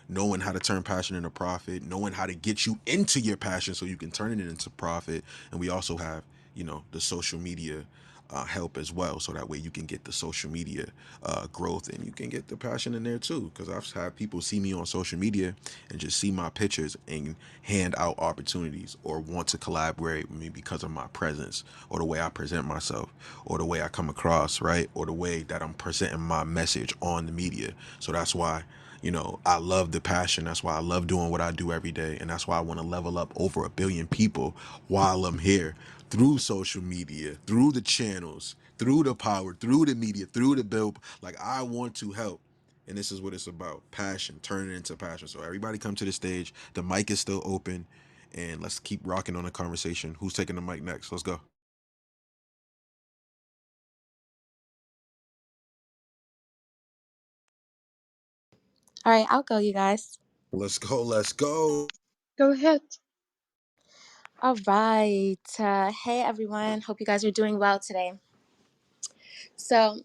knowing how to turn passion into profit, knowing how to get you into your passion so you can turn it into profit. And we also have, the social media help as well, so that way you can get the social media growth and you can get the passion in there too. Because I've had people see me on social media and just see my pictures and hand out opportunities or want to collaborate with me because of my presence or the way I present myself or the way I come across, right? Or the way that I'm presenting my message on the media. So that's why, I love the passion. That's why I love doing what I do every day. And that's why I want to level up over 1 billion people while I'm here, through social media, through the channels, through the power, through the media, through the bill. Like, I want to help. And this is what it's about. Passion, turn it into passion. So everybody come to the stage. The mic is still open. And let's keep rocking on the conversation. Who's taking the mic next? Let's go. All right, I'll go, you guys. Let's go. Let's go. Go ahead. All right. Hey, everyone. Hope you guys are doing well today. So,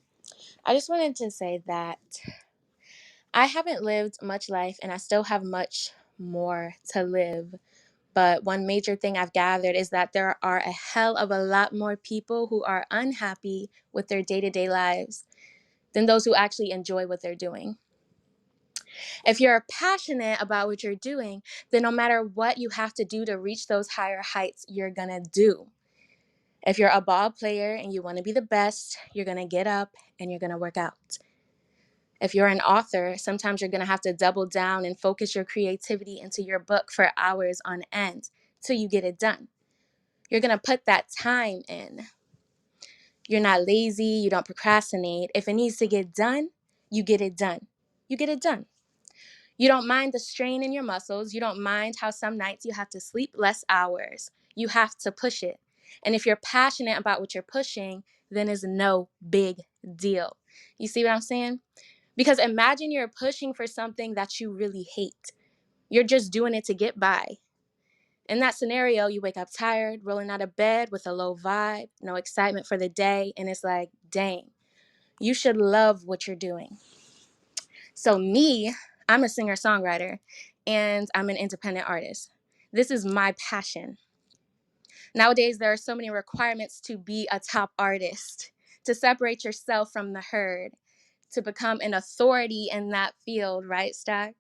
I just wanted to say that I haven't lived much life and I still have much more to live. But one major thing I've gathered is that there are a hell of a lot more people who are unhappy with their day to day lives than those who actually enjoy what they're doing. If you're passionate about what you're doing, then no matter what you have to do to reach those higher heights, you're gonna do. If you're a ball player and you wanna be the best, you're gonna get up and you're gonna work out. If you're an author, sometimes you're gonna have to double down and focus your creativity into your book for hours on end till you get it done. You're gonna put that time in. You're not lazy, you don't procrastinate. If it needs to get done, you get it done. You get it done. You don't mind the strain in your muscles. You don't mind how some nights you have to sleep less hours. You have to push it. And if you're passionate about what you're pushing, then it's no big deal. You see what I'm saying? Because imagine you're pushing for something that you really hate. You're just doing it to get by. In that scenario, you wake up tired, rolling out of bed with a low vibe, no excitement for the day, and it's like, dang, you should love what you're doing. So me, I'm a singer-songwriter and I'm an independent artist. This is my passion. Nowadays, there are so many requirements to be a top artist, to separate yourself from the herd, to become an authority in that field, right, Stack?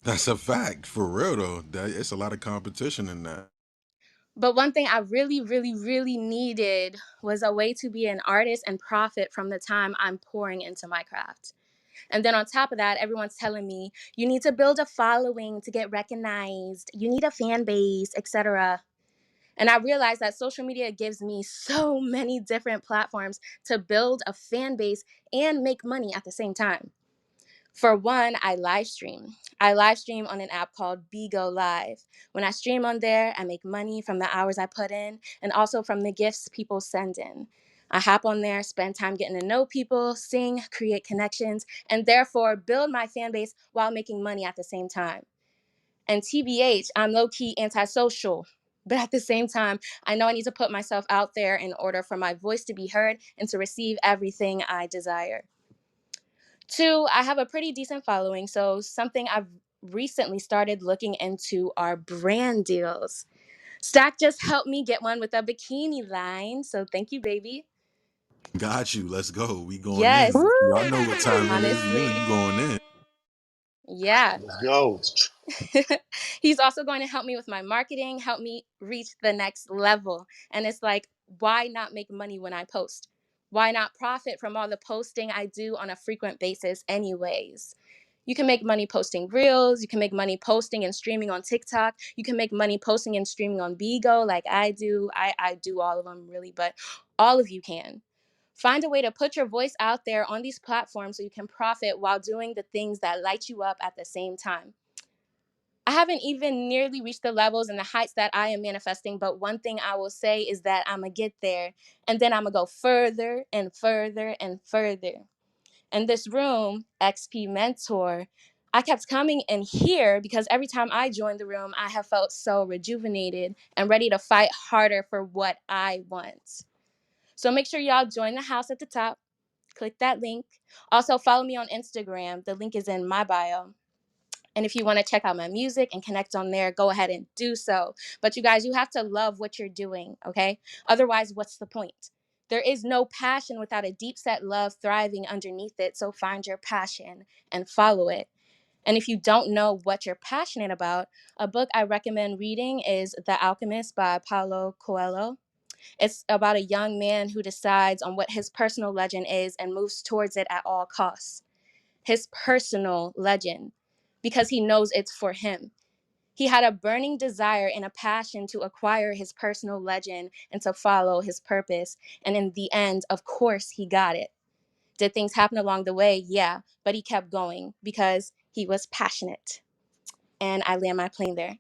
That's a fact. For real, though. It's a lot of competition in that. But one thing I really, really, really needed was a way to be an artist and profit from the time I'm pouring into my craft. And then on top of that, everyone's telling me you need to build a following to get recognized, you need a fan base, etc. And I realized that social media gives me so many different platforms to build a fan base and make money at the same time. For one, I live stream. I live stream on an app called Bigo Live. When I stream on there, I make money from the hours I put in and also from the gifts people send in. I hop on there, spend time getting to know people, sing, create connections, and therefore build my fan base while making money at the same time. And TBH, I'm low key antisocial. But at the same time, I know I need to put myself out there in order for my voice to be heard and to receive everything I desire. Two, I have a pretty decent following, so something I've recently started looking into are brand deals. Stack just helped me get one with a bikini line, so thank you, baby. Got you. Let's go. We going Yes, in. Y'all know what time it is. honestly. You going in. Yeah. Let's go. He's also going to help me with my marketing, help me reach the next level. And it's like, why not make money when I post? Why not profit from all the posting I do on a frequent basis, anyways? You can make money posting reels. You can make money posting and streaming on TikTok. You can make money posting and streaming on Bigo like I do. I do all of them really, but all of you can. Find a way to put your voice out there on these platforms so you can profit while doing the things that light you up at the same time. I haven't even nearly reached the levels and the heights that I am manifesting, but one thing I will say is that I'm going to get there, and then I'm going to go further and further and further. And this room, XP Mentor, I kept coming in here because every time I joined the room, I have felt so rejuvenated and ready to fight harder for what I want. So make sure y'all join the house at the top. Click that link. Also, follow me on Instagram. The link is in my bio. And if you want to check out my music and connect on there, go ahead and do so. But you guys, you have to love what you're doing, okay? Otherwise, what's the point? There is no passion without a deep set love thriving underneath it. So find your passion and follow it. And if you don't know what you're passionate about, a book I recommend reading is The Alchemist by Paulo Coelho. It's about a young man who decides on what his personal legend is and moves towards it at all costs. His personal legend, because he knows it's for him. He had a burning desire and a passion to acquire his personal legend and to follow his purpose. And in the end, of course, he got it. Did things happen along the way? Yeah, but he kept going because he was passionate. And I land my plane there.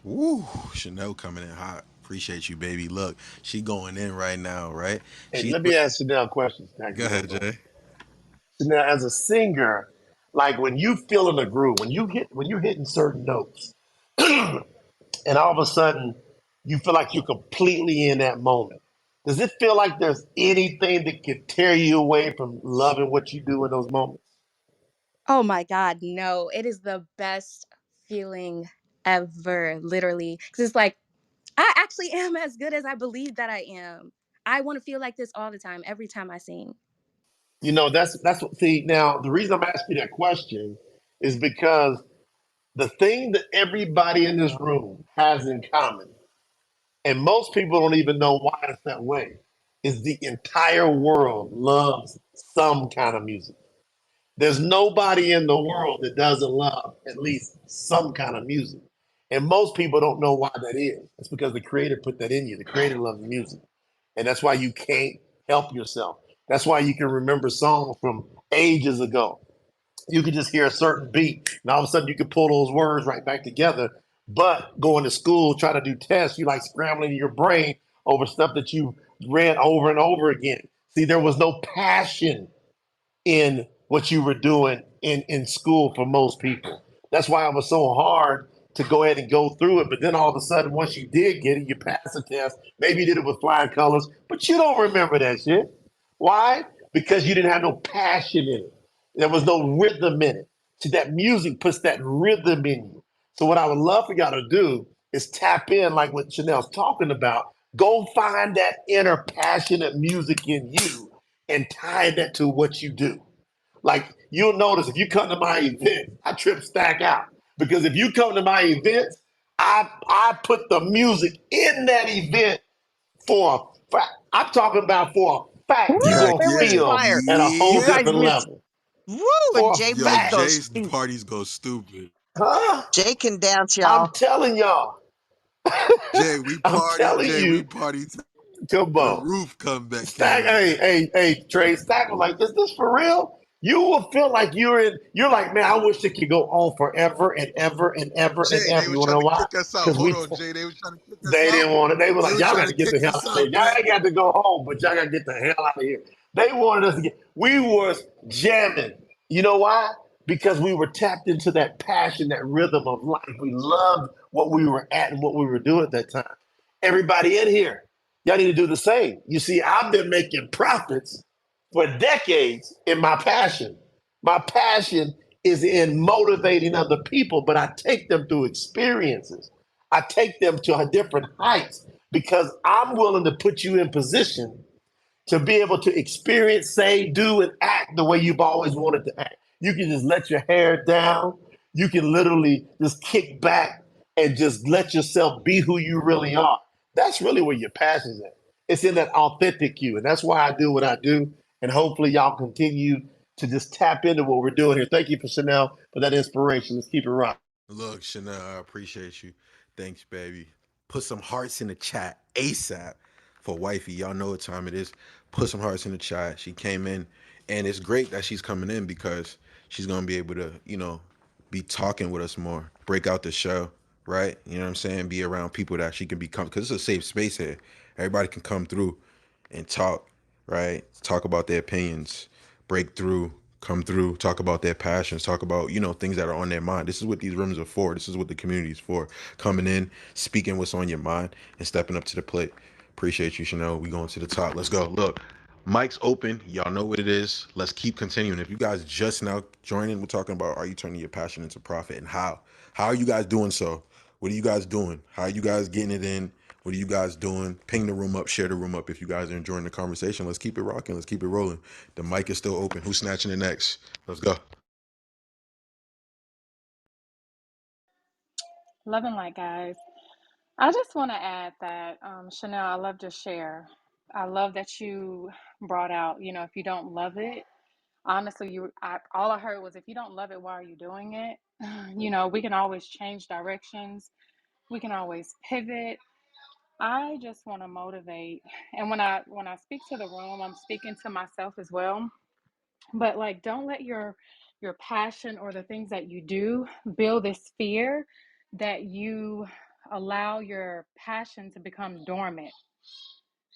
Woo, Chanel coming in hot. Appreciate you, baby. Look, she going in right now, right? Hey, She's let me ask Chanel a question. Thank go you, ahead, go. Jay. Chanel, as a singer, like when you feel in a groove, when you hitting certain notes, and all of a sudden you feel like you're completely in that moment. Does it feel like there's anything that could tear you away from loving what you do in those moments? Oh my God, no. It is the best feeling ever, literally. Because it's like, I actually am as good as I believe that I am. I want to feel like this all the time, every time I sing. You know, that's what. See, now the reason I'm asking you that question is because the thing that everybody in this room has in common, and most people don't even know why it's that way, is the entire world loves some kind of music. There's nobody in the world that doesn't love at least some kind of music. And most people don't know why that is. It's because the creator put that in you. The creator loves music. And that's why you can't help yourself. That's why you can remember songs from ages ago. You can just hear a certain beat, and all of a sudden you can pull those words right back together. But going to school, trying to do tests, you like scrambling in your brain over stuff that you read over and over again. See, there was no passion in what you were doing in school for most people. That's why it was so hard to go ahead and go through it. But then all of a sudden, once you did get it, you passed the test. Maybe you did it with flying colors, but you don't remember that shit. Why? Because you didn't have no passion in it. There was no rhythm in it. See, that music puts that rhythm in you. So what I would love for y'all to do is tap in like what Chanel's talking about. Go find that inner passionate music in you and tie that to what you do. Like you'll notice if you come to my event, I trip stack out. Because if you come to my events, I put the music in that event for a fact. I'm talking about for a Woo, fact you're Heck gonna it was yeah. feel fire. at a You whole Yeah. guys different went, level. woo, and For a Jay Yo, went fact. goes Jay's stupid. parties go stupid. Huh? Jay can dance, I'm y'all. telling y'all. Jay, we I'm party. telling Jay, we you, party till come the on. roof Stack, came hey, back. hey, hey, Trey, Stack was like, is this for real? You will feel like you're like, man, I wish it could go on forever and ever and ever and Jay, they ever. was You wanna trying know to why? kick us out. Because Hold on, Jay. They was trying to kick us they out. didn't want it. They were They like, was y'all trying got to to get kick the hell us out of here. out, Y'all Jay. ain't got to go home, but y'all got to get the hell out of here. They wanted us to get, we was jamming. You know why? because we were tapped into that passion, that rhythm of life. We loved what we were at and what we were doing at that time. Everybody in here, y'all need to do the same. You see, I've been making profits for decades in my passion. My passion is in motivating other people, but I take them through experiences. I take them to different heights because I'm willing to put you in position to be able to experience, say, do, and act the way you've always wanted to act. You can just let your hair down. You can literally just kick back and just let yourself be who you really are. That's really where your passion's at. It's in that authentic you. And that's why I do what I do. And hopefully y'all continue to just tap into what we're doing here. Thank you for Chanel for that inspiration. Let's keep it rocking. Look, Chanel, I appreciate you. Thanks, baby. Put some hearts in the chat ASAP for wifey. Y'all know what time it is. Put some hearts in the chat. She came in, and it's great that she's coming in because she's gonna be able to, be talking with us more, break out the show, right? You know what I'm saying? Be around people that she can become, because it's a safe space here. Everybody can come through and talk, right? Talk about their opinions, break through, come through, talk about their passions, talk about, things that are on their mind. This is what these rooms are for. This is what the community is for. Coming in, speaking what's on your mind, and stepping up to the plate. Appreciate you, Chanel. We going to the top. Let's go. Look, mic's open. Y'all know what it is. Let's keep continuing. If you guys just now joining, we're talking about, are you turning your passion into profit, and how? How are you guys doing so? What are you guys doing? How are you guys getting it in? What are you guys doing? Ping the room up, share the room up if you guys are enjoying the conversation. Let's keep it rocking. Let's keep it rolling. The mic is still open. Who's snatching it next? Let's go. Love and light, guys. I just want to add that, Chanel, I loved your share. I love that you brought out, if you don't love it, honestly, all I heard was, if you don't love it, why are you doing it? We can always change directions. We can always pivot. I just want to motivate. And when I speak to the room, I'm speaking to myself as well. But like, don't let your passion or the things that you do build this fear that you allow your passion to become dormant.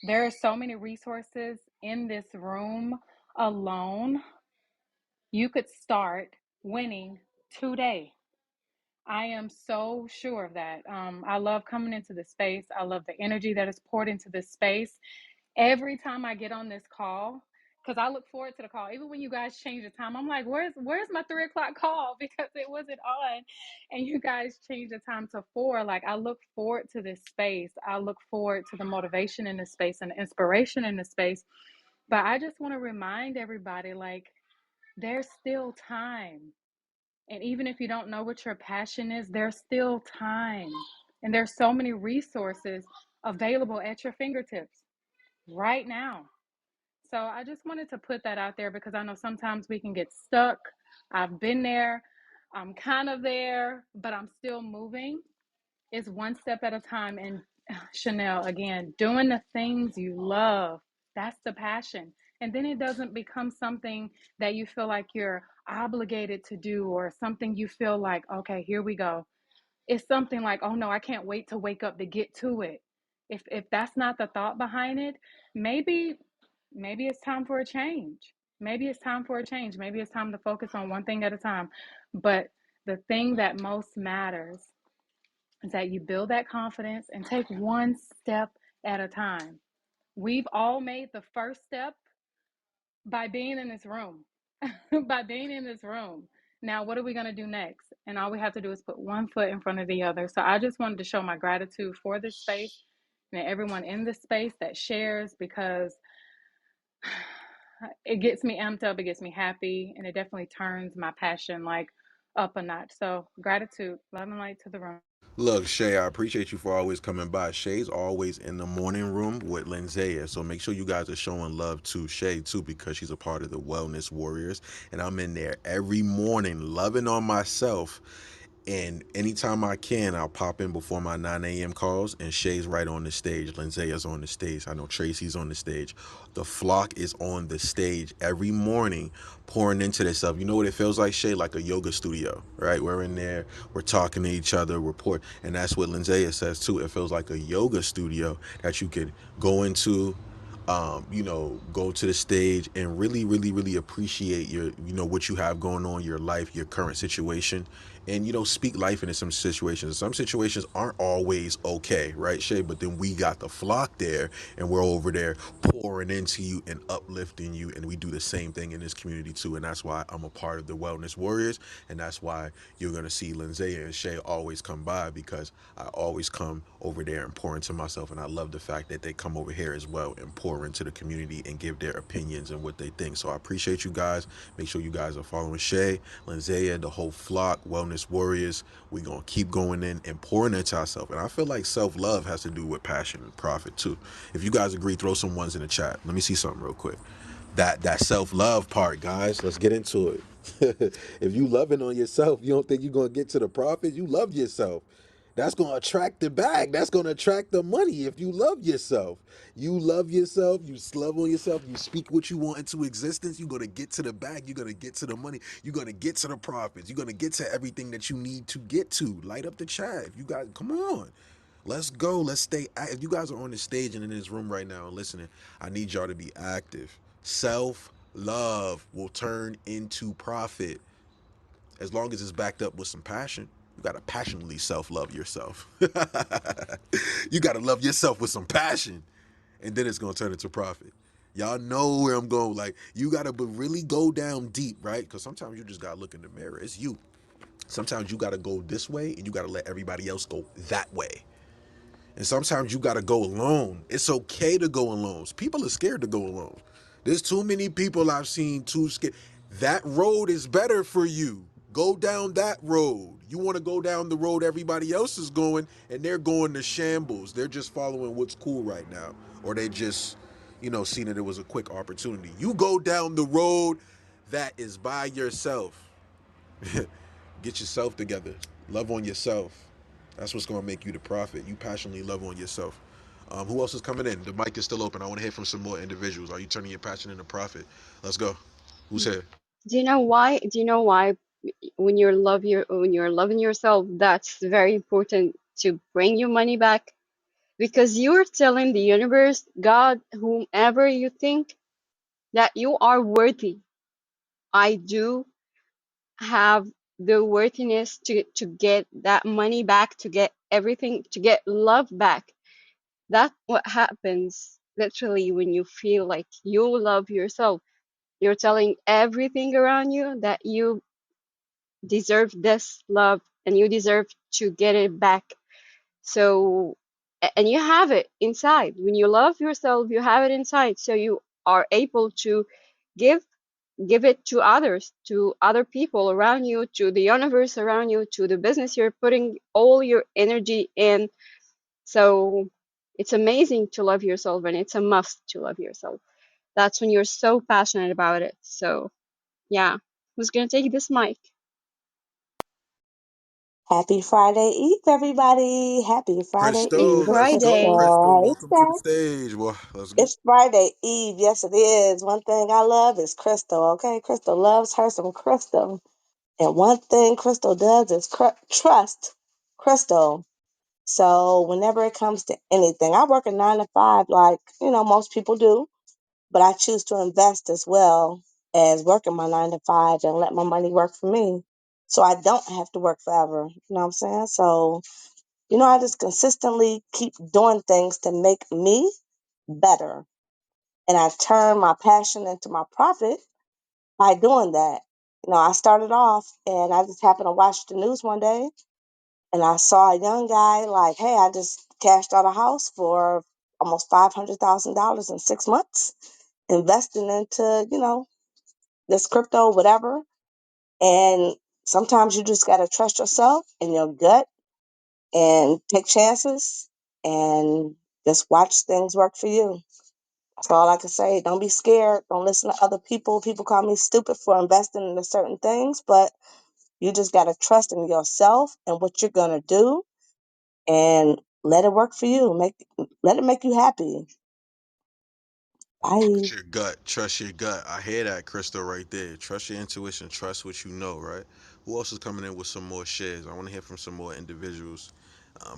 There are so many resources in this room alone. You could start winning today. I am so sure of that. I love coming into the space. I love the energy that is poured into this space. Every time I get on this call, because I look forward to the call. Even when you guys change the time, I'm like, where's my 3 o'clock call? Because it wasn't on. And you guys changed the time to 4. Like, I look forward to this space. I look forward to the motivation in this space and the inspiration in this space. But I just want to remind everybody, like, there's still time. And even if you don't know what your passion is, there's still time. And there's so many resources available at your fingertips right now. So I just wanted to put that out there because I know sometimes we can get stuck. I've been there. I'm kind of there, but I'm still moving. It's one step at a time. And Chanel, again, doing the things you love, that's the passion. And then it doesn't become something that you feel like you're obligated to do, or something you feel like, okay, here we go. It's something like, oh no, I can't wait to wake up to get to it. If that's not the thought behind it, maybe it's time for a change. Maybe it's time for a change. Maybe it's time to focus on one thing at a time. But the thing that most matters is that you build that confidence and take one step at a time. We've all made the first step by being in this room. By being in this room. Now, what are we going to do next? And all we have to do is put one foot in front of the other. So I just wanted to show my gratitude for this space and everyone in this space that shares, because it gets me amped up, it gets me happy, and it definitely turns my passion like up a notch. So gratitude, love and light to the room. Look, Shay, I appreciate you for always coming by. Shay's always in the morning room with Lindsaya, so make sure you guys are showing love to Shay too, because she's a part of the Wellness Warriors, and I'm in there every morning loving on myself. And anytime I can, I'll pop in before my 9 a.m. calls, and Shay's right on the stage. Lindsay's on the stage. I know Tracy's on the stage. The flock is on the stage every morning, pouring into themselves. You know what it feels like, Shay? Like a yoga studio, right? We're in there, we're talking to each other, we're pouring. And that's what Lindsay says too. It feels like a yoga studio that you could go into, go to the stage and really, really, really appreciate what you have going on, your life, your current situation, and speak life into some situations. Some situations aren't always okay, right, Shay? But then we got the flock there, and we're over there pouring into you and uplifting you, and we do the same thing in this community too. And that's why I'm a part of the Wellness Warriors, and that's why you're gonna see Lindsay and Shay always come by, because I always come over there and pour into myself, and I love the fact that they come over here as well and pour into the community and give their opinions and what they think. So I appreciate you guys. Make sure you guys are following Shay, Lindsay, the whole flock, Wellness Warriors. We're gonna keep going in and pouring into ourselves. And I feel like self-love has to do with passion and profit too. If you guys agree, throw some ones in the chat. Let me see something real quick. That self-love part, guys. Let's get into it. If you loving on yourself, you don't think you're gonna get to the profit? You love yourself. That's gonna attract the bag. That's gonna attract the money. If you love yourself, you love yourself. You love on yourself. You speak what you want into existence. You're gonna get to the bag. You're gonna get to the money. You're gonna get to the profits. You're gonna get to everything that you need to get to. Light up the chat. If you guys, come on. Let's go. Let's stay. If you guys are on the stage and in this room right now and listening, I need y'all to be active. Self love will turn into profit as long as it's backed up with some passion. You gotta passionately self love yourself. You gotta love yourself with some passion, and then it's gonna turn into profit. Y'all know where I'm going. Like, you gotta really go down deep, right? Because sometimes you just gotta look in the mirror. It's you. Sometimes you gotta go this way, and you gotta let everybody else go that way. And sometimes you gotta go alone. It's okay to go alone. People are scared to go alone. There's too many people I've seen too scared. That road is better for you. Go down that road. You want to go down the road everybody else is going, and they're going to shambles. They're just following what's cool right now. Or they just, seen that it was a quick opportunity. You go down the road that is by yourself. Get yourself together. Love on yourself. That's what's going to make you the prophet. You passionately love on yourself. Who else is coming in? The mic is still open. I want to hear from some more individuals. Are you turning your passion into profit? Let's go. Who's here? Do you know why? Do you know why when you're loving yourself, that's very important to bring your money back? Because you're telling the universe, God, whomever you think, that you are worthy. I do have the worthiness to get that money back, to get everything, to get love back. That's what happens literally when you feel like you love yourself. You're telling everything around you that you deserve this love and you deserve to get it back. So, and you have it inside. When you love yourself, you have it inside. So you are able to give give it to others, to other people around you, to the universe around you, to the business you're putting all your energy in. So it's amazing to love yourself, and it's a must to love yourself. That's when you're so passionate about it. So yeah, who's gonna take this mic? Happy Friday Eve, everybody. Happy Friday Happy Eve. Crystal, It's Crystal, Friday. Crystal. Crystal. Hey, Welcome to the Steph. stage. Well, let's go. It's Friday Eve. Yes, it is. One thing I love is Crystal, okay? Crystal loves her some Crystal. And one thing Crystal does is trust Crystal. So whenever it comes to anything, I work a 9 to 5 like, most people do. But I choose to invest as well as working my 9 to 5 and let my money work for me. So I don't have to work forever. You know what I'm saying? So I just consistently keep doing things to make me better. And I turn my passion into my profit by doing that. I started off and I just happened to watch the news one day and I saw a young guy like, hey, I just cashed out a house for almost $500,000 in 6 months, investing into, this crypto, whatever. And sometimes you just got to trust yourself and your gut and take chances and just watch things work for you. That's all I can say. Don't be scared. Don't listen to other people. People call me stupid for investing into certain things, but you just got to trust in yourself and what you're going to do and let it work for you. Let it make you happy. Bye. Trust your gut. Trust your gut. I hear that, Crystal, right there. Trust your intuition. Trust what you know, right? Who else is coming in with some more shares? I want to hear from some more individuals.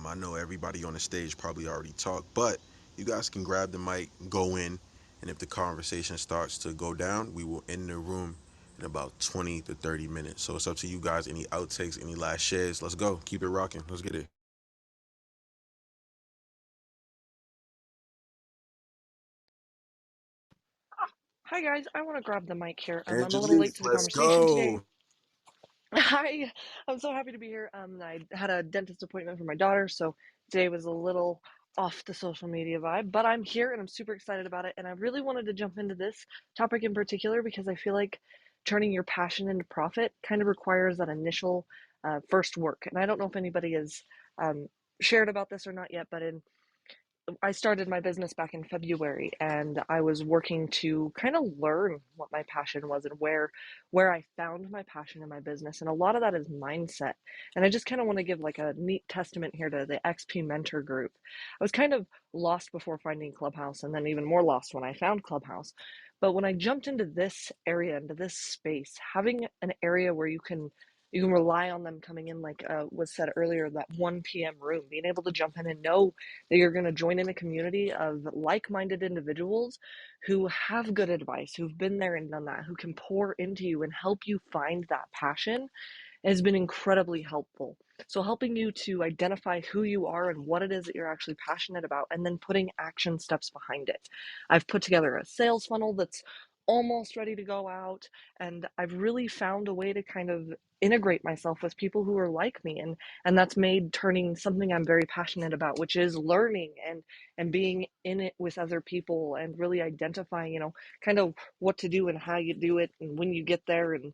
I know everybody on the stage probably already talked, but you guys can grab the mic, go in, And if the conversation starts to go down, we will end the room in about 20 to 30 minutes. So it's up to you guys. Any outtakes, any last shares? Let's go. Keep it rocking. Let's get it. Hi guys, I want to grab the mic here. I'm a little late Angelique, to the let's conversation today. go. Hi, I'm so happy to be here. I had a dentist appointment for my daughter, so today was a little off the social media vibe, but I'm here and I'm super excited about it. And I really wanted to jump into this topic in particular because I feel like turning your passion into profit kind of requires that initial first work. And I don't know if anybody has um, shared about this or not yet, but I started my business back in February and I was working to kind of learn what my passion was and where I found my passion in my business. And a lot of that is mindset. And I just kind of want to give like a neat testament here to the XP Mentor group. I was kind of lost before finding Clubhouse and then even more lost when I found Clubhouse. But when I jumped into this area, into this space, having an area where you can rely on them coming in, like was said earlier, that 1 p.m. room, being able to jump in and know that you're going to join in a community of like-minded individuals who have good advice, who've been there and done that, who can pour into you and help you find that passion has been incredibly helpful. So, helping you to identify who you are and what it is that you're actually passionate about, and then putting action steps behind it. I've put together a sales funnel that's almost ready to go out, and I've really found a way to kind of integrate myself with people who are like me, and that's made turning something I'm very passionate about, which is learning and being in it with other people and really identifying, kind of what to do and how you do it and when you get there, and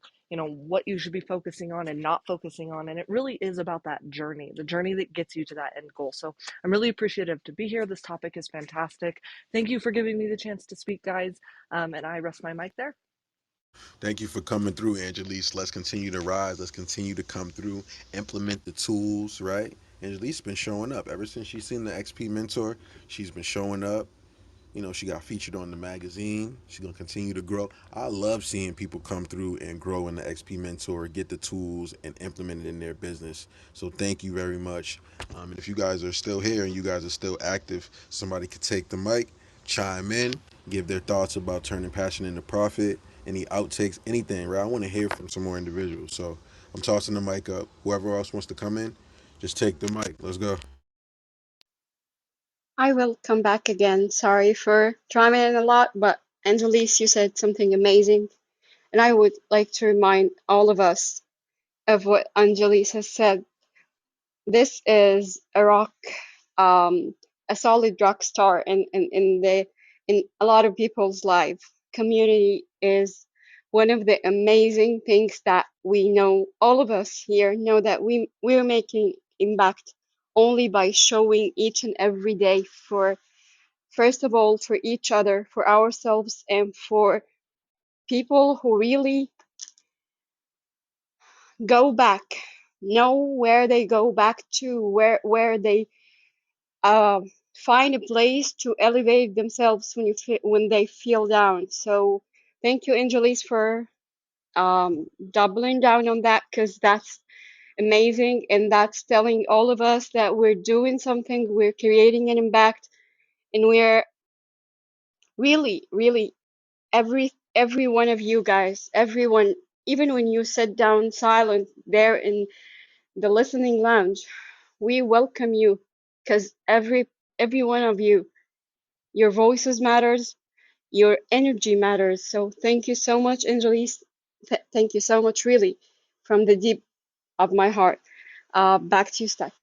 what you should be focusing on and not focusing on. And it really is about that journey, the journey that gets you to that end goal. So I'm really appreciative to be here. This topic is fantastic. Thank you for giving me the chance to speak, guys. And I rest my mic there. Thank you for coming through, Angelique. Let's continue to rise. Let's continue to come through, implement the tools, right? Angelique's been showing up ever since she's seen the XP Mentor. She's been showing up. You know, she got featured on the magazine. She's gonna continue to grow. I love seeing people come through and grow in the XP Mentor, get the tools, and implement it in their business. So thank you very much. And if you guys are still here and you guys are still active, somebody could take the mic, chime in, give their thoughts about turning passion into profit, any outtakes, anything. Right? I want to hear from some more individuals. So I'm tossing the mic up. Whoever else wants to come in, just take the mic. Let's go. I will come back again. Sorry for chiming in a lot, but Angelise, you said something amazing. And I would like to remind all of us of what Angelise has said. This is a rock, a solid rock star in a lot of people's life. Community is one of the amazing things that we know. All of us here know that we're making impact only by showing each and every day for, first of all, for each other, for ourselves, and for people who really go back, know where they go back to, where they uh, find a place to elevate themselves when they feel down. So thank you, Angelis, for doubling down on that, because that's amazing, and that's telling all of us that we're doing something, we're creating an impact, and we're really, really every one of you guys, everyone, even when you sit down silent there in the listening lounge, we welcome you, because every one of you, your voices matters, your energy matters. So thank you so much, Angelis. Thank you so much, really, from the deep of my heart. Back to you, Steph.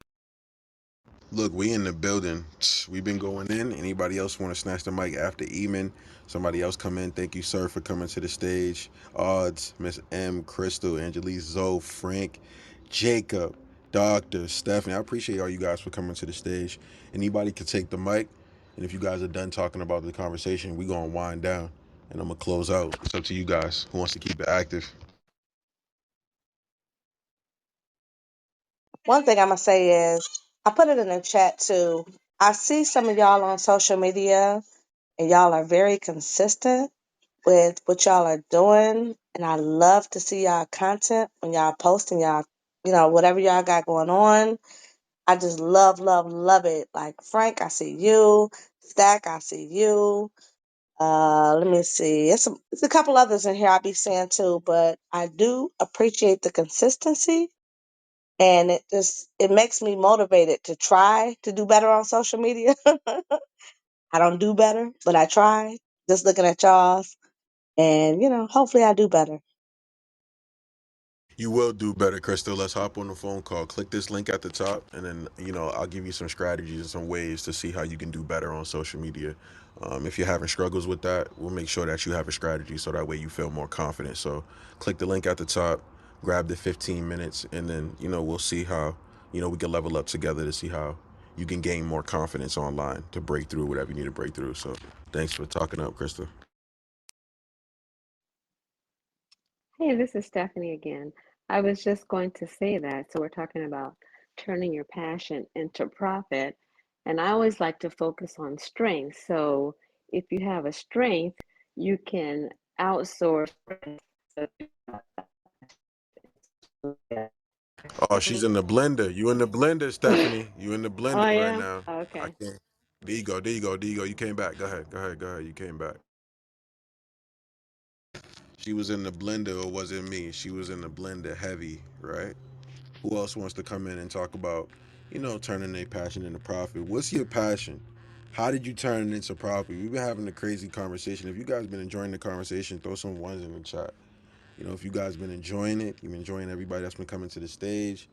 Look, we in the building. We've been going in. Anybody else want to snatch the mic after Eamon? Somebody else come in. Thank you, sir, for coming to the stage. Odds, Miss M, Crystal, Angelique, Zoe, Frank, Jacob, Doctor, Stephanie. I appreciate all you guys for coming to the stage. Anybody could take the mic. And if you guys are done talking about the conversation, we gonna wind down and I'm gonna close out. It's up to you guys. Who wants to keep it active? One thing I'm gonna say is I put it in the chat too. I see some of y'all on social media and y'all are very consistent with what y'all are doing, and I love to see y'all content when y'all posting y'all, whatever y'all got going on. I just love, love, love it. Like Frank, I see you. Stack, I see you. Let me see. It's a couple others in here I'll be saying too, but I do appreciate the consistency, and it makes me motivated to try to do better on social media. I don't do better, but I try. Just looking at y'all's, and hopefully I do better. You will do better, Crystal. Let's hop on the phone call. Click this link at the top, and then I'll give you some strategies and some ways to see how you can do better on social media. If you're having struggles with that, we'll make sure that you have a strategy so that way you feel more confident. So, click the link at the top, grab the 15 minutes, and then we'll see how we can level up together to see how you can gain more confidence online to break through whatever you need to break through. So, thanks for talking up, Crystal. Hey, this is Stephanie again. I was just going to say that. So we're talking about turning your passion into profit. And I always like to focus on strength. So if you have a strength, you can outsource. Oh, she's in the blender. You in the blender, Stephanie. You in the Oh, blender I right am? now. I Okay. can't. There you go. There you go. There you go. You came back. Go ahead. Go ahead. Go ahead. You came back. She was in the blender, or was it me? She was in the blender heavy, right? Who else wants to come in and talk about, turning their passion into profit? What's your passion? How did you turn it into profit? We've been having a crazy conversation. If you guys been enjoying the conversation, throw some ones in the chat. If you guys been enjoying it, you've been enjoying everybody that's been coming to the stage.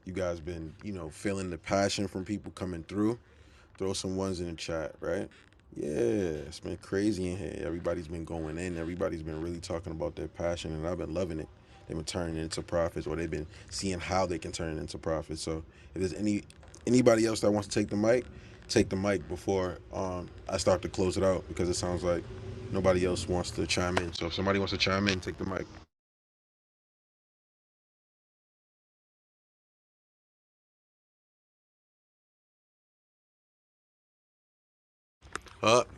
You guys been, feeling the passion from people coming through. Throw some ones in the chat, right? Yeah, it's been crazy in here. Everybody's been going in. Everybody's been really talking about their passion, and I've been loving it. They've been turning it into profits, or they've been seeing how they can turn it into profits. So, if there's anybody else that wants to take the mic before I start to close it out, because it sounds like nobody else wants to chime in. So, if somebody wants to chime in, take the mic.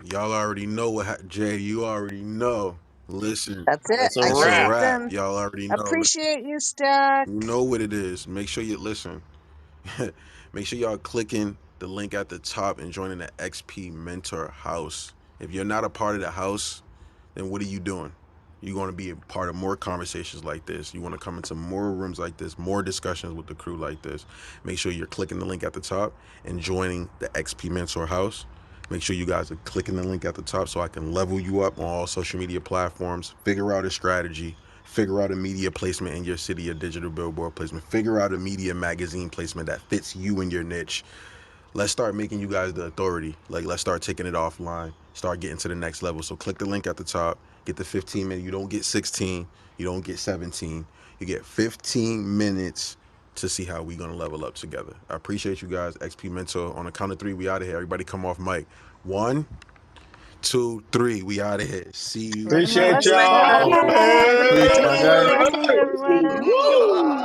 Y'all already know Jay. You already know. Listen, That's it. It's a I it's a guess wrap. it's wrap. done. Y'all already know. Appreciate you, Stack. You know what it is. Make sure you listen. Make sure y'all clicking the link at the top and joining the XP Mentor House. If you're not a part of the house, then what are you doing? You're going to be a part of more conversations like this. You want to come into more rooms like this, more discussions with the crew like this. Make sure you're clicking the link at the top and joining the XP Mentor House. Make sure you guys are clicking the link at the top so I can level you up on all social media platforms, figure out a strategy, figure out a media placement in your city, a digital billboard placement, figure out a media magazine placement that fits you and your niche. Let's start making you guys the authority. Like, let's start taking it offline, start getting to the next level. So click the link at the top, get the 15 minutes. You don't get 16, you don't get 17, you get 15 minutes to see how we gonna level up together. I appreciate you guys. XP Mentor, on the count of three, we out of here. Everybody come off mic. 1, 2, 3, we out of here. See you Let them Appreciate know. Blessings, tomorrow. y'all. everyone. Bye. Have a great Peace, my day. guys. Blessings, Hey! everyone. Woo!